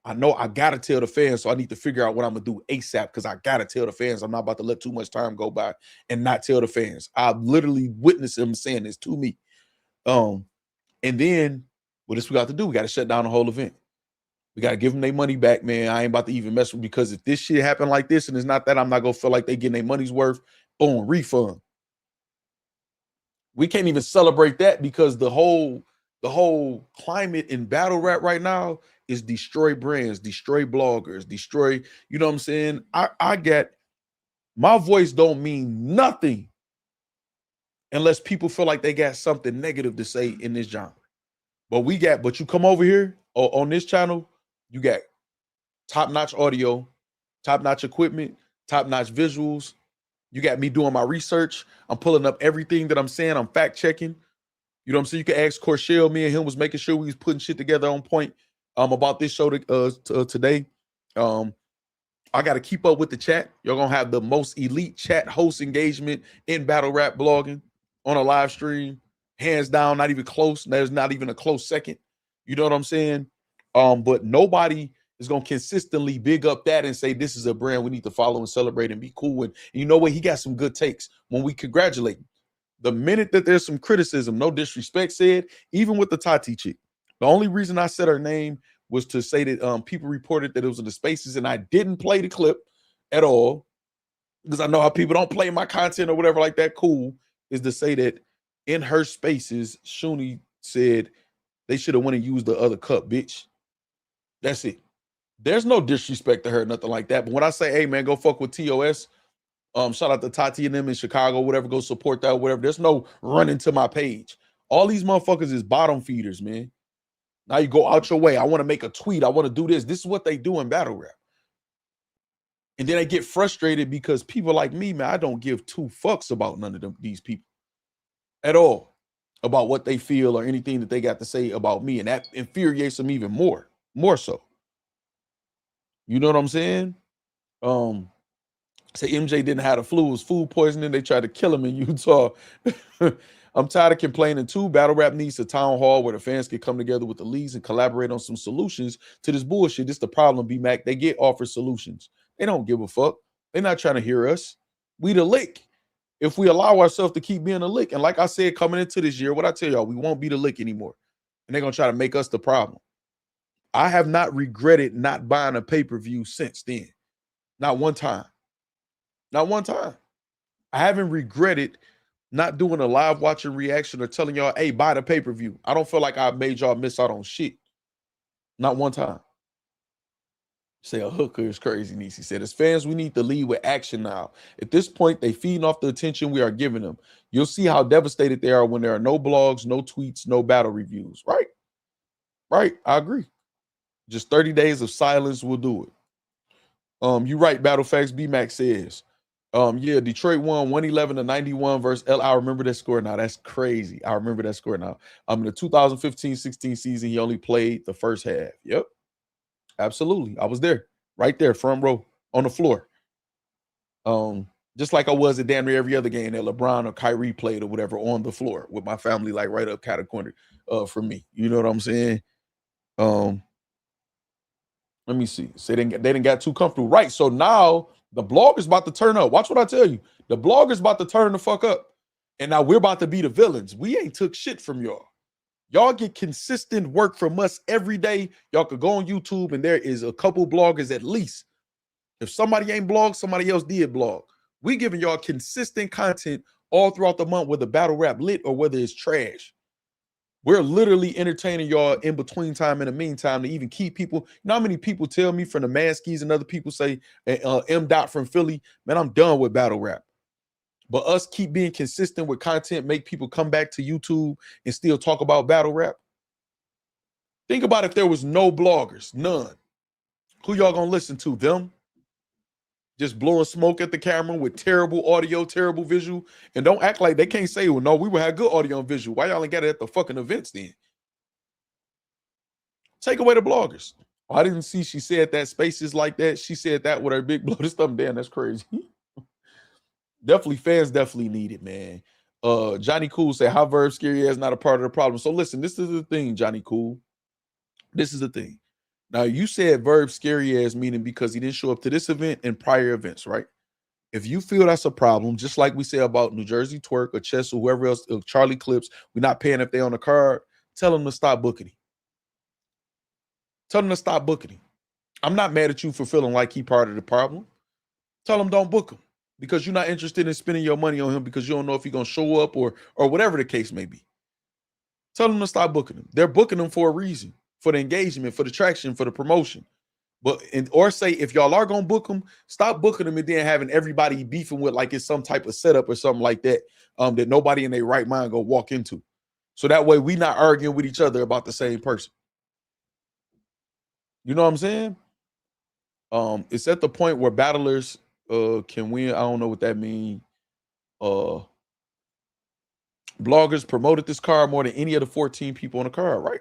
I know I gotta tell the fans, so I need to figure out what I'm gonna do ASAP, because I gotta tell the fans. I'm not about to let too much time go by and not tell the fans. I literally witnessed him saying this to me. And then what we got to do? We got to shut down the whole event. We got to give them their money back, man. I ain't about to even mess with, because if this shit happened like this and it's not that, I'm not gonna feel like they getting their money's worth. Boom, refund. We can't even celebrate that, because the whole climate in battle rap right now is destroy brands, destroy bloggers, destroy, you know what I'm saying? I get, my voice don't mean nothing unless people feel like they got something negative to say in this genre. But you come over here on this channel, you got top-notch audio, top-notch equipment, top-notch visuals. You got me doing my research. I'm pulling up everything that I'm saying. I'm fact-checking. You know what I'm saying? You can ask Corshell. Me and him was making sure we was putting shit together on point about this show today. I got to keep up with the chat. You're going to have the most elite chat host engagement in battle rap blogging on a live stream. Hands down, not even close. There's not even a close second. You know what I'm saying? But nobody is going to consistently big up that and say, this is a brand we need to follow and celebrate and be cool. And you know what? He got some good takes when we congratulate him. The minute that there's some criticism, no disrespect said, even with the Tati chick, the only reason I said her name was to say that people reported that it was in the spaces, and I didn't play the clip at all because I know how people don't play my content or whatever like that. Cool is to say that in her spaces, Shuni said they should have went and used the other cup, bitch. That's it. There's no disrespect to her, nothing like that. But when I say, hey man, go fuck with TOS, shout out to Tati and them in Chicago, whatever, go support that, whatever. There's no running to my page. All these motherfuckers is bottom feeders, man. Now you go out your way. I want to make a tweet. I want to do this. This is what they do in battle rap. And then they get frustrated because people like me, man, I don't give two fucks about none of these people at all, about what they feel or anything that they got to say about me. And that infuriates them even more so. You know what I'm saying? Say MJ didn't have the flu, it was food poisoning. They tried to kill him in Utah. I'm tired of complaining too. Battle rap needs a town hall where the fans can come together with the leagues and collaborate on some solutions to this bullshit. This is the problem, B-Mac. They get offered solutions. They don't give a fuck. They're not trying to hear us. We the lick. If we allow ourselves to keep being a lick. And like I said, coming into this year, what I tell y'all, we won't be the lick anymore. And they're going to try to make us the problem. I have not regretted not buying a pay-per-view since then. Not one time. Not one time. I haven't regretted not doing a live watching reaction or telling y'all, hey, buy the pay-per-view. I don't feel like I made y'all miss out on shit. Not one time. Say a hooker is crazy, Niecy said. As fans, we need to lead with action now. At this point, they feeding off the attention we are giving them. You'll see how devastated they are when there are no blogs, no tweets, no battle reviews. Right? Right. I agree. Just 30 days of silence will do it. You right, Battle Facts, B-Mac says. Yeah, Detroit won 111-91 versus L. I remember that score now. That's crazy. I remember that score now. In the 2015-16 season, he only played the first half. Yep. Absolutely. I was there. Right there, front row on the floor. Just like I was at damn near every other game that LeBron or Kyrie played or whatever on the floor with my family, like right up kind of corner from me. You know what I'm saying? Let me see. Say they didn't got too comfortable. Right. So now the blog is about to turn up. Watch what I tell you. The blog is about to turn the fuck up. And now we're about to be the villains. We ain't took shit from y'all. Y'all get consistent work from us every day. Y'all could go on YouTube and there is a couple bloggers at least. If somebody ain't blogged, somebody else did blog. We giving y'all consistent content all throughout the month, whether battle rap lit or whether it's trash. We're literally entertaining y'all in between time and the meantime to even keep people. You know how many people tell me from the Manskis and other people say, M. Dot from Philly, man, I'm done with battle rap. But us keep being consistent with content, make people come back to YouTube and still talk about battle rap. Think about if there was no bloggers, none. Who y'all gonna listen to? Them? Just blowing smoke at the camera with terrible audio, terrible visual. And don't act like they can't say, well, no, we would have good audio and visual. Why y'all ain't got it at the fucking events then? Take away the bloggers. Oh, I didn't see she said that spaces like that. She said that with her big bloated stomach. Damn, that's crazy. Definitely, fans definitely need it, man. Johnny Cool said, how Verb Scary is not a part of the problem. So listen, this is the thing, Johnny Cool. This is the thing. Now, you said Verb Scary ass meaning because he didn't show up to this event and prior events, right? If you feel that's a problem, just like we say about New Jersey Twerk or Chess or whoever else, Charlie Clips, we're not paying if they on the card, tell them to stop booking him. Tell them to stop booking him. I'm not mad at you for feeling like he part of the problem. Tell them don't book him because you're not interested in spending your money on him because you don't know if he's going to show up or whatever the case may be. Tell them to stop booking him. They're booking him for a reason. For the engagement, for the traction, for the promotion. Or say, if y'all are going to book them, stop booking them and then having everybody beefing with like it's some type of setup or something like that. that nobody in their right mind go walk into. So that way we not arguing with each other about the same person. You know what I'm saying? It's at the point where battlers can win. I don't know what that means. Bloggers promoted this card more than any of the 14 people on the card, right?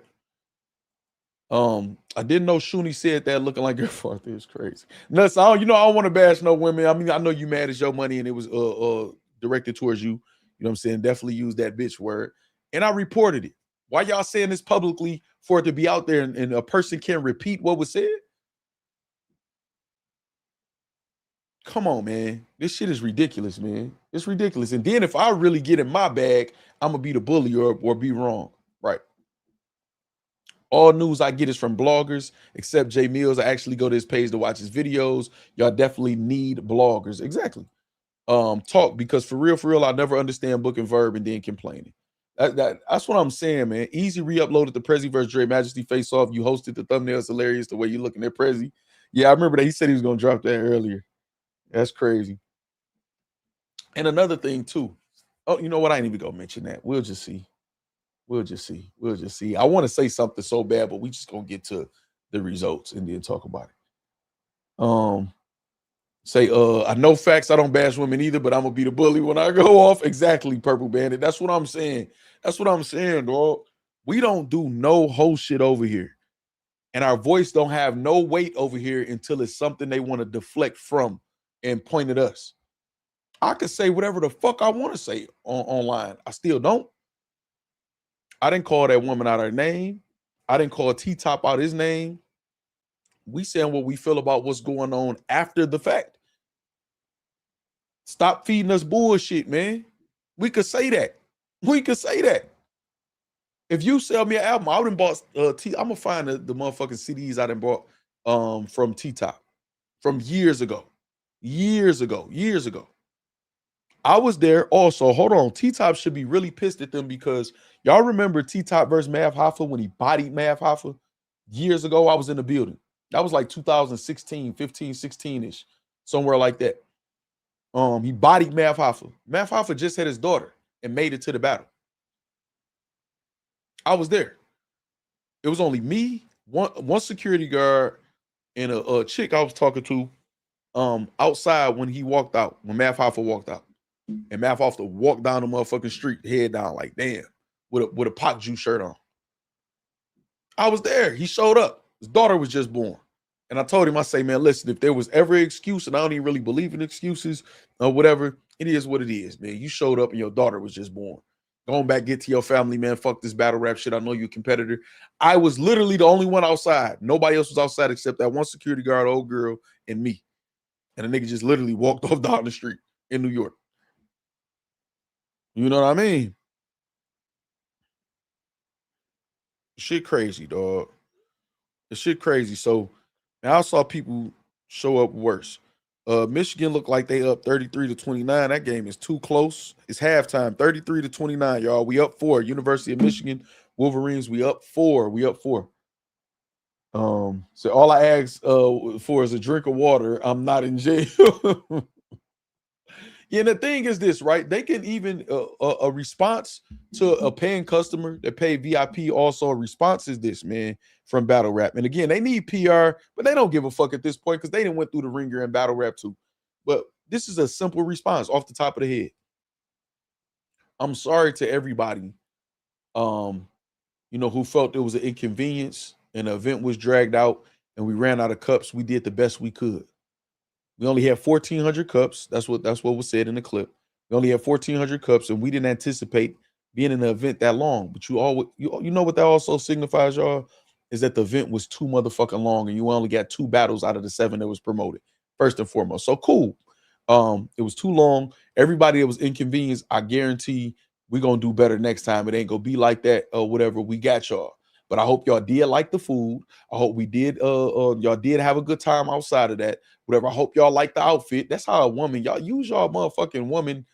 I didn't know Shuni said that looking like your father is crazy. No, so I don't want to bash no women. I mean, I know you mad as your money and it was directed towards you. You know what I'm saying? Definitely use that bitch word. And I reported it. Why y'all saying this publicly for it to be out there and a person can't repeat what was said? Come on, man. This shit is ridiculous, man. It's ridiculous. And then if I really get in my bag, I'm gonna be the bully or be wrong. Right. All news I get is from bloggers, except Jay Mills. I actually go to his page to watch his videos. Y'all definitely need bloggers. Exactly. Talk, because for real, I never understand book and verb and then complaining. That's what I'm saying, man. Easy re-uploaded the Prezi versus Dre Majesty face off. You hosted the thumbnails, hilarious the way you looking at Prezi. Yeah, I remember that. He said he was gonna drop that earlier. That's crazy. And another thing too. Oh, you know what? I ain't even gonna mention that. We'll just see. We'll just see. I want to say something so bad, but we just gonna get to the results and then talk about it. I know facts. I don't bash women either, but I'm gonna be the bully when I go off. Exactly, Purple Bandit. That's what I'm saying. Dog. We don't do no whole shit over here. And our voice don't have no weight over here until it's something they want to deflect from and point at us. I could say whatever the fuck I want to say online. I still don't. I didn't call that woman out her name. I didn't call T-Top out his name. We saying what we feel about what's going on after the fact. Stop feeding us bullshit, man. We could say that. If you sell me an album, I would have bought I'm gonna find the motherfucking CDs I done bought from T-Top from years ago. I was there also. Hold on. T-Top should be really pissed at them because y'all remember T-Top versus Mav Hoffa when he bodied Mav Hoffa years ago? I was in the building. That was like 2016, 15, 16-ish, somewhere like that. He bodied Mav Hoffa. Mav Hoffa just had his daughter and made it to the battle. I was there. It was only me, one security guard, and a chick I was talking to outside when he walked out, when Mav Hoffa walked out. And Mav Hoffa walked down the motherfucking street, head down, like, damn, with a Pac juice shirt on. I was there. He showed up. His daughter was just born. And I told him, I say, man, listen, if there was ever an excuse, and I don't even really believe in excuses or whatever, it is what it is, man. You showed up and your daughter was just born. Going back, get to your family, man. Fuck this battle rap shit. I know you're a competitor. I was literally the only one outside. Nobody else was outside except that one security guard, old girl, and me. And the nigga just literally walked off down the street in New York. You know what I mean? Shit crazy, dog. The shit crazy. So now I saw people show up worse. Michigan looked like they up 33-29. That game is too close. It's halftime, 33-29, y'all. We up 4. University of Michigan Wolverines, we up 4. So all I ask for is a drink of water. I'm not in jail. Yeah, and the thing is this, right? They can even a response to a paying customer that pay VIP. Also, a response is this, man, from Battle Rap. And again, they need PR, but they don't give a fuck at this point because they didn't went through the ringer in Battle Rap too. But this is a simple response off the top of the head. I'm sorry to everybody, who felt there was an inconvenience and the event was dragged out and we ran out of cups. We did the best we could. We only had 1,400 cups. That's what was said in the clip. We only had 1,400 cups, and we didn't anticipate being in the event that long. But you know what that also signifies, y'all, is that the event was too motherfucking long, and you only got 2 battles out of the 7 that was promoted. First and foremost, so cool. It was too long. Everybody that was inconvenienced, I guarantee we're gonna do better next time. It ain't gonna be like that or whatever. We got y'all. But I hope y'all did like the food. I hope we did. Y'all did have a good time outside of that. Whatever. I hope y'all like the outfit. That's how a woman. Y'all use y'all motherfucking woman,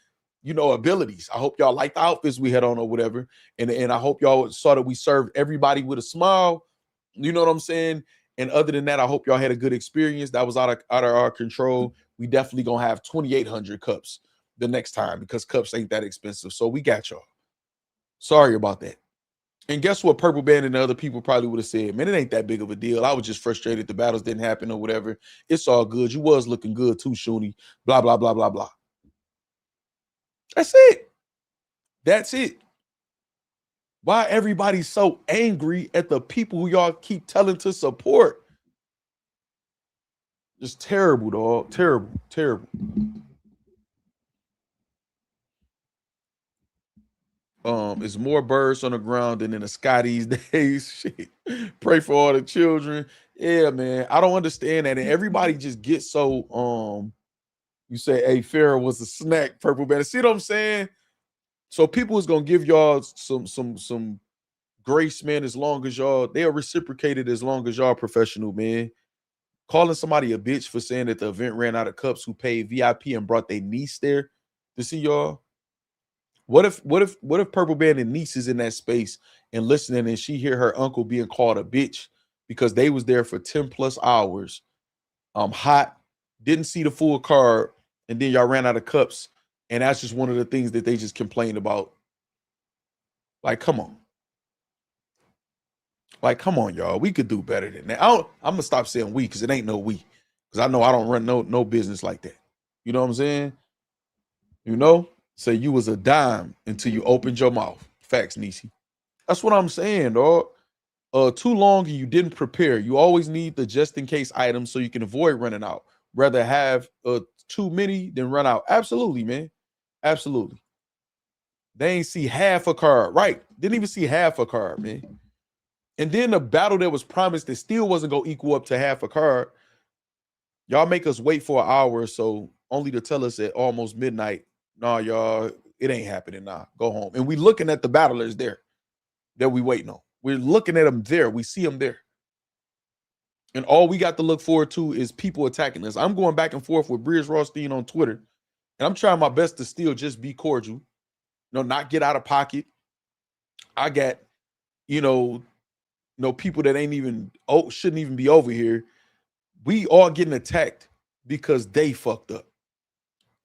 abilities. I hope y'all like the outfits we had on or whatever. And I hope y'all saw that we served everybody with a smile. You know what I'm saying? And other than that, I hope y'all had a good experience. That was out of our control. We definitely gonna have 2,800 cups the next time because cups ain't that expensive. So we got y'all. Sorry about that. And guess what? Purple Band and the other people probably would have said, man, it ain't that big of a deal. I was just frustrated the battles didn't happen or whatever. It's all good. You was looking good too, Shuni. Blah, blah, blah, blah, blah. That's it. That's it. Why everybody so angry at the people who y'all keep telling to support? Just terrible, dog. Terrible, terrible. It's more birds on the ground than in the sky these days. Shit. Pray for all the children. Yeah, man. I don't understand that. And everybody just gets so you say, hey, Farrah was a snack, Purple Band. See what I'm saying? So people is gonna give y'all some grace, man, as long as y'all they are reciprocated as long as y'all professional, man. Calling somebody a bitch for saying that the event ran out of cups who paid VIP and brought their niece there to see y'all. What if Purple Band and niece is in that space and listening and she hear her uncle being called a bitch because they was there for 10 plus hours, hot, didn't see the full card, and then y'all ran out of cups, and that's just one of the things that they just complained about. Like, come on. Like, come on, y'all. We could do better than that. I'm gonna stop saying we because it ain't no we. Because I know I don't run no business like that. You know what I'm saying? You know? Say you was a dime until you opened your mouth. Facts, Nisi. That's what I'm saying, dog. Too long and you didn't prepare. You always need the just in case items so you can avoid running out. Rather have too many than run out. Absolutely, man. Absolutely. They ain't see half a card. Right. Didn't even see half a card, man. And then the battle that was promised that still wasn't going to equal up to half a card. Y'all make us wait for an hour or so only to tell us at almost midnight, nah, y'all, it ain't happening now. Go home. And we looking at the battlers there that we waiting on. We're looking at them there. We see them there. And all we got to look forward to is people attacking us. I'm going back and forth with Bridge Rothstein on Twitter. And I'm trying my best to still just be cordial. Not get out of pocket. I got, people that ain't even shouldn't even be over here. We all getting attacked because they fucked up.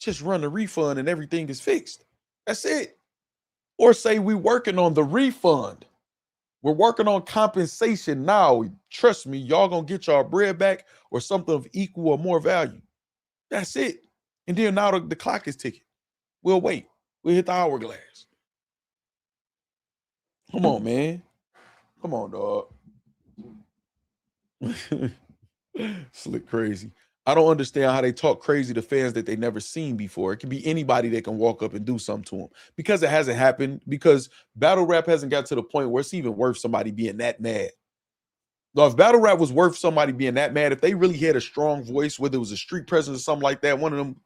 Just run the refund and everything is fixed. That's it. Or say we working on the refund. We're working on compensation now. Trust me, y'all gonna get y'all bread back or something of equal or more value. That's it. And then now the clock is ticking. We'll wait. We'll hit the hourglass. Come on, man. Come on, dog. Slick crazy. I don't understand how they talk crazy to fans that they never seen before. It can be anybody that can walk up and do something to them because it hasn't happened, because battle rap hasn't got to the point where it's even worth somebody being that mad. Now, if battle rap was worth somebody being that mad, if they really had a strong voice, whether it was a street presence or something like that, one of them,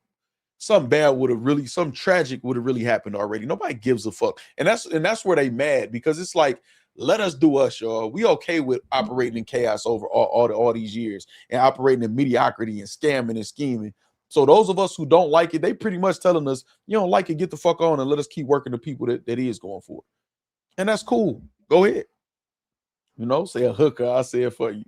something bad would have really, some tragic would have really happened already. Nobody gives a fuck. And that's where they mad, because it's like, let us do us, y'all. We okay with operating in chaos over all these years and operating in mediocrity and scamming and scheming. So those of us who don't like it, they pretty much telling us, you don't like it, get the fuck on and let us keep working the people that is going for it. And that's cool. Go ahead. Say a hooker. I say it for you.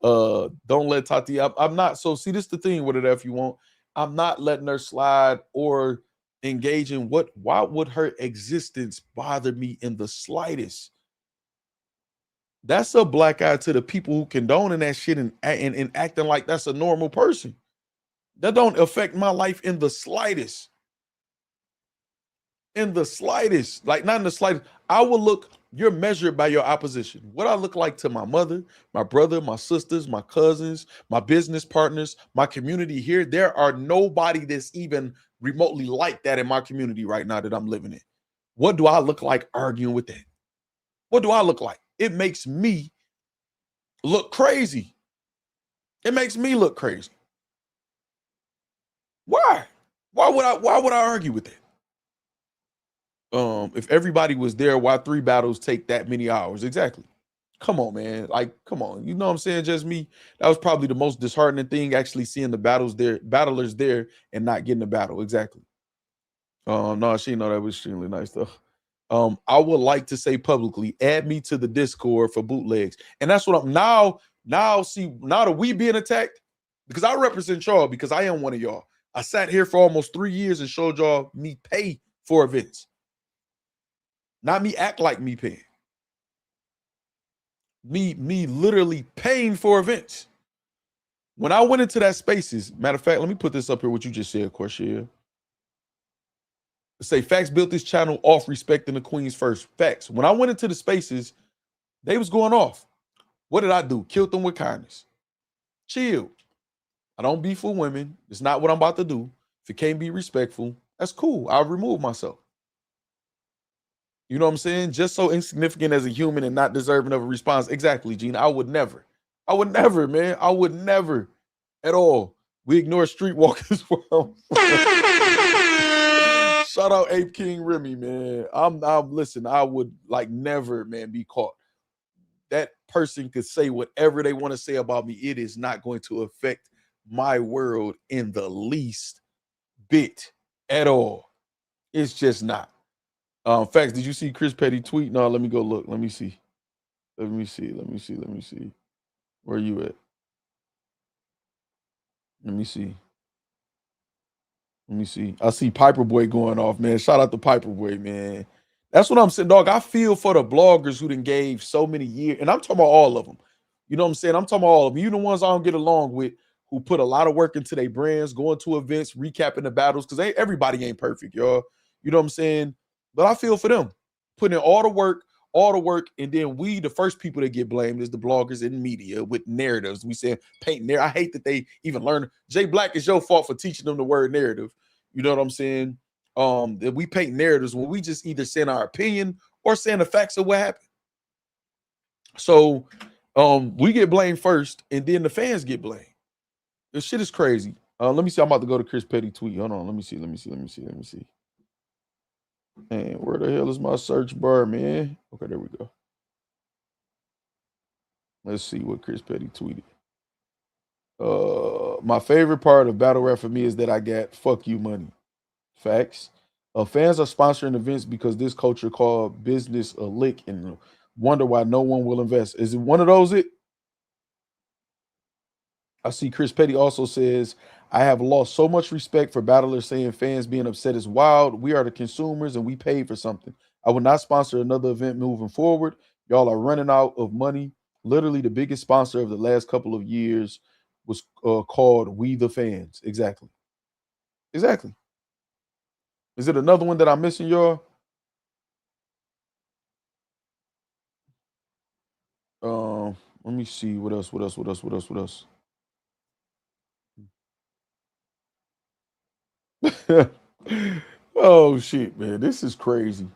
Don't let Tati. I'm not. So see, this is the thing with it. If you want, I'm not letting her slide or engage in why would her existence bother me in the slightest? That's a black eye to the people who condoning that shit and acting like that's a normal person. That don't affect my life in the slightest. In the slightest. Like, not in the slightest. I will look, you're measured by your opposition. What I look like to my mother, my brother, my sisters, my cousins, my business partners, my community here. There are nobody that's even remotely like that in my community right now that I'm living in. What do I look like arguing with that? What do I look like? It makes me look crazy. It makes me look crazy. Why? Why would I argue with that? If everybody was there, why 3 battles take that many hours? Exactly. Come on, man. Like, come on. You know what I'm saying? Just me. That was probably the most disheartening thing, actually seeing the battlers there and not getting the battle. Exactly. No, she know that was extremely nice though. I would like to say publicly, add me to the Discord for bootlegs. And that's what I'm now that we being attacked, because I represent y'all, because I am one of y'all. I sat here for almost 3 years and showed y'all me pay for events. Not me act like me paying. Me literally paying for events. When I went into that spaces, matter of fact, let me put this up here, what you just said, Corshia. Say Factz built this channel off respecting the queens first. Factz. When I went into the spaces, they was going off. What did I do? Killed them with kindness. Chill. I don't beef with women. It's not what I'm about to do. If it can't be respectful, that's cool. I'll remove myself. You know what I'm saying? Just so insignificant as a human and not deserving of a response. Exactly, Gina. I would never, man. I would never at all. We ignore streetwalkers. Shout out Ape King Remy, man. I'm listen, I would like never, man, be caught. That person could say whatever they want to say about me. It is not going to affect my world in the least bit at all. It's just not. Factz, did you see Chris Petty tweet? No, let me go look. Let me see. Let me see. Where you at? Let me see. I see Piper Boy going off, man. Shout out to Piper Boy, man. That's what I'm saying, dog. I feel for the bloggers who done gave so many years, and I'm talking about all of them. You know what I'm saying? I'm talking about all of them. You the ones I don't get along with, who put a lot of work into their brands, going to events, recapping the battles, because everybody ain't perfect, y'all. You know what I'm saying? But I feel for them, putting in all the work, and then we, the first people that get blamed, is the bloggers and media with narratives. We say paint narrative. I hate that they even learn. Jay Black, is your fault for teaching them the word narrative. You know what I'm saying? That we paint narratives when we just either saying our opinion or saying the facts of what happened. So we get blamed first, and then the fans get blamed. This shit is crazy. Let me see. I'm about to go to Chris Petty tweet. Hold on. Let me see. Man, where the hell is my search bar, man? Okay, there we go. Let's see what Chris Petty tweeted. My favorite part of battle rap for me is that I got fuck you money. Facts. Fans are sponsoring events because this culture called business a lick and wonder why no one will invest. Is it one of those? I see Chris Petty also says, I have lost so much respect for battlers saying fans being upset is wild. We are the consumers and we paid for something. I would not sponsor another event moving forward. Y'all are running out of money. Literally the biggest sponsor of the last couple of years was called We the Fans. Exactly. Is it another one that I'm missing, y'all? Let me see. What else? Oh shit, man. This is crazy.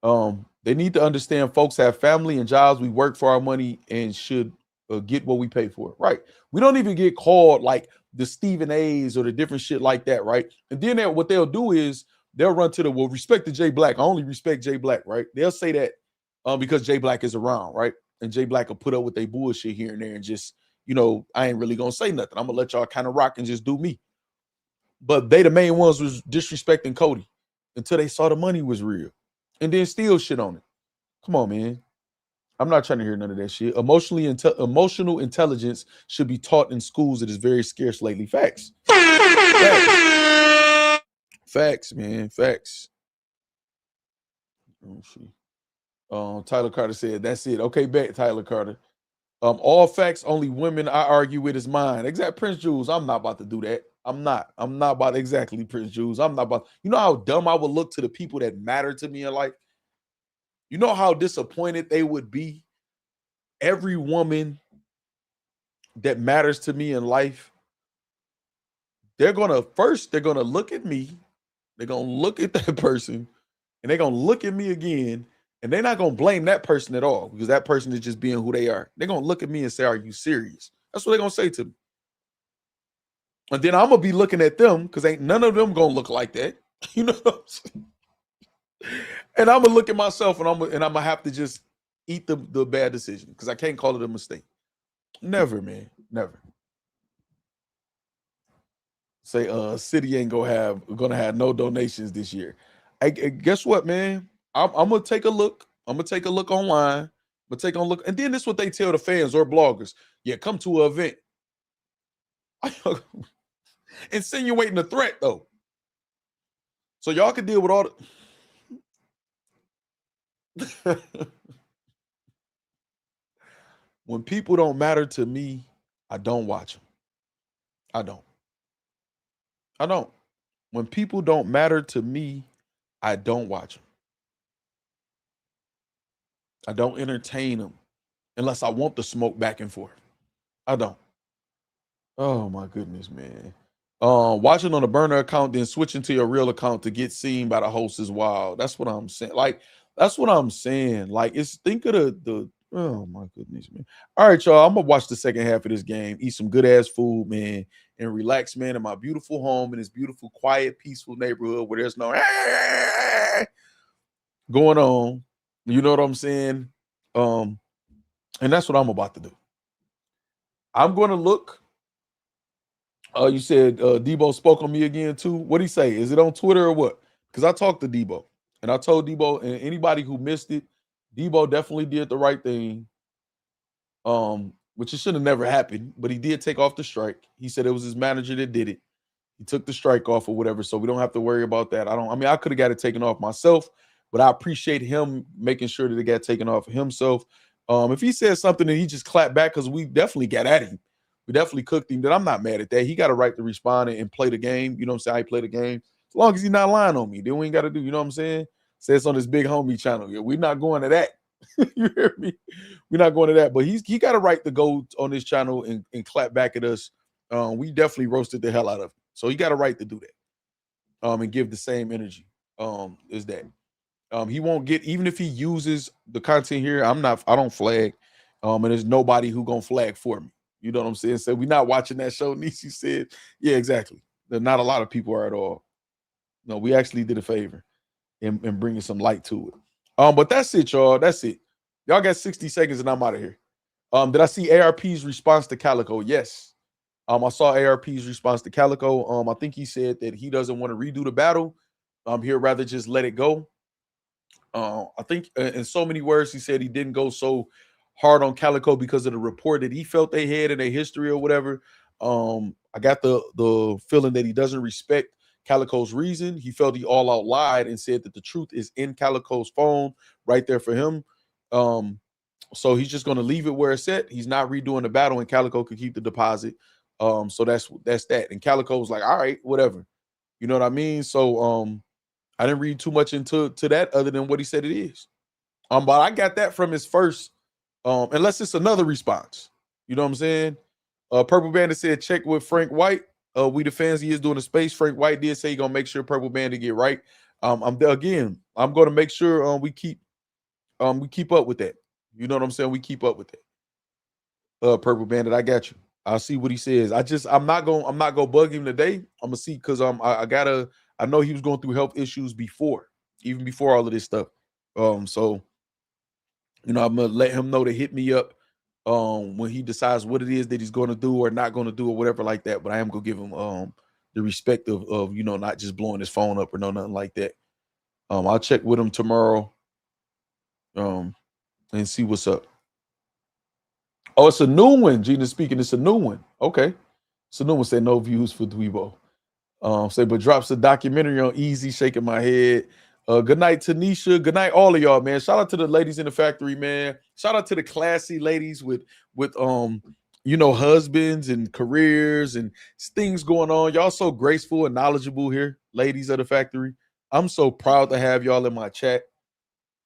They need to understand folks have family and jobs. We work for our money and should get what we pay for. Right. We don't even get called like the Stephen A's or the different shit like that, right? And then what they'll do is they'll run to respect to Jay Black. I only respect Jay Black, right? They'll say that because Jay Black is around, right? And Jay Black will put up with their bullshit here and there and just, I ain't really gonna say nothing. I'm gonna let y'all kind of rock and just do me. But they the main ones was disrespecting Cody until they saw the money was real. And then still shit on it. Come on, man. I'm not trying to hear none of that shit. Emotional intelligence should be taught in schools. It is very scarce lately. Facts. Facts, man. Facts. Oh, shit. Tyler Carter said, that's it. Okay, bet, Tyler Carter. All facts, only women I argue with is mine. Exact Prince Jules. I'm not about to do that. I'm not about exactly Prince Jules. I'm not about, how dumb I would look to the people that matter to me in life. You know how disappointed they would be? Every woman that matters to me in life, they're gonna look at me, they're gonna look at that person, and they're gonna look at me again, and they're not gonna blame that person at all because that person is just being who they are. They're gonna look at me and say, are you serious? That's what they're gonna say to me. And then I'm gonna be looking at them because ain't none of them gonna look like that. You know what I'm saying? And I'm gonna look at myself and I'm gonna have to just eat the bad decision because I can't call it a mistake. Never, man. Never. Say city ain't gonna have no donations this year. Guess what, man? I'm gonna take a look. I'm gonna take a look online. I'm gonna take a look, and then this is what they tell the fans or bloggers. Yeah, come to an event. insinuating a threat though. So y'all can deal with all the when people don't matter to me, I don't watch them. I don't. When people don't matter to me, I don't watch them. I don't entertain them unless I want the smoke back and forth. I don't. Oh my goodness, man. Watching on a burner account, then switching to your real account to get seen by the host is wild. That's what I'm saying. Like, that's what I'm saying. Like, it's think of the oh my goodness, man. All right, y'all. I'm gonna watch the second half of this game, eat some good ass food, man, and relax, man, in my beautiful home in this beautiful, quiet, peaceful neighborhood where there's no going on. You know what I'm saying? And that's what I'm about to do. I'm gonna look. You said Debo spoke on me again too. What'd he say? Is it on Twitter or what? Because I talked to Debo and I told Debo and anybody who missed it, Debo definitely did the right thing. Which it should have never happened, but he did take off the strike. He said it was his manager that did it. He took the strike off or whatever, so we don't have to worry about that. I could have got it taken off myself, but I appreciate him making sure that it got taken off himself. If he said something and he just clapped back because we definitely got at him. We definitely cooked him. Then I'm not mad at that. He got a right to respond and play the game. You know what I'm saying? I play the game. As long as he's not lying on me, then we ain't got to do, you know what I'm saying? Say it's on this big homie channel. Yeah, we're not going to that. You hear me? We're not going to that. But he got a right to go on this channel and clap back at us. We definitely roasted the hell out of him. So he got a right to do that. And give the same energy. Is that. He won't get, even if he uses the content here, I don't flag. And there's nobody who gonna flag for me. You know what I'm saying? So we're not watching that show. Nisi said, yeah, exactly. Not a lot of people are at all. No, we actually did a favor in bringing some light to it. But that's it, y'all. That's it. Y'all got 60 seconds and I'm out of here. Did I see ARP's response to Calico? Yes. I saw ARP's response to Calico. I think he said that he doesn't want to redo the battle. He'd rather just let it go. I think in so many words, he said he didn't go so hard on Calico because of the report that he felt they had in their history or whatever. I got the feeling that he doesn't respect Calico's reason. He felt he all out lied and said that the truth is in Calico's phone right there for him. So he's just going to leave it where it's at. He's not redoing the battle, and Calico could keep the deposit. So that's that. And Calico was like, all right, whatever. You know what I mean? So I didn't read too much into that other than what he said it is. But I got that from his first, unless it's another response. You know what I'm saying? Purple Bandit said check with Frank White. We the fans, he is doing the space. Frank White did say he's gonna make sure Purple Bandit get right. I'm gonna make sure we keep up with that. You know what I'm saying? We keep up with that. Purple Bandit, I got you. I'll see what he says. I'm not gonna bug him today. I'm gonna see because I know he was going through health issues even before all of this stuff. So I'm gonna let him know to hit me up when he decides what it is that he's gonna do or not gonna do or whatever like that. But I am gonna give him the respect of not just blowing his phone up or nothing like that. I'll check with him tomorrow and see what's up. Oh, it's a new one. Gina speaking, it's a new one. Okay. It's a new one. Say no views for Dweebo. But drops a documentary on Easy, shaking my head. Good night, Tanisha. Good night, all of y'all, man. Shout out to the ladies in the factory, man. Shout out to the classy ladies with husbands and careers and things going on. Y'all so graceful and knowledgeable here, ladies of the factory. I'm so proud to have y'all in my chat.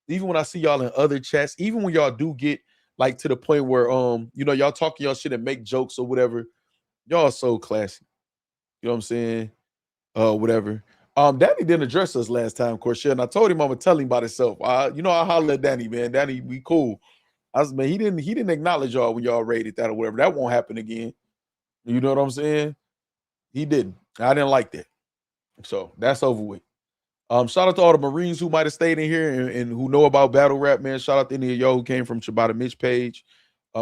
Even when I see y'all in other chats, even when y'all do get like to the point where y'all talking y'all shit and make jokes or whatever, y'all so classy. You know what I'm saying? Whatever. Danny didn't address us last time, Corshell, and I told him I'm gonna tell him about himself. I hollered at Danny, man. Danny, we cool. He didn't acknowledge y'all when y'all rated that or whatever. That won't happen again. You know what I'm saying? He didn't. I didn't like that. So that's over with. Shout out to all the Marines who might have stayed in here and who know about battle rap, man. Shout out to any of y'all who came from Chibata Mitch page.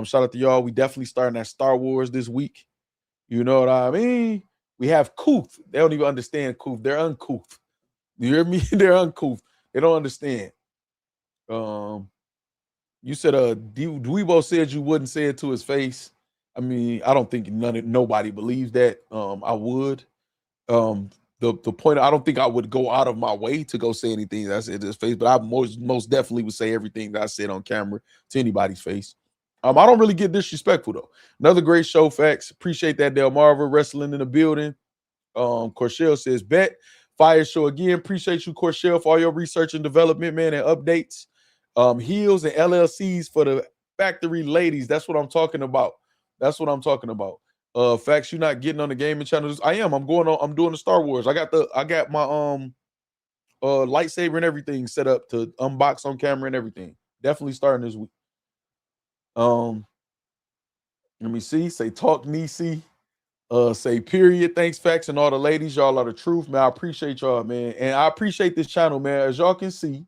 Shout out to y'all. We definitely starting that Star Wars this week. You know what I mean? We have Kuth. They don't even understand Kuth. They're uncouth. You hear me? They're uncouth. They don't understand. You said Dweebo said you wouldn't say it to his face. I mean, I don't think nobody believes that. I would. The point, I don't think I would go out of my way to go say anything that I said to his face, but I most definitely would say everything that I said on camera to anybody's face. I don't really get disrespectful though. Another great show, Factz. Appreciate that, Del Marva. Wrestling in the building. Corshell says, bet. Fire show again. Appreciate you, Corshell, for all your research and development, man, and updates. Heels and LLCs for the factory ladies. That's what I'm talking about. That's what I'm talking about. Factz, you're not getting on the gaming channels. I am. I'm doing the Star Wars. I got my lightsaber and everything set up to unbox on camera and everything. Definitely starting this week. Let me see. Say talk Nisi. Say period. Thanks, Factz, and all the ladies. Y'all are the truth, man. I appreciate y'all, man. And I appreciate this channel, man. As y'all can see.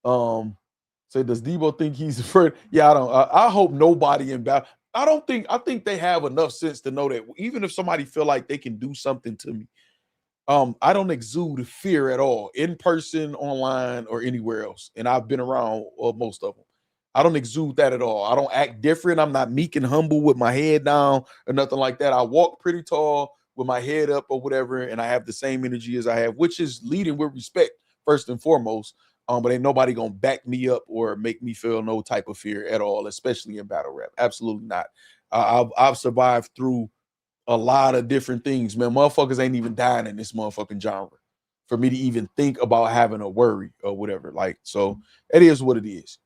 Say, does Debo think he's afraid? Yeah, I don't. I hope nobody in battle. I think they have enough sense to know that even if somebody feel like they can do something to me, I don't exude fear at all, in person, online, or anywhere else. And I've been around most of them. I don't exude that at all. I don't act different. I'm not meek and humble with my head down or nothing like that. I walk pretty tall with my head up or whatever, and I have the same energy as I have, which is leading with respect first and foremost. But ain't nobody gonna back me up or make me feel no type of fear at all, especially in battle rap. Absolutely not. I've survived through a lot of different things, man. Motherfuckers ain't even dying in this motherfucking genre for me to even think about having a worry or whatever. Like, so it is what it is.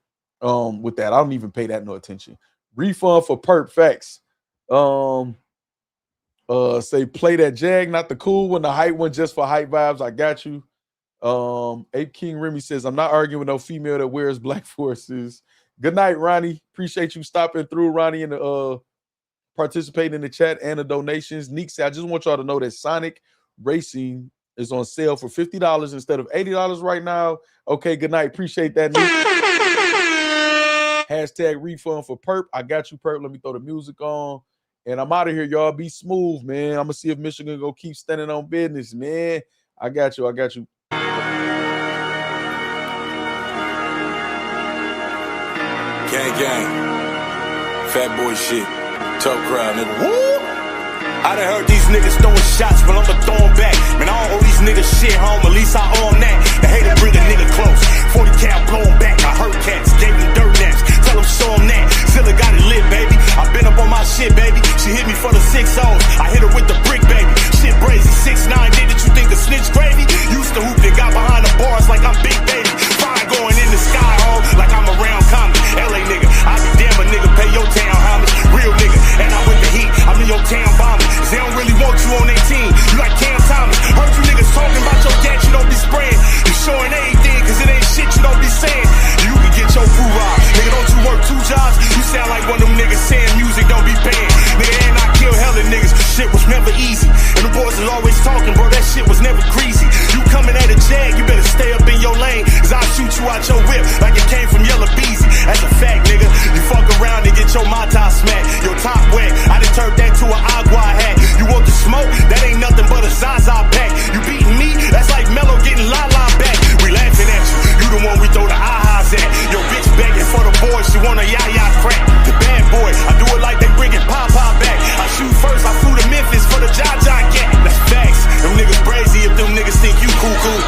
With that, I don't even pay that no attention. Refund for perp. Factz. Say play that Jag, not the cool one, the hype one, just for hype vibes. I got you. Ape King Remy says, I'm not arguing with no female that wears black forces. Good night, Ronnie. Appreciate you stopping through, Ronnie, and participating in the chat and the donations. Neek said, I just want y'all to know that Sonic Racing is on sale for $50 instead of $80 right now. Okay, good night. Appreciate that, Neek. Hashtag refund for perp. I got you, perp. Let me throw the music on. And I'm out of here, y'all. Be smooth, man. I'm going to see if Michigan go keep standing on business, man. I got you. Gang. Fat boy shit. Tough crowd, nigga. Woo! I done heard these niggas throwing shots, but I'ma throw them back. Man, I don't owe these niggas shit, home. At least I own that. The hater bring a nigga close. 40 cal blowing back. I heard cats, gave him dirt naps. Tell him show him that. Zilla got it lit, baby. I been up on my shit, baby. She hit me for the 6-0s. I hit her with the brick, baby. Shit brazy. 6'9", did it? You think a snitch gravy? Used to hoop and got behind the bars like I'm big, baby. Fire going in the sky, home, like I'm around comedy. LA nigga, I be damn a nigga pay your town homage. Real nigga, and I with the heat. I'm in your town bombing. They don't really want you on their team. You like Cam Thomas. Heard you niggas talking about your gat, you don't be spraying. You showing everything, cause it ain't shit you don't be saying. You can get your food robbed. Nigga, don't you work 2 jobs? You sound like one of them niggas saying music don't be paying. Nigga, and I kill hella niggas. Shit was never easy. And the boys is always talking, bro. That shit was never greasy. You coming at a Jag, you better stay up in your lane. Cause I'll shoot you out your whip like it came from Yellow Beezy. That's a fact, nigga. You fuck around and get your Mata smacked. Your top wet. I done turned that to an agua hat. You want the smoke? That ain't nothing but a Zaza pack. You beating me? That's like Mello getting La-La back. We laughing at you. You the one we throw the ahas at. Your bitch begging for the boys. She want a yaya crack. The bad boy. I do it like they bringing Papa back. I shoot first. I flew to Memphis for the Jaja gat. That's facts. Them niggas crazy if them niggas think you cuckoo.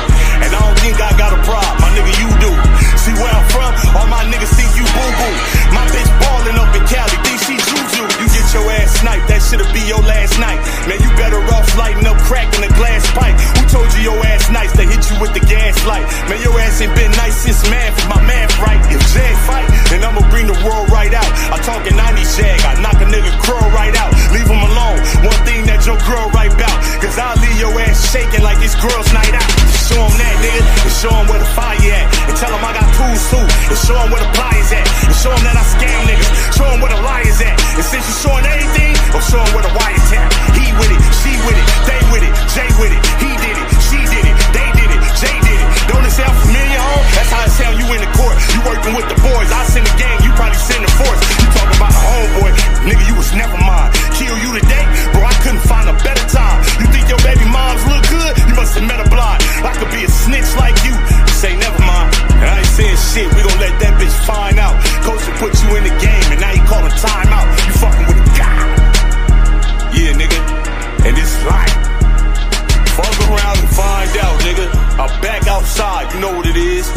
And I don't think I got a problem. My nigga, you do. See where I'm from? All my niggas think you boo-boo. My bitch ballin' up in Cali. Think she juju. You get your ass sniped. That shit'll be your last night. Man, you better off lighting up crack in a glass pipe. Who told you your ass nice? They hit you with the gas light. Man, your ass ain't been nice since math. My math right. If Jag fight, then I'ma bring the world right out. I talkin' 90s Jag. I knock a nigga crow right out. Leave him alone. One thing that your girl right bout. Cause I'll leave your ass shaking like it's girls' night out. Show him that, nigga. And show him where the fire at. And tell him I got tools too. And show him where the pliers at. And show him that I scam niggas. Show him where the liars at. And since you showing everything, or show him where the wiretap. He with it, she with it, they with it, Jay with it. He did it, she did it, they did it, Jay did it. Don't it sound familiar, home? That's how it sound you in the court. You working with the boys. I send the gang, you probably send the force. You talking about the homeboy. Nigga, you was never mine. Kill you today, bro, I couldn't find a better time. You think your baby moms look good? You must have met a blind. I could be a snitch like you. Say never mind. And I ain't saying shit. We gon' let that bitch find out. Coach will put you in the game, and now you callin' timeout. You fucking with a guy. Yeah, nigga. And this life. Fuck around and find out, nigga. I'm back outside, you know what it is.